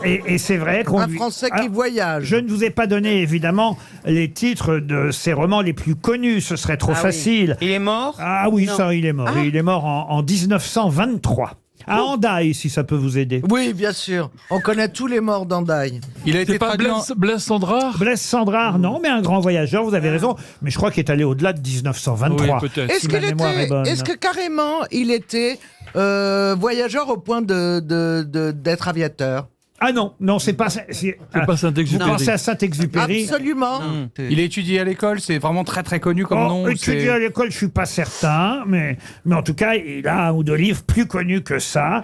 Et c'est vrai qu'on Un lui- Français qui Alors, voyage. Je ne vous ai pas donné, évidemment, les titres de ses romans les plus connus. Ce serait trop facile. Il est mort. Ah oui, Non. ça, il est mort. Il est mort en 1923. À Hendaye, si ça peut vous aider. Oui, bien sûr. On connaît tous les morts d'Hendaye. Il a été C'est pas traduit Blaise Sandrard. Blaise Sandrard, non, mais un grand voyageur, vous avez raison. Mais je crois qu'il est allé au-delà de 1923. Oui, peut-être. Est-ce si ma mémoire est bonne. est-ce que carrément il était voyageur au point d'être aviateur? Ah non, c'est pas... C'est pas Saint-Exupéry. Vous pensez à Saint-Exupéry? Absolument. Il est étudié à l'école, c'est vraiment très très connu comme nom. Étudié à l'école, je suis pas certain, mais en tout cas, il a un ou deux livres plus connus que ça.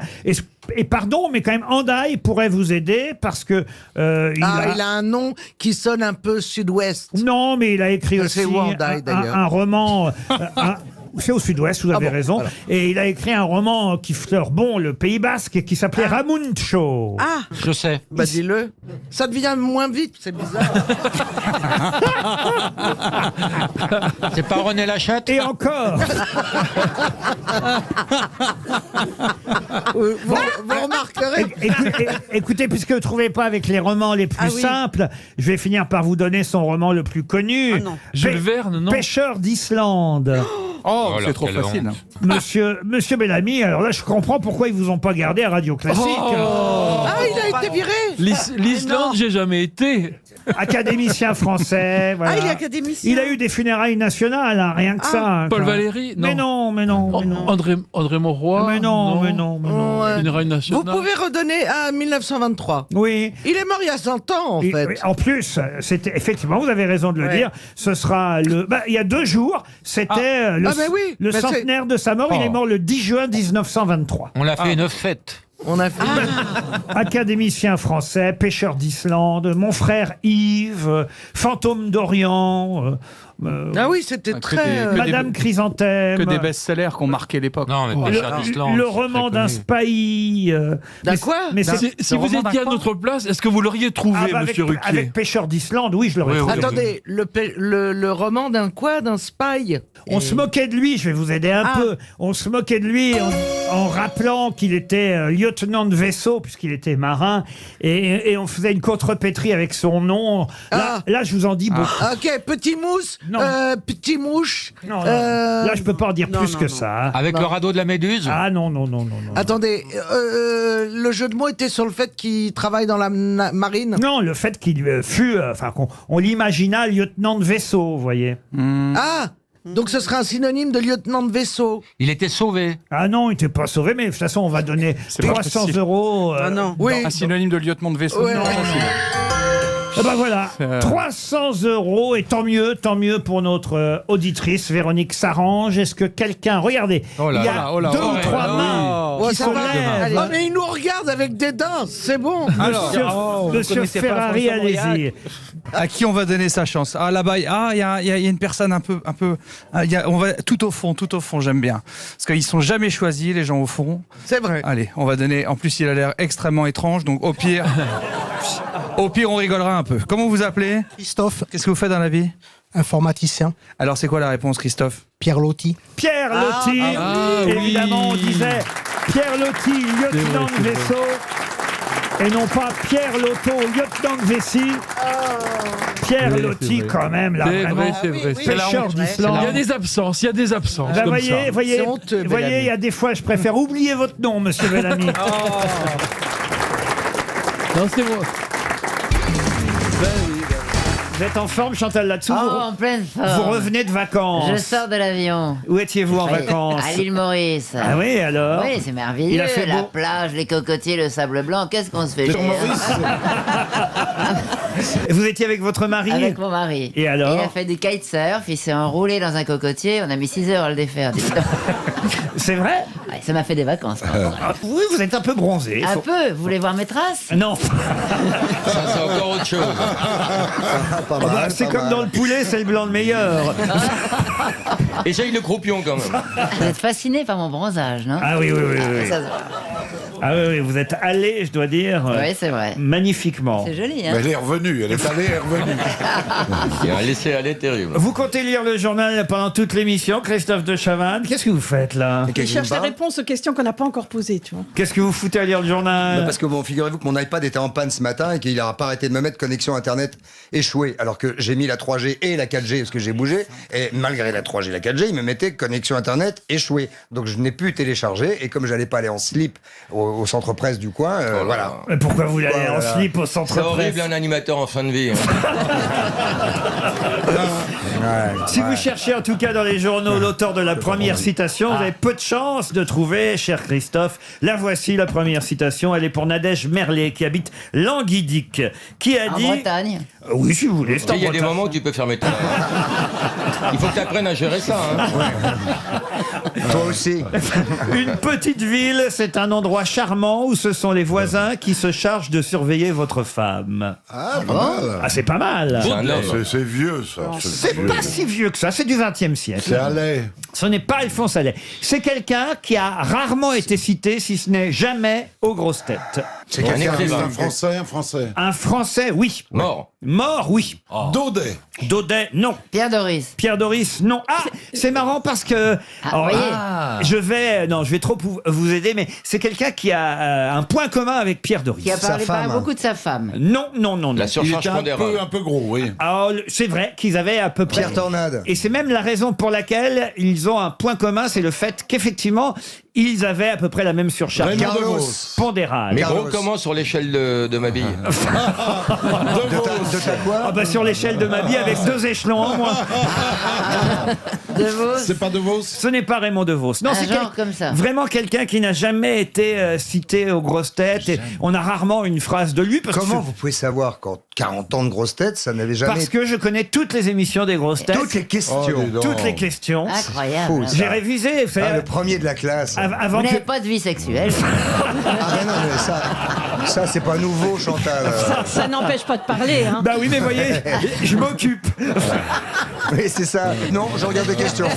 Et pardon, mais quand même, Hendaye pourrait vous aider parce que il Il a un nom qui sonne un peu sud-ouest. Non, mais il a écrit aussi C'est où Hendaye, d'ailleurs un roman. C'est au sud-ouest, vous avez raison. voilà. Et il a écrit un roman qui fleure le Pays Basque et qui s'appelait Ramuncho. Ah, Je sais. Bah dis-le. Ça devient moins vite, c'est bizarre. C'est pas René Lachatte. Et encore. Vous remarquerez. Écoutez, puisque vous ne trouvez pas avec les romans les plus simples, je vais finir par vous donner son roman le plus connu. Ah non. Jules Verne, non. Pêcheur d'Islande. Oh, Oh là, c'est trop quelle facile. honte. Monsieur Bellamy, alors là, je comprends pourquoi ils vous ont pas gardé à Radio Classique. Ah, il a été viré. L'Islande, j'ai jamais été. Académicien français. Voilà. Ah, il est académicien. Il a eu des funérailles nationales, hein, rien que ça. hein, Paul quoi. Valéry, non. Mais non, mais non. André Mauroy. Mais non, mais non, mais non. Ouais. Funérailles Vous nationales. pouvez redonner à 1923. Oui. Il est mort il y a 100 ans, en fait. En plus, c'était effectivement, vous avez raison de le dire. Ce sera il y a 2 jours. C'était le centenaire de sa mort. Il est mort le 10 juin 1923. On l'a fait une fête. On a fait Académicien français, pêcheur d'Islande, mon frère Yves, fantôme d'Orient. Ah oui, c'était très... Madame Chrysanthème. Que des best-sellers qui ont marqué l'époque. Non, mais Pêcheur d'Islande. Le c'est roman très d'un connu. spahi. D'un quoi Mais c'est Si vous étiez à notre place, est-ce que vous l'auriez trouvé, monsieur Ruquier? avec Pêcheur d'Islande, oui, je l'aurais trouvé. Attendez, le roman d'un quoi? D'un spy? On se moquait de lui, je vais vous aider un peu. On se moquait de lui en rappelant qu'il était lieutenant de vaisseau, puisqu'il était marin, et on faisait une contrepétrie avec son nom. Là, je vous en dis beaucoup. Ok, petit mousse, petit mouche. Non, là, je peux pas en dire plus que ça. hein. Avec le radeau de la Méduse. Ah non. Attendez, le jeu de mots était sur le fait qu'il travaille dans la marine? Non, le fait qu'il fut, on l'imagina lieutenant de vaisseau, vous voyez. Ah, donc ce serait un synonyme de lieutenant de vaisseau. Il était sauvé. Ah non, il n'était pas sauvé, mais de toute façon, on va donner C'est pas 300 possible. €. Ah non. Oui. Un synonyme de lieutenant de vaisseau. Ouais. Non, Eh ben voilà, 300 € et tant mieux pour notre auditrice Véronique Sarange. Est-ce que quelqu'un, regardez, Oh là il y a là, oh là, 2 oh ou là, 3 là, mains Ouais, qui ça se va. lèvent. Oh, mais il nous regarde avec des dents, c'est bon. Monsieur Ferrari, allez-y. À qui on va donner sa chance? Ah là-bas, il y a une personne un peu, on va tout au fond, j'aime bien, parce qu'ils sont jamais choisis les gens au fond. C'est vrai. Allez, on va donner. En plus, il a l'air extrêmement étrange, donc au pire, on rigolera un peu. Comment vous vous appelez? Christophe. Qu'est-ce que vous faites dans la vie? Informaticien. Alors, c'est quoi la réponse, Christophe? Pierre Loti. Pierre Loti, évidemment, on disait Pierre Loti, lieutenant de vaisseau, et non pas Pierre Lotto, lieutenant de vessie. Pierre Oui, Loti, c'est vrai. quand même, là, C'est vraiment. vrai, c'est vrai. C'est la Pêcheur honte. d'Islande. Il y a des absences, il y a des absences. Bah, comme voyez, ça. voyez, C'est honteux, voyez, Bellamy. il y a des fois, je préfère oublier votre nom, monsieur Bellamy. Non, c'est moi. Vous êtes en forme, Chantal là-dessous Oh, vous, en pleine forme. vous revenez de vacances. Je sors de l'avion. Où étiez-vous en Oui, vacances À l'île Maurice. Ah oui, alors Oui, c'est merveilleux. Il a fait la beau. plage, les cocotiers, le sable blanc. Qu'est-ce qu'on se fait Sur chier, Maurice Vous étiez avec votre mari Avec mon mari. Et alors Il a fait du kitesurf, il s'est enroulé dans un cocotier, on a mis 6 heures à le défaire. dites donc. C'est vrai Ouais, ça m'a fait des vacances. par contre. Ah, oui, vous êtes un peu bronzé. Un Faut- peu, vous voulez voir mes traces Non. Ça, c'est encore autre chose. Ah bah, c'est comme dans le poulet, c'est le blanc le meilleur. Essaye le croupion quand même. Vous êtes fasciné par mon bronzage, non Ah oui, oui, oui. oui. Ça se voit. Ah oui, oui, vous êtes allé, je dois dire, Oui, c'est vrai. magnifiquement. C'est joli, hein Mais elle est revenue, elle est allée, elle est revenue. Il y a un laisser-aller terrible. Vous comptez lire le journal pendant toute l'émission, Christophe de Chavannes. Qu'est-ce que vous faites là Il cherche la réponse aux questions qu'on n'a pas encore posées, tu vois. Qu'est-ce que vous foutez à lire le journal Parce que bon, figurez-vous que mon iPad était en panne ce matin et qu'il n'a pas arrêté de me mettre connexion internet échouée. Alors que j'ai mis la 3G et la 4G parce que j'ai bougé. Et malgré la 3G et la 4G, il me mettait connexion internet échouée. Donc je n'ai pu télécharger. Et comme j'allais pas aller en slip au centre presse du coin, voilà. Mais pourquoi vous l'allez en Voilà. slip au centre C'est presse horrible un animateur en fin de vie. hein. Si vous cherchez en tout cas dans les journaux l'auteur de la première citation, vous avez peu de chance de trouver, cher Christophe. La voici, la première citation. Elle est pour Nadège Merlet, qui habite Languidic, qui a En dit... Bretagne. Oui, si vous voulez. c'est en Il y a des Bretagne. moments où tu peux fermer ta... Il faut que tu apprennes à gérer ça. hein. Toi aussi. Une petite ville, c'est un endroit charmant où ce sont les voisins qui se chargent de surveiller votre femme. Ah, pas mal. Ah, c'est pas mal. C'est un homme. C'est vieux, ça. C'est pas si vieux que ça, c'est du XXe siècle. C'est Allais. Ce n'est pas Alphonse Allais. C'est quelqu'un qui a rarement été cité, si ce n'est jamais aux grosses têtes. C'est Un quelqu'un écrivain. Un Français, un Français. Un Français, oui. Mort. Mort, oui. Daudet. Daudet, non. Pierre Doris. Pierre Doris, non. Ah, c'est marrant parce que... alors, voyez. je vais trop vous aider, mais c'est quelqu'un qui a un point commun avec Pierre Doris. Qui a parlé femme. beaucoup de sa femme. Non, non, non, non. La Il surcharge était pondérale. un peu gros, oui. Alors, c'est vrai qu'ils avaient à peu près... Pierre Tornade. Et c'est même la raison pour laquelle ils ont un point commun, c'est le fait qu'effectivement, ils avaient à peu près la même surcharge Raymond Carlos. DeVos. pondérale. Mais Carlos. gros comment sur l'échelle de ma bille De ta quoi Ah bah sur l'échelle de ma vie avec 2 échelons en moins. De Vos. C'est pas DeVos. Ce n'est pas Raymond DeVos. Non, Un c'est genre comme ça. vraiment quelqu'un qui n'a jamais été cité aux grosses têtes. Et on a rarement une phrase de lui. Parce Comment que, vous pouvez savoir qu'en 40 ans de grosses têtes, ça n'avait jamais parce que je connais toutes les émissions des grosses têtes. toutes les questions. Oh, dis donc. Toutes les questions. Incroyable. fou, hein. ça. J'ai révisé. Vous savez, Ah, le premier de la classe. avant Vous que... n'avez pas de vie sexuelle. Ah mais non, mais ça c'est pas nouveau, Chantal. Ça n'empêche pas de parler, hein. Bah oui, mais voyez, je m'occupe. Oui, c'est ça. Non, je regarde les questions.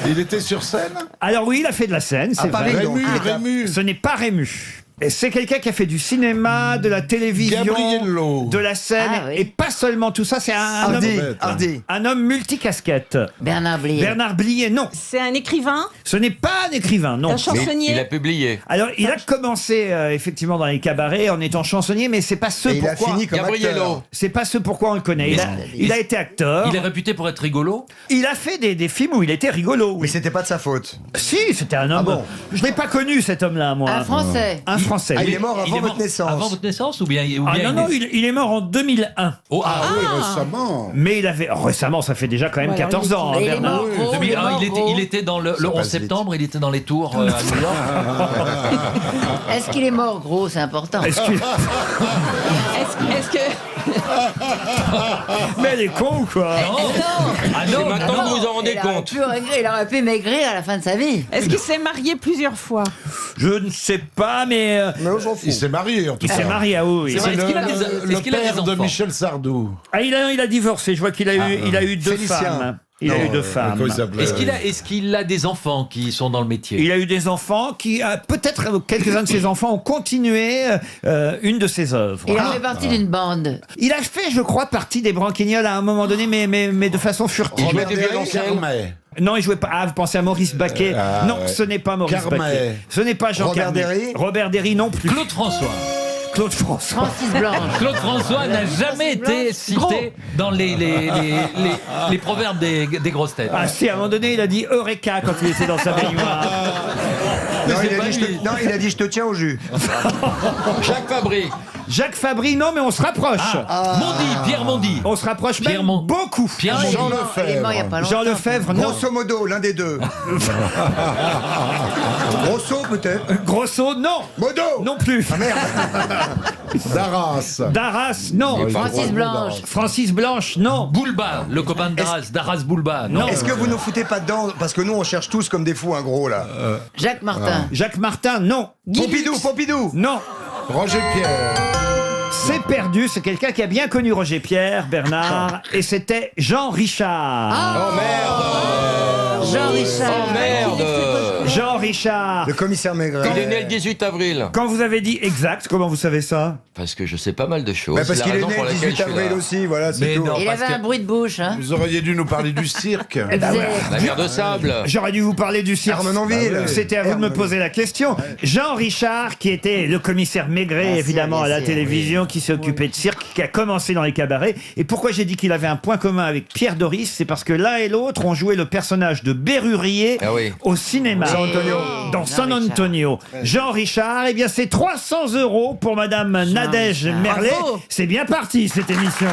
Il était sur scène. Alors oui, il a fait de la scène, c'est À Paris, vrai. donc, Rému, il était à- Rému. Ce n'est pas Rému. Et c'est quelqu'un qui a fait du cinéma, de la télévision, Gabriello. de la scène, Ah oui. et pas seulement tout ça, c'est un Hardy, homme, Hardy. un homme multicasquette. Bernard Blier. Bernard Blier, non. C'est un écrivain, Ce n'est pas un écrivain, non. un Mais chansonnier. il a publié. Alors, il a commencé effectivement dans les cabarets en étant chansonnier, mais c'est pas ce Et il a pourquoi. fini comme Gabriello. acteur. C'est pas ce pourquoi on le connaît. Il a été acteur. Il est réputé pour être rigolo. Il a fait des films où il était rigolo. Mais Oui. c'était pas de sa faute. Si, c'était un homme. Ah bon Je l'ai pas connu cet homme-là, moi. Un Français. Un Français. Ah, il oui. est mort Il avant est mort votre naissance. Avant votre naissance ou bien, Ah non, non, il est mort en 2001. Oh, Ah oui, récemment. Mais il avait récemment, ça fait déjà quand même Ouais, alors, 14 ans. Et il est Bernard. mort gros, il est mort gros. il était dans le Ça 11 passe vite. septembre, il était dans les tours à New York. Est-ce qu'il est mort gros? C'est important. Excuse- Est-ce que. Mais elle est con ou quoi Ah C'est non, maintenant que vous vous en rendez compte. Il aurait pu maigrir à la fin de sa vie. Est-ce qu'il s'est marié plusieurs fois? Je ne sais pas, mais Mais on s'en fout. Il s'est marié, en tout il cas. s'est marié à haut. C'est vrai, est-ce qu'il a des- Le est-ce qu'il a des père de enfants Michel Sardou. Ah, il a divorcé. Je vois qu'il a eu 2 Félicien. femmes. Il a eu 2 femmes. Comment il s'appelait Est-ce qu'il a des enfants qui sont dans le métier? Il a eu des enfants qui, peut-être quelques-uns de ses enfants ont continué une de ses œuvres. Il a fait partie d'une bande. Il a fait, je crois, partie des Branquignoles à un moment donné, mais de façon furtive. Il jouait Robert du Derry, violoncelle. Carmet. Non, il jouait pas. Ah, vous pensez à Maurice Baquet Ah, Non, ouais. ce n'est pas Maurice Carmet. Baquet. Ce n'est pas Jean Robert Carmet. Derry Robert Derry non plus. Claude François. Claude François. Francis Blanche. Claude François n'a jamais été cité dans les proverbes des grosses têtes. Ah si, à un moment donné, il a dit Eureka quand il était dans sa baignoire. Non, il a dit je te tiens au jus. Jacques Fabry. Jacques Fabry, non, mais on se rapproche. Mondi, Pierre Mondi. On se rapproche même beaucoup. Pierre Il est Mondi. mort- il est mort il y a pas longtemps. Jean Lefebvre, non. Grosso modo, l'un des deux. Grosso peut-être. Grosso, non. Modo. Non plus. Ah merde. Darras. Darras, non. Francis Blanche. Francis Blanche, non. Boulba, le copain de Darras Boulba. Non. Est-ce que vous nous foutez pas dedans? Parce que nous, on cherche tous comme des fous un gros là. Jacques Martin. Jacques Martin, non. Pompidou. Non. Roger Pierre. C'est perdu, c'est quelqu'un qui a bien connu Roger Pierre, Bernard, et c'était Jean Richard. Oh merde. Jean Richard. Oh merde. Jean Richard. Le commissaire Maigret. Il est né le 18 avril. Quand vous avez dit exact, comment vous savez ça? Parce que je sais pas mal de choses. Bah, parce C'est qu'il la est raison né pour le laquelle 18 je suis là. avril aussi, voilà, c'est Mais tout. non. Il parce avait que- un bruit de bouche. Hein. Vous auriez dû nous parler du cirque. Elle faisait- La mer de sable. J'aurais dû vous parler du cirque. Armenonville. C'était à vous de me poser la question. Jean Richard, qui était le commissaire Maigret, Ah, évidemment, si, à la si, télévision, qui s'est occupé de cirque, qui a commencé dans les cabarets. Et pourquoi j'ai dit qu'il avait un point commun avec Pierre Doris? C'est parce que l'un et l'autre ont joué le personnage de Berrurier Ah oui. au cinéma. San Antonio. Dans San Antonio. Jean Richard, eh bien, c'est 300 € pour Madame Nadège Richard. Merlet. Bravo. C'est bien parti, cette émission.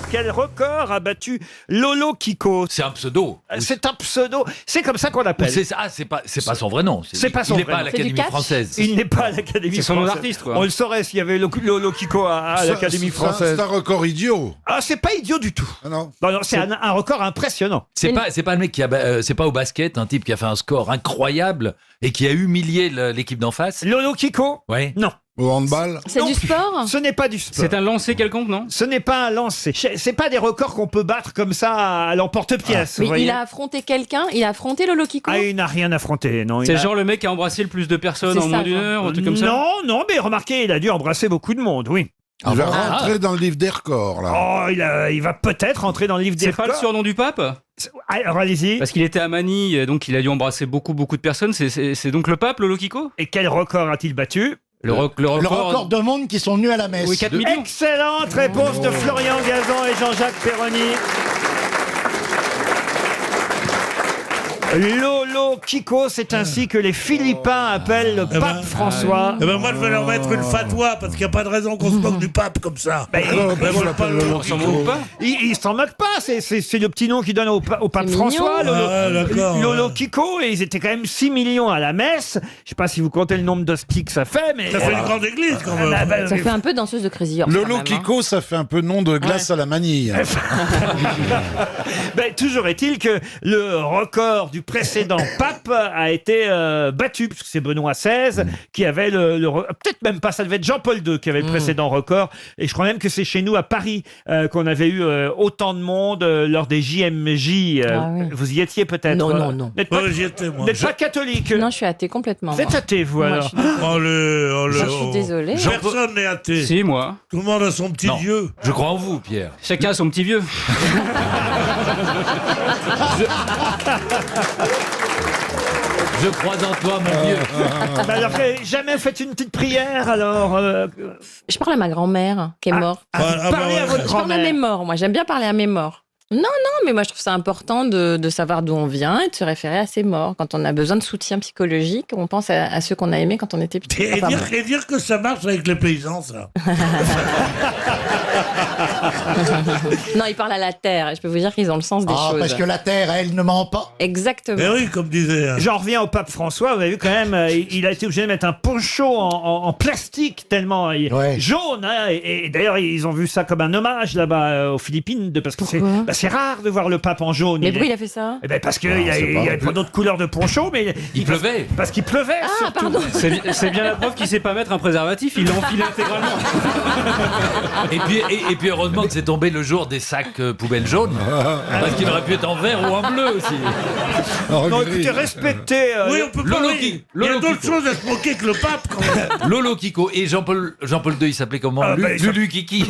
Quel record a battu Lolo Kiko? C'est un pseudo. C'est un pseudo. C'est comme ça qu'on l'appelle. C'est pas son vrai nom. C'est pas son Il n'est vrai pas à nom. l'Académie C'est du catch. française. Il n'est pas à l'Académie C'est son nom française. d'artiste, quoi. On le saurait s'il y avait Lolo Kiko à l'Académie française. C'est un record idiot. Ah, c'est pas idiot du tout. Ah non. Non, c'est un record impressionnant. C'est pas le mec qui a, c'est pas au basket, un type qui a fait un score incroyable et qui a humilié l'équipe d'en face. Lolo Kiko? Ouais. Non. Au handball. C'est du sport. Ce n'est pas du sport. C'est un lancer quelconque, non? Ce n'est pas un lancer. C'est pas des records qu'on peut battre comme ça à l'emporte-pièce. vous Mais voyez. il a affronté quelqu'un. Il a affronté Lolo Kiko. Ah, il n'a rien affronté. Non, il C'est a- genre le mec qui a embrassé le plus de personnes C'est en ça, moins d'une quoi. heure, ou un truc comme ça? Non, mais remarquez, il a dû embrasser beaucoup de monde, oui. Il va rentrer dans le livre des records, là. Oh, il va peut-être rentrer dans le livre des C'est pas le records. surnom du pape? Alors, allez-y. Parce qu'il était à Manille, donc il a dû embrasser beaucoup de personnes. C'est donc le pape, Lolo Kiko? Et quel record a-t-il battu? Le record de monde qui sont venus à la messe. Oui, 4 millions. Excellente réponse de Florian Gazan et Jean-Jacques Perroni. Lolo Kiko, c'est ainsi que les Philippins appellent le pape François. Eh ben moi je vais leur mettre une fatwa parce qu'il n'y a pas de raison qu'on se moque du pape comme ça. Ben, Ben, voilà pas le On s'en moque pas. il s'en moque pas, c'est le petit nom qu'il donne au pape François, mignon. Ah, d'accord. Lolo Kiko, et ils étaient quand même 6 millions à la messe. Je sais pas si vous comptez le nombre d'hosties que ça fait, mais... Ça fait une grande église quand même. Ça fait un peu danseuse de Crazy Horse. quand Lolo même, hein. Kiko, ça fait un peu nom de glace à la manille. Ben, toujours est-il que le record du précédent pape a été battu, puisque c'est Benoît XVI qui avait peut-être même pas, ça devait être Jean-Paul II qui avait le précédent record. Et je crois même que c'est chez nous à Paris qu'on avait eu autant de monde lors des JMJ. Ah oui. Vous y étiez peut-être? Non, non, non. Vous n'êtes pas, Ouais, j'y étais, moi. vous n'êtes pas catholique? Non, je suis athée complètement. Vous êtes moi. athée, vous, Moi, alors? je suis désolée. Oh, Je suis désolée. Personne n'est athée. Si, moi. Tout le monde a son petit Non. Dieu. Je crois en vous, Pierre. Chacun a son petit vieux. Je crois en toi, mon vieux. Ben alors, jamais faites une petite prière, alors Je parle à ma grand-mère qui est morte. parlez à votre Je parle à mes grand-mère. morts. Moi, j'aime bien parler à mes morts. Non, mais moi, je trouve ça important de savoir d'où on vient et de se référer à ses morts. Quand on a besoin de soutien psychologique, on pense à ceux qu'on a aimés quand on était petit. Et dire que ça marche avec les paysans, ça. Non, ils parlent à la terre. Et je peux vous dire qu'ils ont le sens des choses. Parce que la terre, elle ne ment pas. Exactement. Eh oui, comme disait. J'en reviens au pape François. Vous avez vu quand même, il a été obligé de mettre un poncho en plastique tellement jaune. Hein, et d'ailleurs, ils ont vu ça comme un hommage là-bas aux Philippines, parce que c'est rare de voir le pape en jaune. Mais pourquoi il a fait ça? Eh ben parce qu'il n'y avait pas d'autres couleurs de poncho, mais Il pleuvait. parce qu'il pleuvait. Ah, surtout. pardon. C'est bien la preuve qu'il sait pas mettre un préservatif, il l'a enfilé intégralement. Et puis, Et puis heureusement que c'est tombé le jour des sacs poubelles jaunes, parce qu'il aurait pu être en vert ou en bleu aussi. Non, écoutez, respectez. Oui, on peut pas. Il y a d'autres choses à se moquer que le pape, quand même. Lolo Kiko. Et Jean-Paul II, il s'appelait comment? Lulu Kiki.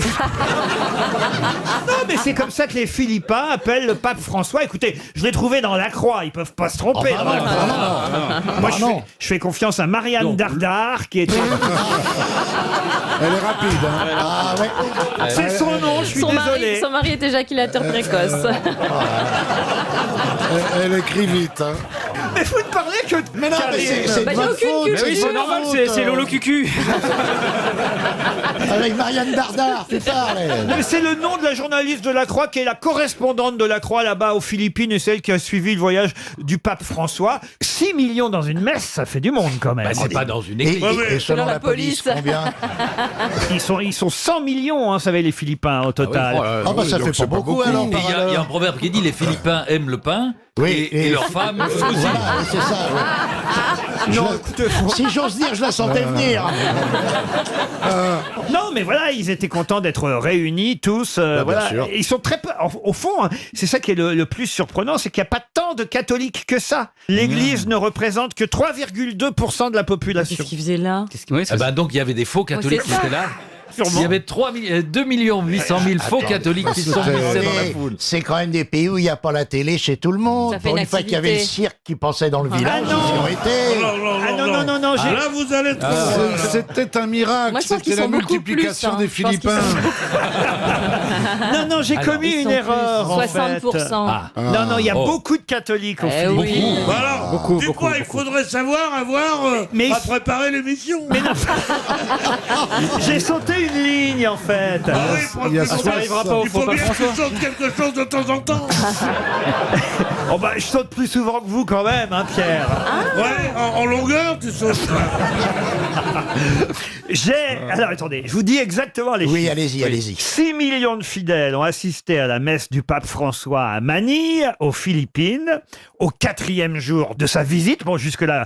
Non, mais c'est comme ça que les Philippins appellent le pape François. Écoutez, je l'ai trouvé dans la croix, ils peuvent pas se tromper. Ah, dans la croix. Moi, non. je fais confiance à Marianne Dardar, qui était... Elle est rapide. Hein. Ah ouais. C'est son nom, je suis désolé. Son mari était éjaculateur précoce. Elle écrit vite. Hein. Mais vous ne parlez que de Mais non, mais c'est de votre faute. Mais oui, c'est normal, c'est Lolo Cucu. Avec Marianne Dardar, c'est ça. Mais c'est le nom de la journaliste de la Croix qui est la correspondante de la Croix là-bas aux Philippines et celle qui a suivi le voyage du pape François. 6 millions dans une messe, ça fait du monde quand même. Bah, c'est pas dans une église. Et selon la police, combien? Ils sont 100 millions, hein, vous savez, les Philippins au total. Ah bah ça fait pas beaucoup alors. Il y a un proverbe qui dit les Philippins aiment le pain. Oui, et leurs femmes aussi. Voilà, c'est ça. Ouais. Non, écoutez, si j'ose dire, je la sentais venir. Non, mais voilà, ils étaient contents d'être réunis tous. Voilà. sûr. Et ils sont très peu. Au fond, hein, c'est ça qui est le plus surprenant, c'est qu'il n'y a pas tant de catholiques que ça. L'Église ne représente que 3,2% de la population. Qu'est-ce qu'ils faisaient là? Donc il y avait des faux catholiques qui étaient là. Sûrement. Il y avait 2 800 000 faux catholiques qui se sont glissés dans la foule. C'est quand même des pays où il n'y a pas la télé chez tout le monde. Ça fait Pour une une fois qu'il y avait le activité. cirque qui passait dans le village, non. ils y ont été. Non, j'ai... Là, vous allez trop. C'était un miracle. Moi, je pense qu'ils C'était la sont beaucoup multiplication plus, hein. des Je pense qu'ils Philippins. Non, j'ai commis ils une sont erreur. En 60%. fait. Non, il y a beaucoup de catholiques aux Philippines. Oui. Alors, du coup, il faudrait savoir Mais- à préparer l'émission. Mais non, j'ai sauté une ligne en fait. Ah oui, Il y a parce que n'arrivera pas au il faut pape bien que François. tu sautes quelque chose de temps en temps. Oh bah, je saute plus souvent que vous quand même, hein, Pierre. Ouais, en longueur, tu sautes. Alors attendez, je vous dis exactement les Oui, chiffres. allez-y. 6 millions de fidèles ont assisté à la messe du pape François à Manille, aux Philippines, au 4e jour de sa visite. Bon, jusque-là,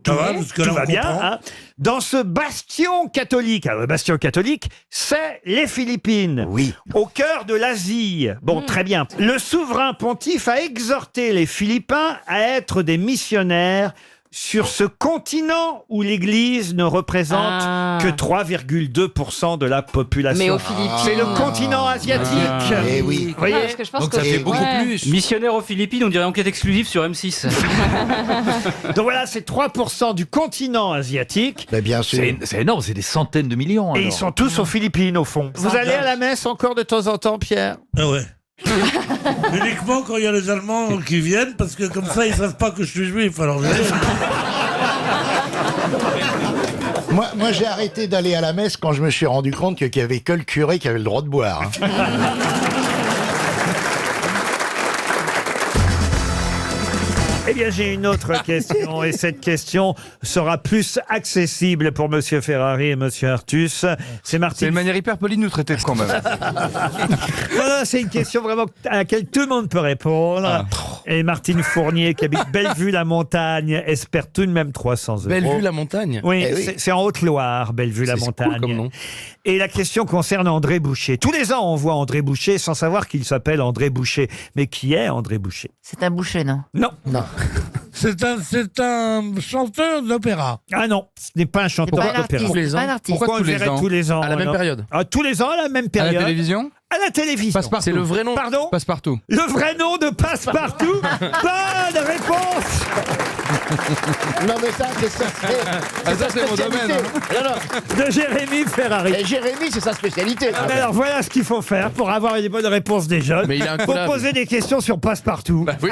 tout va bien. Hein. Dans ce bastion catholique, le bastion catholique, c'est les Philippines. Oui. Au cœur de l'Asie. Bon, très bien. Le souverain pontife a exhorté les Philippins à être des missionnaires sur ce continent où l'Église ne représente que 3,2% de la population. Mais aux Philippines. C'est le continent asiatique. Eh oui. Vous voyez Parce que je pense Donc que ça fait beaucoup plus. Missionnaire aux Philippines, on dirait enquête exclusive sur M6. Donc voilà, c'est 3% du continent asiatique. Mais bien sûr. C'est énorme, c'est des centaines de millions. Et alors. ils sont tous aux Philippines, au fond. Vous allez à la messe encore de temps en temps, Pierre? Ah ouais. Uniquement quand il y a les Allemands qui viennent, parce que comme ça, ils savent pas que je suis juif. Alors, Moi j'ai arrêté d'aller à la messe quand je me suis rendu compte qu'il y avait que le curé qui avait le droit de boire. Hein. Eh bien, j'ai une autre question, et cette question sera plus accessible pour Monsieur Ferrari et Monsieur Artus. C'est C'est Martine. une manière hyper polie de nous traiter quand même. Voilà, c'est une question vraiment à laquelle tout le monde peut répondre. Et Martine Fournier, qui habite Bellevue-la-Montagne, espère tout de même 300 euros. Bellevue-la-Montagne. Oui, Eh oui. c'est en Haute-Loire, C'est Bellevue-la-Montagne. cool comme nom. Et la question concerne André Boucher. Tous les ans, on voit André Boucher sans savoir qu'il s'appelle André Boucher. Mais qui est André Boucher? C'est un boucher, non? Non. c'est un chanteur d'opéra. Ah non, ce n'est pas un chanteur pas un d'opéra. artiste. Tous les C'est pas ans. un artiste. Pourquoi on le tous les verrait ans tous les ans? À la même alors période. Tous les ans, à la même À période. la télévision À la télévision. Passepartout. C'est le vrai nom. Pardon? Passepartout. Le vrai nom de Passepartout. Bonne réponse. Non mais ça, c'est ça. Ah, ça, c'est mon domaine. Hein. De Jérémy Ferrari. Et Jérémy, c'est sa spécialité. Ah, mais alors voilà ce qu'il faut faire pour avoir une bonne réponse des jeunes. Mais il est faut incollable. poser des questions sur Passepartout. Bah oui.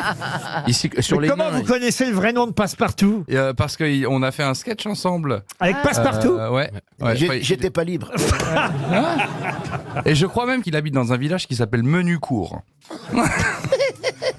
Ici, sur Mais les comment nains, vous connaissez le vrai nom de Passepartout? Et, parce qu'on a fait un sketch ensemble. Avec Passepartout? Ouais. J'étais pas libre. Et je crois même qu'il habite dans un village qui s'appelle Menucourt.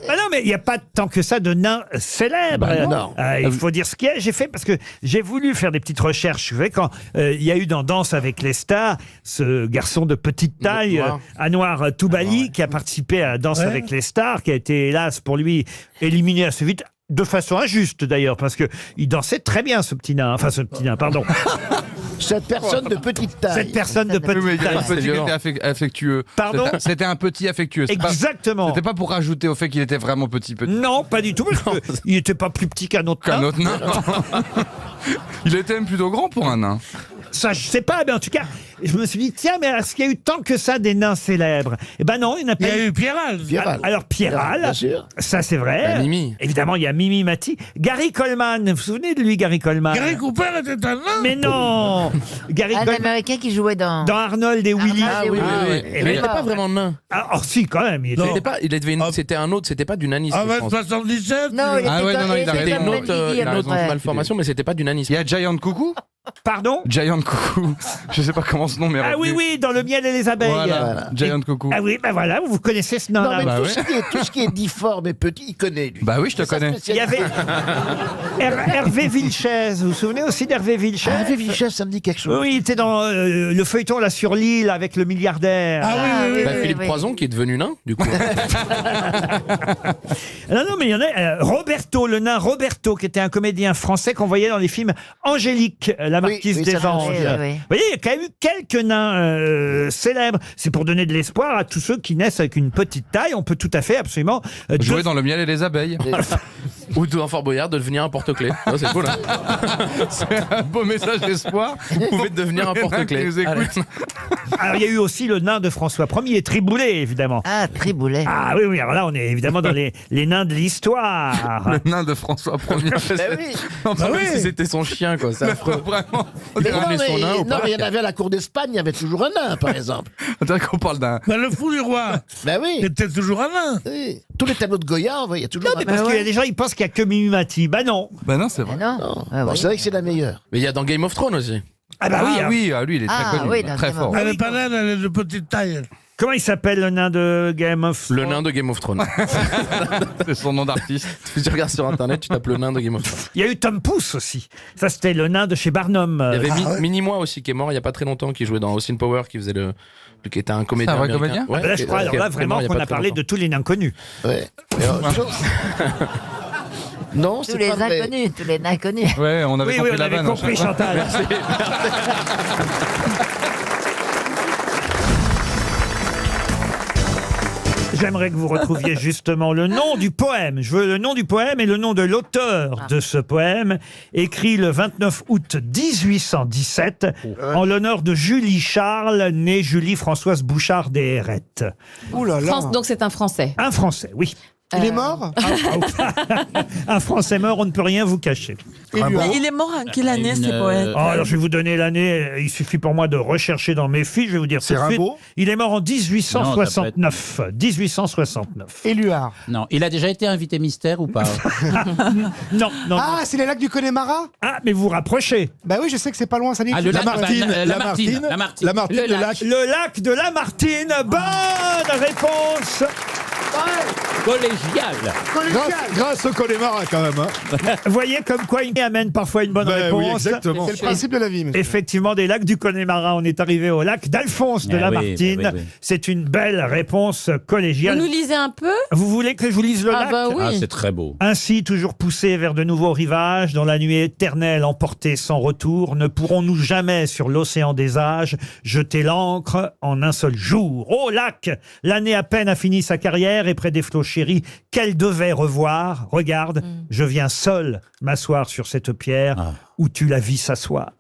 Ah non, mais il n'y a pas tant que ça de nains célèbres. Bah non. Il faut dire ce qu'il y a. J'ai fait parce que j'ai voulu faire des petites recherches. Vous savez, quand il y a eu dans Danse avec les stars, ce garçon de petite taille, Anouar Toubali, qui a participé à Danse avec les stars, qui a été, hélas, pour lui, éliminé assez vite. De façon injuste d'ailleurs, parce que il dansait très bien ce petit nain, pardon. Cette personne de petite taille. Cette personne de Oui, mais petite il y a un taille. petit qui était affectueux. Pardon ? C'était un petit affectueux. Exactement. C'était pas pour rajouter au fait qu'il était vraiment petit. Non, pas du tout, parce qu'il n'était pas plus petit qu'un autre nain. Qu'un autre nain. Il était même plutôt grand pour un nain. Ça, je sais pas, mais en tout cas, je me suis dit, tiens, mais est-ce qu'il y a eu tant que ça des nains célèbres ? Eh ben non, il n'y en a pas. Il y a eu Pierral. Alors Pierral, Bien sûr. ça c'est vrai. Mimi. Évidemment, il y a Mimi Mati. Gary Coleman, vous vous souvenez de lui, Gary Coleman ? Gary Cooper était un nain. Mais non Gary Un Coleman Américain qui jouait dans... dans Arnold et Willy. Ah oui, oui. Et Mais il n'était pas vraiment nain. Ah, oh si, quand même. Il était... C'était un autre, c'était pas du nanisme. En je pense. 77. Non, il était Ah ouais, comme- non, il il a était raison. C'était comme une Ben autre, Guigui, à peu près. malformation, mais c'était pas du nanisme. Il y a Giant Coucou. Pardon ? Giant Coucou. Je sais pas comment ce nom m'est Ah oui, revenu. oui, dans le miel et les abeilles. Voilà. Giant Coucou. Ah oui, ben voilà, vous connaissez ce Non, nain-là. mais bah tout, ouais. tout ce qui est difforme et petit, il connaît, lui. Bah oui, je te C'est sa connais. Il y avait Hervé Vilches. Vous vous souvenez aussi d'Hervé Vilches ? Hervé Vilches, ça me dit quelque chose. Oui, il était dans le feuilleton là sur l'île avec le milliardaire. Ah oui, oui, oui. Bah, oui, Philippe oui. Croison qui est devenu nain, du coup. Non, mais il y en a. Roberto, le nain Roberto, qui était un comédien français qu'on voyait dans les films Angélique, la marquise oui, des ça me anges. dit, oui. Vous voyez, il y a quand même eu quelques nains célèbres. C'est pour donner de l'espoir à tous ceux qui naissent avec une petite taille. On peut tout à fait, absolument. Jouer dans le miel et les abeilles. Ou dans Fort Boyard de devenir un porte-clés. Ça, c'est cool. Hein. C'est un beau message d'espoir. Vous pouvez devenir un porte-clés. Qui nous écoute. Alors, il y a eu aussi le nain de François Ier, Triboulet, évidemment. Ah, Triboulet. Ah oui, alors là, on est évidemment dans les nains de l'histoire. Le nain de François Ier. Non, Bah même oui. si c'était son chien, quoi. C'est affreux. Vraiment. Il est devenu son nain ou non, pas mais il y en avait à la cour d'Espagne, il y avait toujours un nain, par exemple. On dirait qu'on parle d'un. Bah, le fou du roi. Ben oui. C'était toujours un nain. Oui. Tous les tableaux de Goya, il y a toujours Non, un mais nain. parce qu'il y a des gens, ils pensent qu'il n'y a que Mimi Mati. Bah non. Bah non, c'est vrai. Non. Ah, Bon, oui. c'est vrai que c'est la meilleure. Mais il y a dans Game of Thrones aussi. Ah bah oui. Ah alors. oui, lui, il est Ah, très connu, oui, très dans fort. Elle est pas naine, elle est de petite taille. Comment il s'appelle le nain de Game of Le nain de Game of Thrones. C'est son nom d'artiste. Si tu regardes sur internet, tu tapes le nain de Game of Thrones. Il y a eu Tom Pouce aussi. Ça, c'était le nain de chez Barnum. Il y avait Mini-Moi aussi qui est mort il y a pas très longtemps, qui jouait dans Austin Power, qui était un comédien. C'est un vrai américain. comédien Ah bah là, je crois, alors là, vraiment, qu'on a parlé de tous les nains connus. Ouais. Non, c'est Tous les pas vrai. inconnus, tous les inconnus. Ouais, on avait Oui, compris on la avait vanne. compris, Chantal. Merci. J'aimerais que vous retrouviez justement le nom du poème. Je veux le nom du poème et le nom de l'auteur de ce poème, écrit le 29 août 1817, en l'honneur de Julie Charles, née Julie Françoise Bouchard des Herrettes. Ouh là là. Donc c'est un Français. Un Français, oui. Il est mort Un Français mort, on ne peut rien vous cacher. Et lui, Mais il est mort en quelle année, ce poète Oh, alors je vais vous donner l'année, il suffit pour moi de rechercher dans mes fiches, je vais vous dire tout de suite. Rimbaud Il est mort en 1869. 1869. Éluard. Non, il a déjà été invité mystère ou pas Non, non. Ah, c'est les lacs du Connemara. Ah, mais vous vous rapprochez. Bah oui, je sais que c'est pas loin, ça dit. Ah, le lac, Lamartine, bah, Lamartine. Lamartine. Lamartine, le lac. Le lac de Lamartine. Bonne réponse. Collégial. Grâce au Connemara, quand même. Hein. Vous voyez comme quoi il amène parfois une bonne Ben oui, réponse. exactement. C'est le principe de la vie, monsieur. Effectivement, des lacs du Connemara, on est arrivé au lac d'Alphonse de Ah oui, Lamartine. bah oui, oui. C'est une belle réponse Vous collégiale. nous lisez un peu Vous voulez que je vous lise le Ah lac bah oui. Ah, c'est très beau. Ainsi, toujours poussés vers de nouveaux rivages, dans la nuit éternelle emportés sans retour, ne pourrons-nous jamais sur l'océan des âges jeter l'ancre en un seul jour. Ô lac, l'année à peine a fini sa carrière et près des flots chéris, qu'elle devait revoir. Regarde, je viens seul m'asseoir sur cette pierre où tu la vis s'asseoir.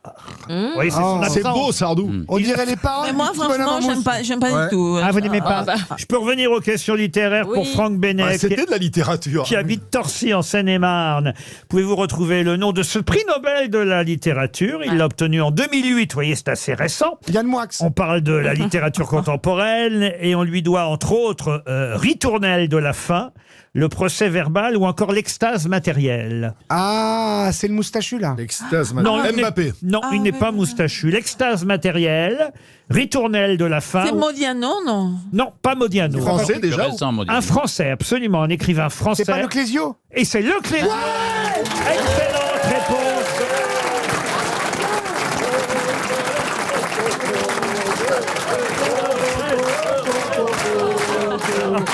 Vous voyez, c'est son C'est accent. beau, Sardou. On dirait les paroles. Mais moi, du petit bonhomme franchement, en mousse. j'aime pas du tout. Ah, vous n'aimez pas bah. Je peux revenir aux questions littéraires pour Oui. Franck Benet, Ah, C'était de la littérature. qui habite Torcy en Seine-et-Marne. Pouvez-vous retrouver le nom de ce prix Nobel de la littérature? Il l'a obtenu en 2008. Vous voyez, c'est assez récent. Yann Moix. On parle de la littérature contemporaine et on lui doit entre autres Ritournelle de la faim, le procès verbal ou encore l'extase matérielle. Ah, c'est le moustachu, là. Extase, Non, madame. il n'est- Mbappé. Non, il n'est pas moustachu. L'extase matérielle, Ritournelle de la faim. C'est Modiano, non Non, pas Modiano. Français Plus déjà. récent, mon Dieu. Un Français, absolument, un écrivain français. C'est pas le Clésio. Et c'est le Clésio. Excellente réponse.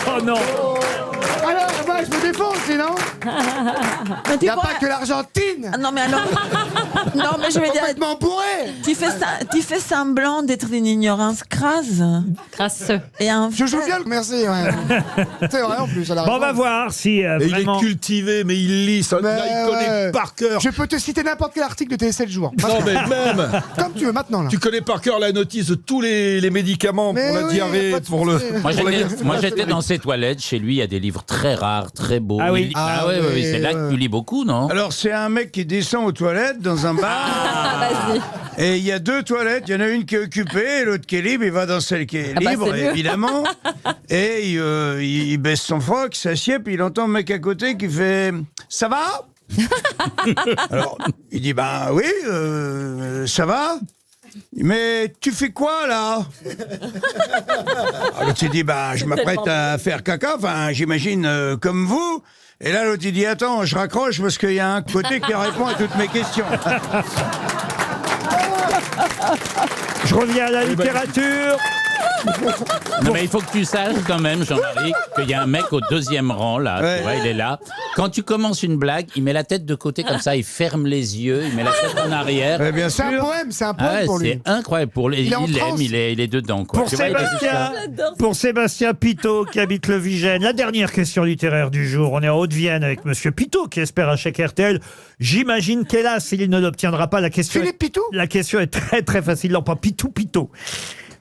Oh non. Alors, bah, je me défonce, non Il n'y a pas que l'Argentine. Non, mais alors. Non, mais je vais dire. Complètement bourré. Tu fais semblant d'être d'une ignorance crasse. Crasseux. Et Je joue bien, merci. Ouais. C'est vrai en plus. Bon, on va voir si Et il vraiment... est cultivé, mais il lit, ça, Mais il connaît par cœur. Je peux te citer n'importe quel article de Télé 7 jours. Non, mais même. Comme tu veux maintenant. Là. Tu connais par cœur la notice de tous les médicaments Mais pour la oui, diarrhée, pas de pour le. souci. Moi, j'étais dans ses toilettes. Chez lui, il y a des livres très rares, très beaux. Ah oui. Il lit- oui, oui, c'est là que tu lis beaucoup, non? Alors, c'est un mec qui descend aux toilettes dans un bar. Vas-y. Et il y a deux toilettes. Il y en a une qui est occupée et l'autre qui est libre. Il va dans celle qui est Ah bah, libre, c'est mieux. évidemment. Et il baisse son froc, il s'assied, puis il entend le mec à côté qui fait « Ça va ?» Alors, il dit « Ben oui, ça va ?» Mais tu fais quoi là? Alors l'autre il dit bah je m'apprête à faire caca, enfin j'imagine comme vous. Et là l'autre il dit attends je raccroche parce qu'il y a un côté qui répond à toutes mes questions. Je reviens à la littérature. Non, mais il faut que tu saches quand même, Jean-Marie, qu'il y a un mec au deuxième rang, là, Ouais. tu vois, il est là. Quand tu commences une blague, il met la tête de côté comme ça, il ferme les yeux, il met la tête en arrière. Ouais, bien C'est un sûr. poème, c'est un Ah poème ouais, pour lui. c'est incroyable pour lui. Il est en Il France. aime, il est dedans, quoi. Pour Tu vois, il est juste Sébastien, là. pour Sébastien Pitot qui habite le Vigène. La dernière question littéraire du jour. On est en Haute-Vienne avec Monsieur Pitot qui espère un chèque RTL. J'imagine qu'hélas, il ne l'obtiendra pas. La question Philippe Pitou. La question est très très facile. Non, pas Pitou.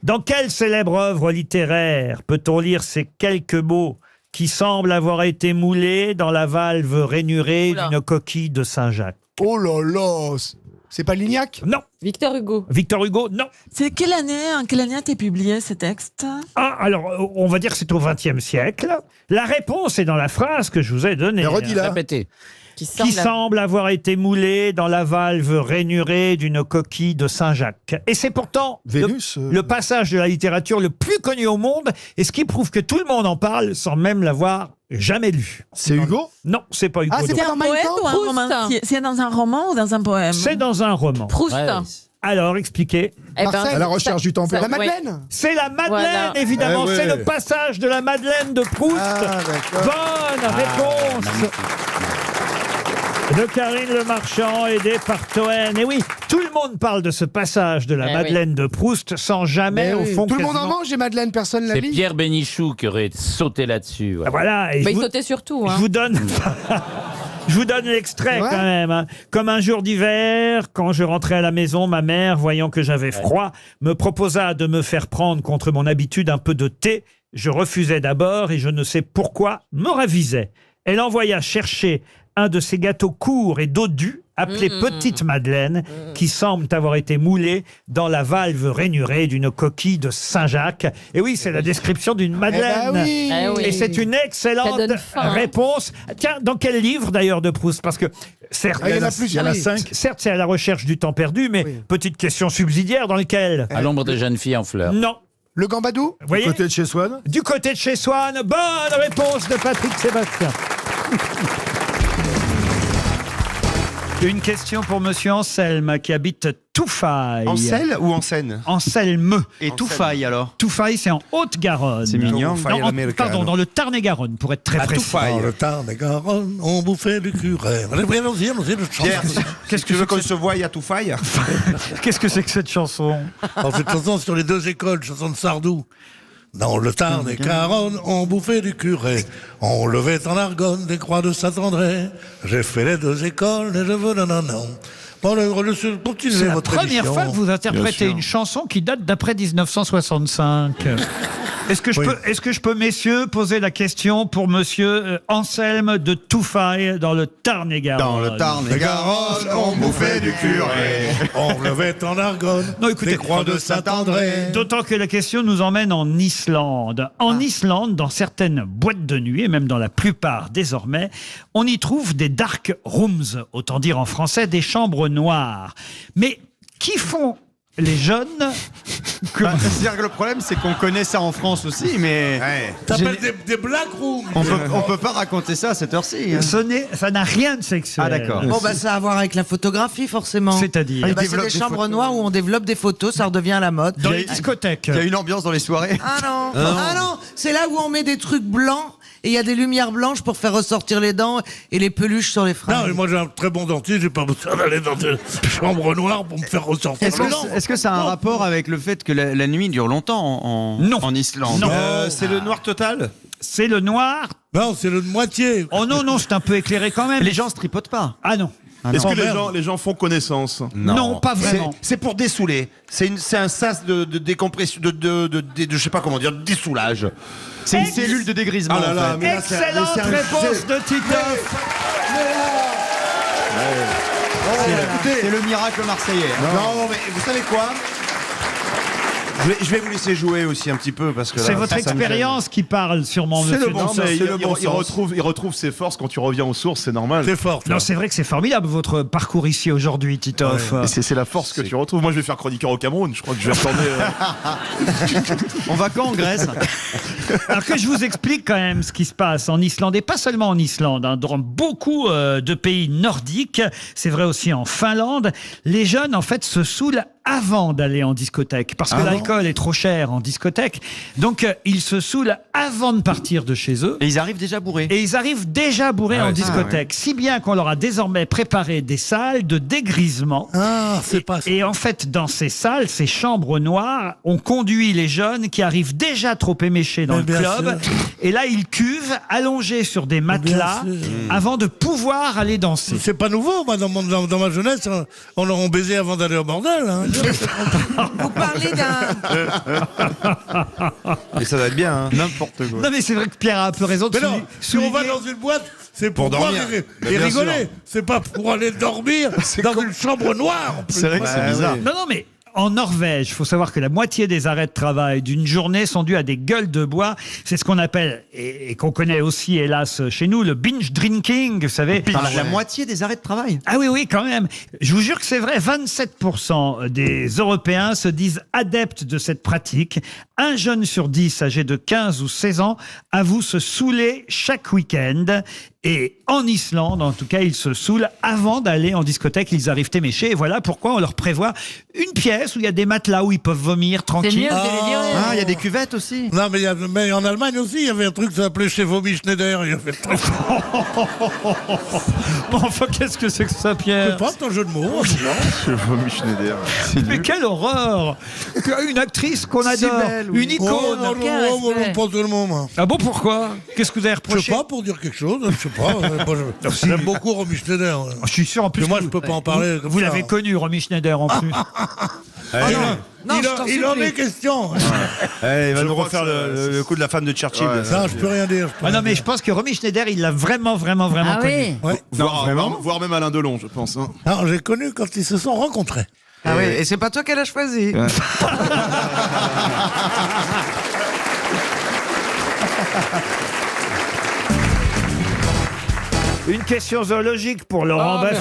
Dans quelle célèbre œuvre littéraire peut-on lire ces quelques mots qui semblent avoir été moulés dans la valve rainurée Oula. d'une coquille de Saint-Jacques? Oh là là. C'est pas Lignac? Non. Victor Hugo. Victor Hugo, non. C'est en quelle année a été publié ce texte? Ah, alors, on va dire que c'est au XXe siècle. La réponse est dans la phrase que je vous ai donnée. Redis-la. Répétez. Qui semble avoir été moulé dans la valve rainurée d'une coquille de Saint-Jacques. Et c'est pourtant Vénus, le passage de la littérature le plus connu au monde, et ce qui prouve que tout le monde en parle sans même l'avoir jamais lu. C'est Hugo? Non, c'est pas Hugo. Ah, c'est non. pas dans Mein Poème Kampf ou un Proust. roman? C'est dans un roman ou dans un poème? C'est dans un roman. Proust. Ouais. Alors, expliquez. Eh ben, Marcel. À la recherche du temps ça- La perdu. Madeleine. C'est la Madeleine, Voilà. évidemment. Eh ouais. C'est le passage de la Madeleine de Proust. Ah, d'accord. Bonne réponse de Karine Le Marchand, aidée par Toen. Et oui, tout le monde parle de ce passage de la Eh Madeleine de Proust sans jamais, Mais au oui. fond, Tout le monde en quasiment- mange et Madeleine, personne la C'est lit. Pierre Bénichou qui aurait sauté là-dessus. Ah, voilà. voilà. Et Bah, je il vous- sautait surtout. Je Hein. vous donne. Je vous donne l'extrait Ouais. quand même. Hein. Comme un jour d'hiver, quand je rentrais à la maison, ma mère, voyant que j'avais froid, me proposa de me faire prendre contre mon habitude un peu de thé. Je refusais d'abord et je ne sais pourquoi me ravisais. Elle envoya chercher un de ces gâteaux courts et dodus appelés Petite Madeleine, qui semblent avoir été moulés dans la valve rainurée d'une coquille de Saint-Jacques. Et oui, c'est la description d'une Madeleine. bah oui. Eh oui. Et c'est une excellente Ça donne faim, hein. réponse. Tiens, dans quel livre d'ailleurs de Proust? Parce que certes, Ah, il y en a Il y plusieurs. en a oui. 5. certes, c'est à la recherche du temps perdu, mais Oui. petite question subsidiaire dans lequel À l'ombre des jeunes filles en fleurs. non. Le Gambadou. Vous voyez, Côté de chez Swann. du côté de chez Swann, bonne réponse de Patrick Sébastien. Une question pour Monsieur Anselme qui habite Touffaille. Ansel ou en scène? Anselme. Et Touffaille alors? Touffaille, c'est en Haute-Garonne. C'est mignon. Non, pardon, dans le Tarn-et-Garonne, pour être très précis. Dans le Tarn-et-Garonne, on bouffait du curé. Pierre, Qu'est-ce tu que veux c'est qu'on que se voie à Touffaille? Qu'est-ce que c'est que cette chanson? Alors, cette chanson sur les deux écoles, chanson de Sardou. Dans le Tarn-et-Garonne, on bouffait du curé. On levait en argonne des croix de Saint-André. J'ai fait les deux écoles et je veux non. Bon, continuez C'est la votre première émission. fois que vous interprétez Bien sûr. une chanson qui date d'après 1965. Est-ce que je peux, messieurs, poser la question pour monsieur Anselme de Touffaille dans le Tarn-et-Garonne? Dans le Tarn-et-Garonne, on bouffait du curé. On levait en argonne Non, écoutez, des croix de Saint-André. D'autant que la question nous emmène en Islande. En Islande, dans certaines boîtes de nuit, et même dans la plupart désormais, on y trouve des dark rooms, autant dire en français des chambres noires. Mais qui font les jeunes que... C'est-à-dire que le problème, c'est qu'on connaît ça en France aussi, mais T'appelles des black rooms. on peut pas raconter ça à cette heure-ci. hein. Ça n'a rien de sexuel. Ah, d'accord. Bon, bah, ça a à voir avec la photographie, forcément. C'est-à-dire Eh ben, c'est développe des des chambres photos. noires où on développe des photos, ça redevient à la mode. dans les discothèques. Il y a une ambiance dans les soirées. Ah non, ah non, c'est là où on met des trucs blancs et il y a des lumières blanches pour faire ressortir les dents et les peluches sur les fringues. Non, mais moi j'ai un très bon dentiste, j'ai pas besoin d'aller dans une chambre noire pour me faire ressortir Est-ce les dents. que ça a un rapport avec le fait que la nuit dure longtemps en Islande? Non. C'est le noir total? C'est le noir. Non, c'est le de moitié. Oh non, non, c'est un peu éclairé quand même. Les gens se tripotent pas. Ah non. Est-ce non. que les gens font connaissance? Non, pas vraiment. C'est pour dessouler. C'est un sas de décompression, de je sais pas comment dire, de dessoulage. C'est une cellule de dégrisement. Ah là là, en fait. mais là, c'est- Excellente c'est un- réponse de Titoff. C'est le miracle marseillais. Non, mais vous savez quoi? Je vais vous laisser jouer aussi un petit peu parce que C'est là, votre ça me gêne. expérience qui parle sûrement. C'est monsieur le bon Danson. sens. Il retrouve ses forces quand tu reviens aux sources, c'est normal. C'est fort. Non, c'est vrai que c'est formidable votre parcours ici aujourd'hui, Titoff. Et c'est la force que tu retrouves. Moi, je vais faire chroniqueur au Cameroun. Je crois que je vais retourner. On va quand en Grèce? Alors que je vous explique quand même ce qui se passe en Islande, et pas seulement en Islande, hein, dans beaucoup de pays nordiques, c'est vrai aussi en Finlande, les jeunes en fait se saoulent avant d'aller en discothèque, parce que l'alcool est trop cher en discothèque, donc ils se saoulent avant de partir de chez eux. Et ils arrivent déjà bourrés. Et ils arrivent déjà bourrés en discothèque, si bien qu'on leur a désormais préparé des salles de dégrisement. Ah, c'est pas ça. Et en fait, dans ces salles, ces chambres noires, on conduit les jeunes qui arrivent déjà trop éméchés dans Mais le bien club. sûr. Et là, ils cuvent, allongés sur des matelas, Bien sûr. avant de pouvoir aller danser. C'est pas nouveau, moi, dans ma jeunesse, on baisait avant d'aller au bordel. Hein. Vous parlez Et ça va être bien, hein. N'importe quoi. Non, mais c'est vrai que Pierre a un peu raison de Mais non, si on va dans une boîte, c'est pour boire dormir. et Bien rigoler. sûr. C'est pas pour aller dormir dans une chambre noire. en plus. C'est vrai que c'est bizarre. Non, non, mais en Norvège, il faut savoir que la moitié des arrêts de travail d'une journée sont dus à des gueules de bois. C'est ce qu'on appelle, et qu'on connaît aussi hélas chez nous, le binge drinking, vous savez. La moitié des arrêts de travail. Ah oui, oui, quand même. Je vous jure que c'est vrai, 27% des Européens se disent adeptes de cette pratique. Un jeune sur 10 âgé de 15 ou 16 ans avoue se saouler chaque week-end. Et en Islande, en tout cas, ils se saoulent avant d'aller en discothèque. Ils arrivent éméchés. Et voilà pourquoi on leur prévoit une pièce où il y a des matelas où ils peuvent vomir tranquille. Ah, il y a des cuvettes aussi. Non, mais en Allemagne aussi, il y avait un truc qui s'appelait chez Vomi Schneider. Il y avait le truc. Bon, enfin, qu'est-ce que c'est que ça, Pierre? C'est pas un jeu de mots. Je vomis Schneider. Mais quelle horreur! Une actrice qu'on adore, une icône. Oh, non, pas tellement, moi. Ah bon, pourquoi? Qu'est-ce que vous avez Je reproché? sais pas, pour dire quelque chose, je sais pas. J'aime beaucoup Romy Schneider. Je suis sûr en plus. Mais moi, que je peux pas en parler. Vous l'avez connu, Romy Schneider, en plus. Il en est question. Il va nous refaire le coup de la femme de Churchill. Non, je peux rien dire. Ah non, mais je pense que Romy Schneider, il l'a vraiment Ah connu. oui. Ouais. Voire même Alain Delon, je pense. Hein. Non, j'ai connu quand ils se sont rencontrés. Ah oui, et c'est pas toi qu'elle a choisi. Une question zoologique pour Laurent Baffy.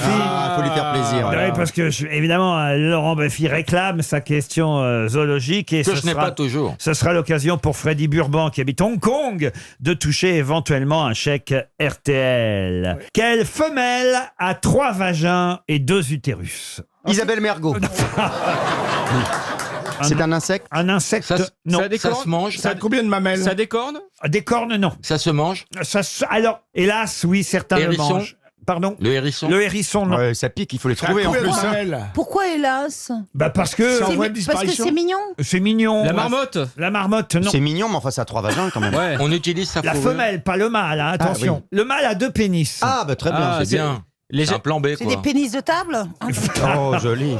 Faut lui faire plaisir. Oui, parce que évidemment, Laurent Baffy réclame sa question zoologique et Que ce je n'ai sera, pas toujours. ce sera l'occasion pour Freddy Burban, qui habite Hong Kong, de toucher éventuellement un chèque RTL. Quelle femelle a 3 vagins et 2 utérus? Isabelle Mergo. C'est un insecte? Un insecte? Non. Ça se mange. Ça a combien de mamelles? Ça a des cornes? Des cornes, non. Ça se mange. Alors, hélas, oui, certains le Hérisson? mangent. Pardon? Le hérisson. Le hérisson, non. Ouais, ça pique, il faut les trouver en plus. Pourquoi hélas? Bah parce que Ça envoie une Parce que disparition. c'est mignon. c'est mignon. La marmotte? La marmotte, non. C'est mignon, mais enfin, ça a 3 vagins quand même. Ouais. On utilise sa La fourrure. femelle, pas le mâle, hein, attention. Le mâle a 2 pénis. Ah, bah très bien. Ah, c'est bien. C'est un plan B, C'est quoi. des pénis de table. Oh, joli.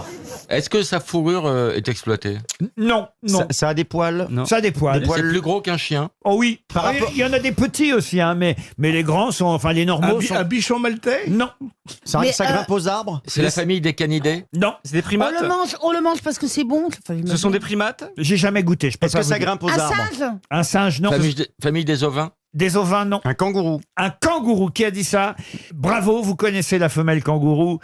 Est-ce que sa fourrure est exploitée? Non, non. Ça a des poils. Non. Ça a des poils. C'est plus gros qu'un chien. Oh oui. Par Ah, rapport- il y en a des petits aussi, hein, mais les grands sont, enfin les normaux sont. Un bichon maltais? Non, Ça Mais, grimpe aux arbres. C'est la famille des canidés. non. C'est des primates? On le mange parce que c'est bon. Enfin, Ce sont des primates? J'ai jamais goûté. Je peux Est-ce pas que vous ça dire. grimpe aux Un arbres? singe. Un singe, non. Famille des ovins. Des ovins, non. Un kangourou. Un kangourou, qui a dit ça? Bravo, vous connaissez la femelle kangourou.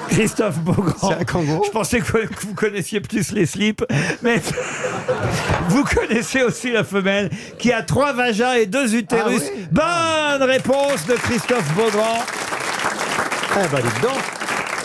Christophe Beaugrand. C'est un kangourou. Je pensais que vous connaissiez plus les slips, mais vous connaissez aussi la femelle qui a 3 vagins et 2 utérus. Ah oui. Bonne réponse de Christophe Beaugrand. Eh ben, dis donc.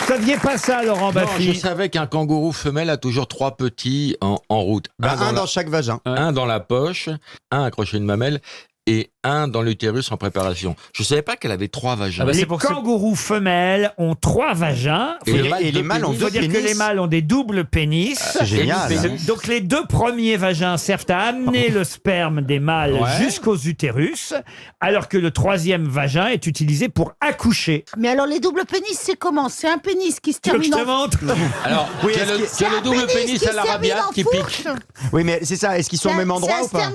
saviez pas ça, Laurent Non, je Baffy? savais qu'un kangourou femelle a toujours 3 petits en route. Un dans chaque vagin. Un dans la poche, un accroché à une mamelle et un dans l'utérus en préparation. Je savais pas qu'elle avait 3 vagins. Les kangourous femelles ont 3 vagins. Et les mâles ont Il faut 2 dire que pénis. les mâles ont des doubles pénis. C'est génial. Donc les 2 premiers vagins servent à amener le sperme des mâles Ouais. jusqu'aux utérus, alors que le 3e vagin est utilisé pour accoucher. Mais alors, les doubles pénis, c'est comment? C'est un pénis qui se Tu veux que termine je te en... montre? Alors, Oui, tu as est-ce le, que- tu as le double pénis qui à la se termine rabiate en qui fourche. pique. Oui, mais c'est ça. Est-ce qu'ils sont au même endroit ou pas?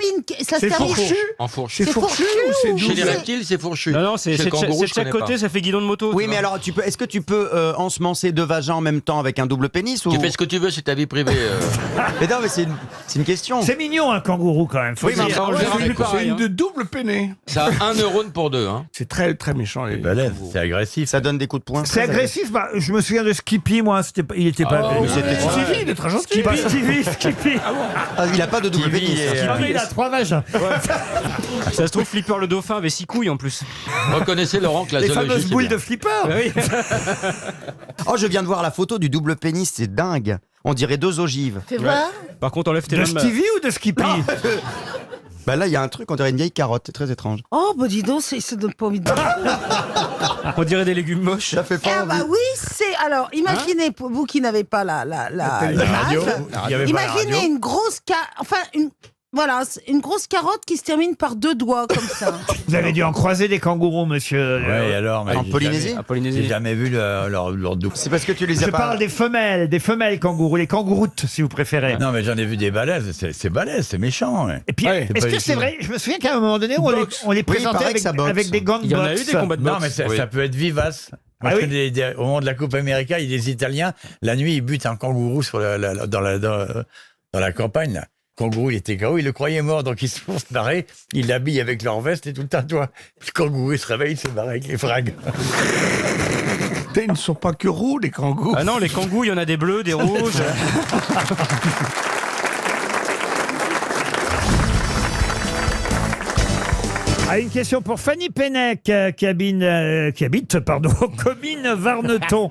Ça se termine... En fourche. C'est fourchu ou c'est Chez les double? reptiles, c'est fourchu. Non, non, c'est Chez le de chaque- kangourou, c'est de je chaque connais côté, pas. ça fait guidon de moto. Oui, tu mais vois. alors, est-ce que tu peux ensemencer 2 vagins en même temps avec un double pénis ou... Tu fais ce que tu veux, c'est ta vie privée. Mais non, mais c'est une question. C'est mignon un kangourou quand même. Faut Oui, mais dire. enfin, on le verra plus C'est pareil, une hein. de double peiné. Ça a 1 neurone pour 2. Hein. C'est très, très méchant. Les... C'est agressif. Ça donne des coups de poing. C'est agressif. Bah, je me souviens de Skippy, moi. Il était pas. mais c'était Stevie, il est très gentil. Skippy. Ah, il a pas de double Stevie pénis. et, hein. Ah, mais il a 3 vagins. Ça se trouve, Flipper le dauphin avait 6 couilles en plus. Reconnaissez, Laurent, que la Les zoologie, fameuses c'est boules bien. de Flipper. Oui. Oh, je viens de voir la photo du double pénis, c'est dingue. On dirait 2 ogives. Fais voir. Par contre, enlève tes De lames. Stevie ou de Skippy? Bah là, il y a un truc, on dirait une vieille carotte, c'est très étrange. Oh, bah dis donc, ça donne pas envie de... On dirait des légumes moches. Ça fait pas Ah envie. bah oui, c'est... Alors, imaginez, pour vous qui n'avez pas la radio. l'image, Il y avait pas la imaginez radio. une grosse... Enfin, voilà, c'est une grosse carotte qui se termine par 2 doigts, comme ça. Vous avez dû en croiser des kangourous, monsieur. Ouais, alors, mais En j'ai Polynésie jamais- En Polynésie. J'ai jamais vu leur double. C'est parce que tu les Je as pas... parle des femelles kangourous, les kangourous, si vous préférez. Non, mais j'en ai vu des balèzes. C'est balèze, c'est méchant. Ouais. Et puis, Ouais. est-ce pas que du c'est tout. vrai? Je me souviens qu'à un moment donné, on les il présentait paraît que ça boxe. avec des gants de Il y en a boxe. eu des combats de boxe. Non, mais ça, Oui. ça peut être vivace. Moi, Ah je oui connais au moment de la Coupe América, il y a des Italiens, la nuit, ils butent un kangourou dans la campagne. Là. Le kangourou, il était KO, il le croyait mort, donc ils se font se barrer, ils l'habillent avec leur veste et tout le tatouage. Le kangourou, il se réveille, il se barre avec les frags. Putain, ils ne sont pas que roux, les kangourous. Ah non, les kangourous, il y en a des bleus, des rouges. Ah, une question pour Fanny Pennec, qui habite Comines Varneton.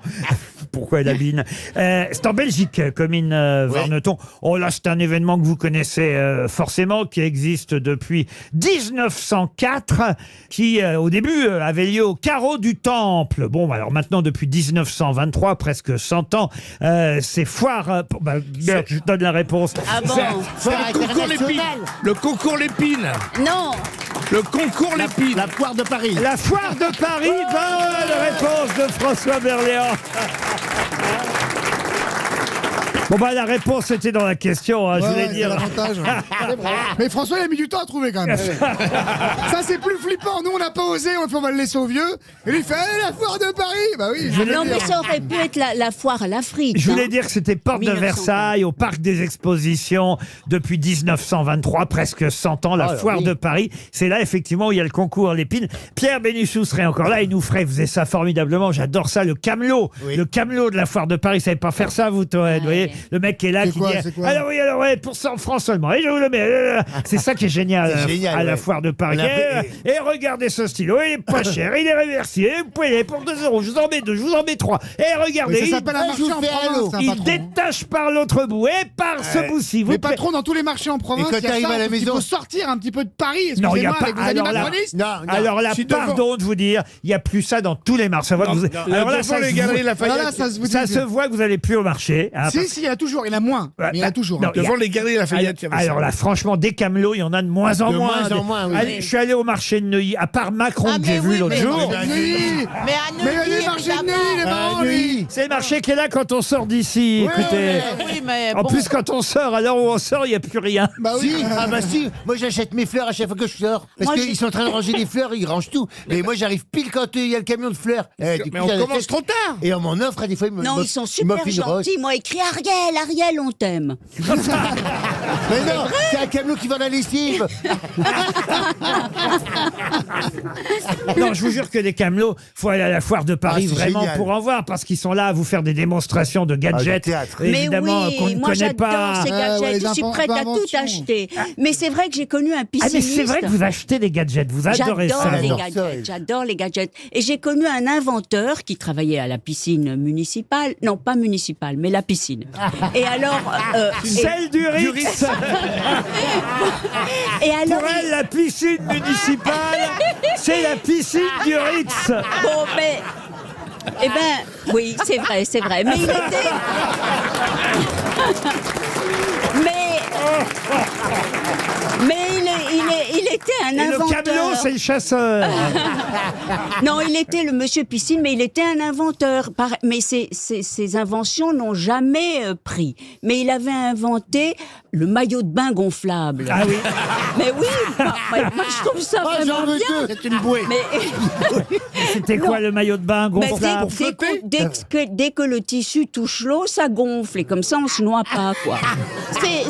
Pourquoi elle habite c'est en Belgique, Comines Varneton. Oh là, c'est un événement que vous connaissez forcément, qui existe depuis 1904, qui au début avait lieu au carreau du Temple. Bon, alors maintenant, depuis 1923, presque 100 ans, c'est foire... merde, je donne la réponse. Ah bon? C'est le concours Lépine. Le concours Lépine. Non. Le concours Lépine. La foire de Paris. La foire de Paris, bonne réponse de François Berléand. Bon bah la réponse était dans la question, hein, je voulais dire. Mais François il a mis du temps à trouver quand même. Ça c'est plus flippant. Nous on n'a pas osé, on va le laisser au vieux. Et lui il fait la foire de Paris. Bah oui. Non, mais ça aurait pu être la foire à la frite. Je voulais hein. dire que c'était porte de 1900. Versailles, au parc des expositions, depuis 1923, presque 100 ans, la foire de Paris. C'est là, effectivement, où il y a le concours Lépine. Pierre Bénichou serait encore là, il nous faisait ça formidablement. J'adore ça, le camelot. Le camelot de la foire de Paris. Vous savez pas faire ça, vous, Toen, vous voyez? Le mec qui est là, C'est qui quoi, dit c'est quoi alors oui, alors ouais, pour 100 francs seulement. Et je vous le mets. C'est ça qui est génial, C'est génial, à la ouais. foire de Paris. On a Et regardez ce stylo, il est pas cher, il est réversible. Vous pouvez aller pour 2 €. Je vous en mets 2, je vous en mets 3. Et regardez, Mais ça s'appelle un marché en province, un il patron. détache par l'autre bout et par ce bout-ci. Vous Mais pouvez- patron, dans tous les marchés en province, Et quand il y a t'arrives ça, à la il maison- faut sortir un petit peu de Paris. Non, il n'y a Excusez-moi, pas. avec vos Alors là, animatronistes. alors là, Je suis devant. pardon de vous dire, il n'y a plus ça dans tous les marchés. Ça, voit que vous... Alors là, devant ça les se galeries voit- Lafayette. Voilà, ça se vous ça dit. se voit que vous n'allez plus au marché. hein, Si, parce- si, il y en a toujours, il y en a moins. Mais il y en a toujours. Non, hein. il y a- Devant les galeries Lafayette, il y avait Alors ça. là, franchement, des camelots, il y en a de moins en De moins. moins en moins, oui. Allez, je suis allé au marché de Neuilly, à part Macron que j'ai vu l'autre jour. Mais à Neuilly. Mais à Mais Neuilly, le marché de Neuilly, il est marrant, Neuilly. lui. C'est le marché qui est là quand on sort d'ici. Ouais, Écoutez. ouais, Oui, mais En bon. plus, quand on sort, à l'heure où on sort, il n'y a plus rien. Bah oui. Si, ah bah si, moi j'achète mes fleurs à chaque fois que je sors. Parce qu'ils sont en train de ranger des fleurs, ils rangent tout. Mais moi j'arrive pile quand il y a le camion de fleurs. Du Mais coup, on j'achète. commence trop tard. Et on m'en offre, des fois, ils Non, ils sont super gentils. Ils m'ont écrit Ariel, Ariel, on t'aime. Mais non, c'est un camelot qui vend la lessive. Non, je vous jure que les camelots, faut aller à la foire de Paris Ah, c'est vraiment génial. pour en voir, parce qu'ils sont là à vous faire des démonstrations de gadgets, Mais évidemment, oui, qu'on ne moi connaît j'adore pas. ces gadgets, je suis prête à tout acheter. Mais c'est vrai que j'ai connu un Ah, pisciniste. mais c'est vrai que vous achetez des gadgets, vous adorez ça. J'adore les gadgets. Et j'ai connu un inventeur qui travaillait à la piscine municipale. Non, pas municipale, mais la piscine. Et alors... Celle du Ritz. Et alors, Pour elle, la piscine municipale, c'est la piscine du Ritz. Bon, mais... Eh ben, oui, c'est vrai, c'est vrai. Mais il était... Mais il était un Et inventeur. le camelot, c'est le chasseur. Non, il était le monsieur piscine, mais il était un inventeur. Mais ses inventions n'ont jamais pris. Mais il avait inventé le maillot de bain gonflable. Ah oui. Mais oui, moi je trouve ça vraiment bien. C'est une bouée. C'était quoi le maillot de bain gonflable? Dès que le tissu touche l'eau, ça gonfle. Et comme ça, on se noie pas, quoi.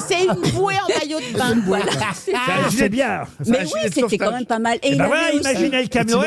C'est une bouée en maillot de bain. Voilà. C'est bien. Mais oui, c'était quand même pas mal. Et il ben avait voilà, aussi- imaginez le camelot.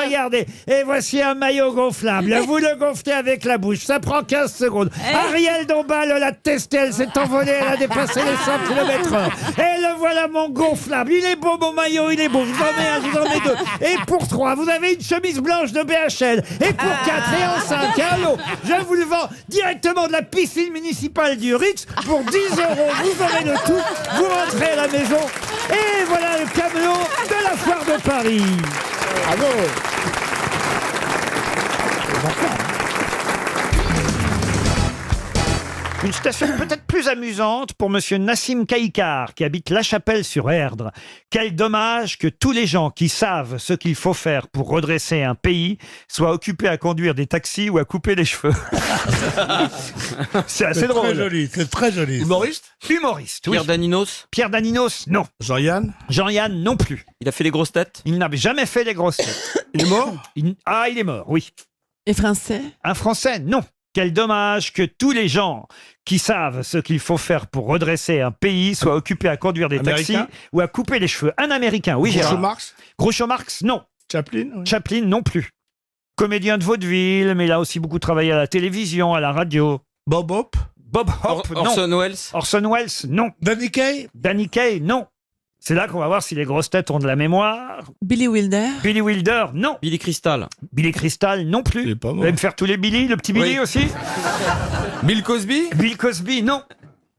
Regardez. Et voici un maillot gonflable. Vous le gonflez avec la bouche. Ça prend 15 secondes. Ariel Dombal l'a testé. Elle s'est envolée. Elle a dépassé les 100 km/h. Et le voilà, mon gonflable. Il est beau, mon maillot. Il est beau. Je vous en mets un, je vous en mets deux. Et pour 3, vous avez une chemise blanche de BHL. Et pour 4 et en 5, un lot. Je vous le vends directement de la piscine municipale du Ritz pour 10 €. Vous aurez le tout. Vous rentrez à la maison. Et voilà le camelot de la foire de Paris. Bravo. Une citation peut-être plus amusante pour monsieur Nassim Kaïkar, qui habite La Chapelle-sur-Erdre. Quel dommage que tous les gens qui savent ce qu'il faut faire pour redresser un pays soient occupés à conduire des taxis ou à couper les cheveux. C'est assez drôle. Très joli, c'est très joli. Humoriste, oui. Pierre Daninos. Pierre Daninos, non. Jean-Yann. Jean-Yann, non plus. Il a fait les grosses têtes. Il n'avait jamais fait les grosses têtes. Il est mort Il est mort, oui. Et français? Un Français, non. Quel dommage que tous les gens qui savent ce qu'il faut faire pour redresser un pays soient occupés à conduire des taxis Américain ou à couper les cheveux. Un Américain, oui, Groucho Gérard. Marx. Groucho Marx, non. Chaplin. Oui. Chaplin, non plus. Comédien de vaudeville, mais il a aussi beaucoup travaillé à la télévision, à la radio. Bob Hope. Bob Hope, non. Orson Welles. Orson Welles, non. Danny Kaye. Danny Kaye, non. C'est là qu'on va voir si les grosses têtes ont de la mémoire. Billy Wilder? Billy Wilder, non. Billy Crystal. Billy Crystal, non plus. Il est pas Vous mort. allez me faire tous les Billy, le petit Billy Oui. aussi. Bill Cosby. Bill Cosby, non.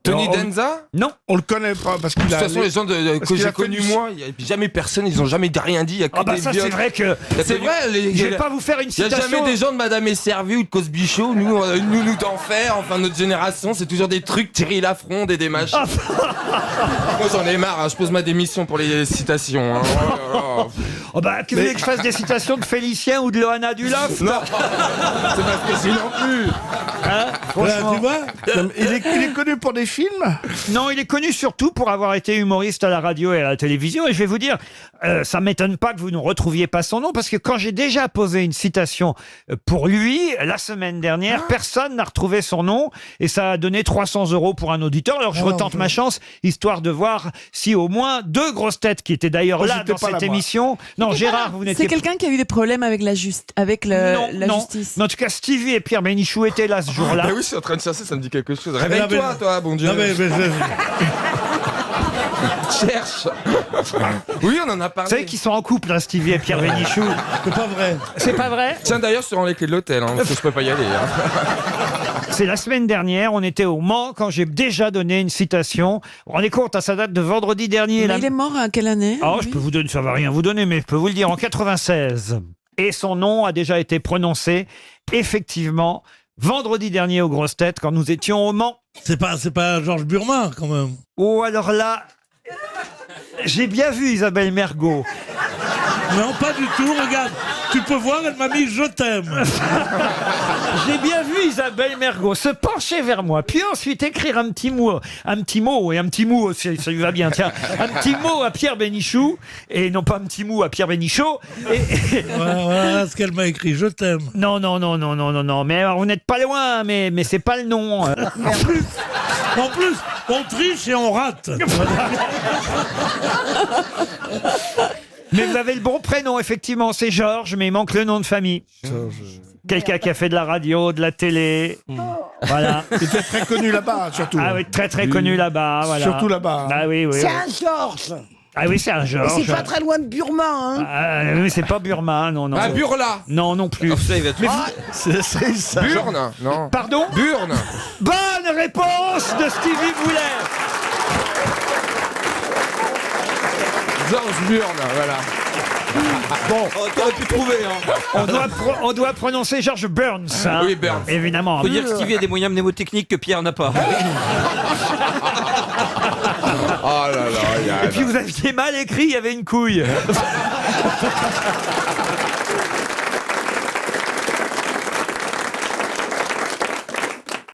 Tony Non, Danza. Non. On le connaît pas parce qu'il De toute a. façon, les gens parce que qu'il a j'ai fait connus, du- moi, il n'y a jamais personne, ils n'ont jamais rien dit. Il y a que Ah bah des ça, viols. c'est vrai que... C'est vrai, Je vais pas vous faire une Il n'y a citation. jamais des gens de Madame est servie ou de Cosby Show. Nous d'enfer, enfin notre génération, c'est toujours des trucs Thierry Lafronde et des machins. Moi j'en ai marre, hein, je pose ma démission pour les citations. Hein. Oh là là. Oh bah, que vous voulez que je fasse des citations de Félicien ou de Loana Dulof? Non, c'est pas ce que non plus. Hein, franchement. Tu vois Il est connu pour des films. Non, il est connu surtout pour avoir été humoriste à la radio et à la télévision. Et je vais vous dire, ça m'étonne pas que vous ne retrouviez pas son nom, parce que quand j'ai déjà posé une citation pour lui, la semaine dernière, personne n'a retrouvé son nom, et ça a donné 300 € pour un auditeur. Alors je retente ma chance, histoire de voir si au moins 2 grosses têtes, qui étaient d'ailleurs Moi, là j'étais dans pas cette là, moi. émission... Non, Gérard, vous n'étiez C'est quelqu'un qui a eu des problèmes avec la justice. Mais en tout cas, Stevie et Pierre Bénichou étaient là ce jour-là. Ah oui, je suis en train de chercher, ça me dit quelque chose. mais- Réveille-toi, toi, bon Dieu. Non, mais- Cherche. Oui, on en a Vous parlé. savez qu'ils sont en couple, hein, Stevie et Pierre Bénichou. C'est pas vrai. C'est pas vrai? Tiens, d'ailleurs, je te rends les clés de l'hôtel, hein, parce que je peux pas y aller. Hein. C'est la semaine dernière, on était au Mans quand j'ai déjà donné une citation. Vous vous rendez compte, ça date de vendredi dernier. Mais là. il est mort à quelle année? Oh, je peux vous donner, ça va rien vous donner, mais je peux vous le dire, en 96. Et son nom a déjà été prononcé, effectivement, vendredi dernier aux grosses têtes, quand nous étions au Mans. C'est pas Georges Burma, quand même. Oh, alors là, j'ai bien vu Isabelle Mergo. Non, pas du tout, regarde. Tu peux voir, elle m'a mis « je t'aime ». J'ai bien vu Isabelle Mergo se pencher vers moi, puis ensuite écrire un petit mot et un petit mot, ça lui va bien, tiens, un petit mot à Pierre Bénichou, et non pas un petit mot à Pierre Bénichou. Voilà ce qu'elle m'a écrit, « je t'aime ». Non, mais alors, vous n'êtes pas loin, mais c'est pas le nom. En plus, on triche et on rate. Mais vous avez le bon prénom, effectivement, c'est Georges, mais il manque le nom de famille. Quelqu'un qui a fait de la radio, de la télé. Voilà. Il était très connu là-bas, surtout. Ah oui, très connu là-bas. Voilà. Surtout là-bas. Ah oui. C'est un Georges. Ah oui, c'est un Et Georges. c'est pas très loin de Burma, hein. Ah, mais c'est pas Burma, non. Ah, Burla. Non plus. Mais C'est ça. Burne, non. Pardon Burne. Bonne réponse de Stevie Boulet. Georges Burne, voilà. Bon, t'aurais pu trouver, hein. on doit prononcer George Burns. Hein. Oui, Burns. Évidemment. Faut dire que Stevie a des moyens mnémotechniques que Pierre n'a pas. Oh là là, Et puis vous aviez mal écrit, il y avait une couille.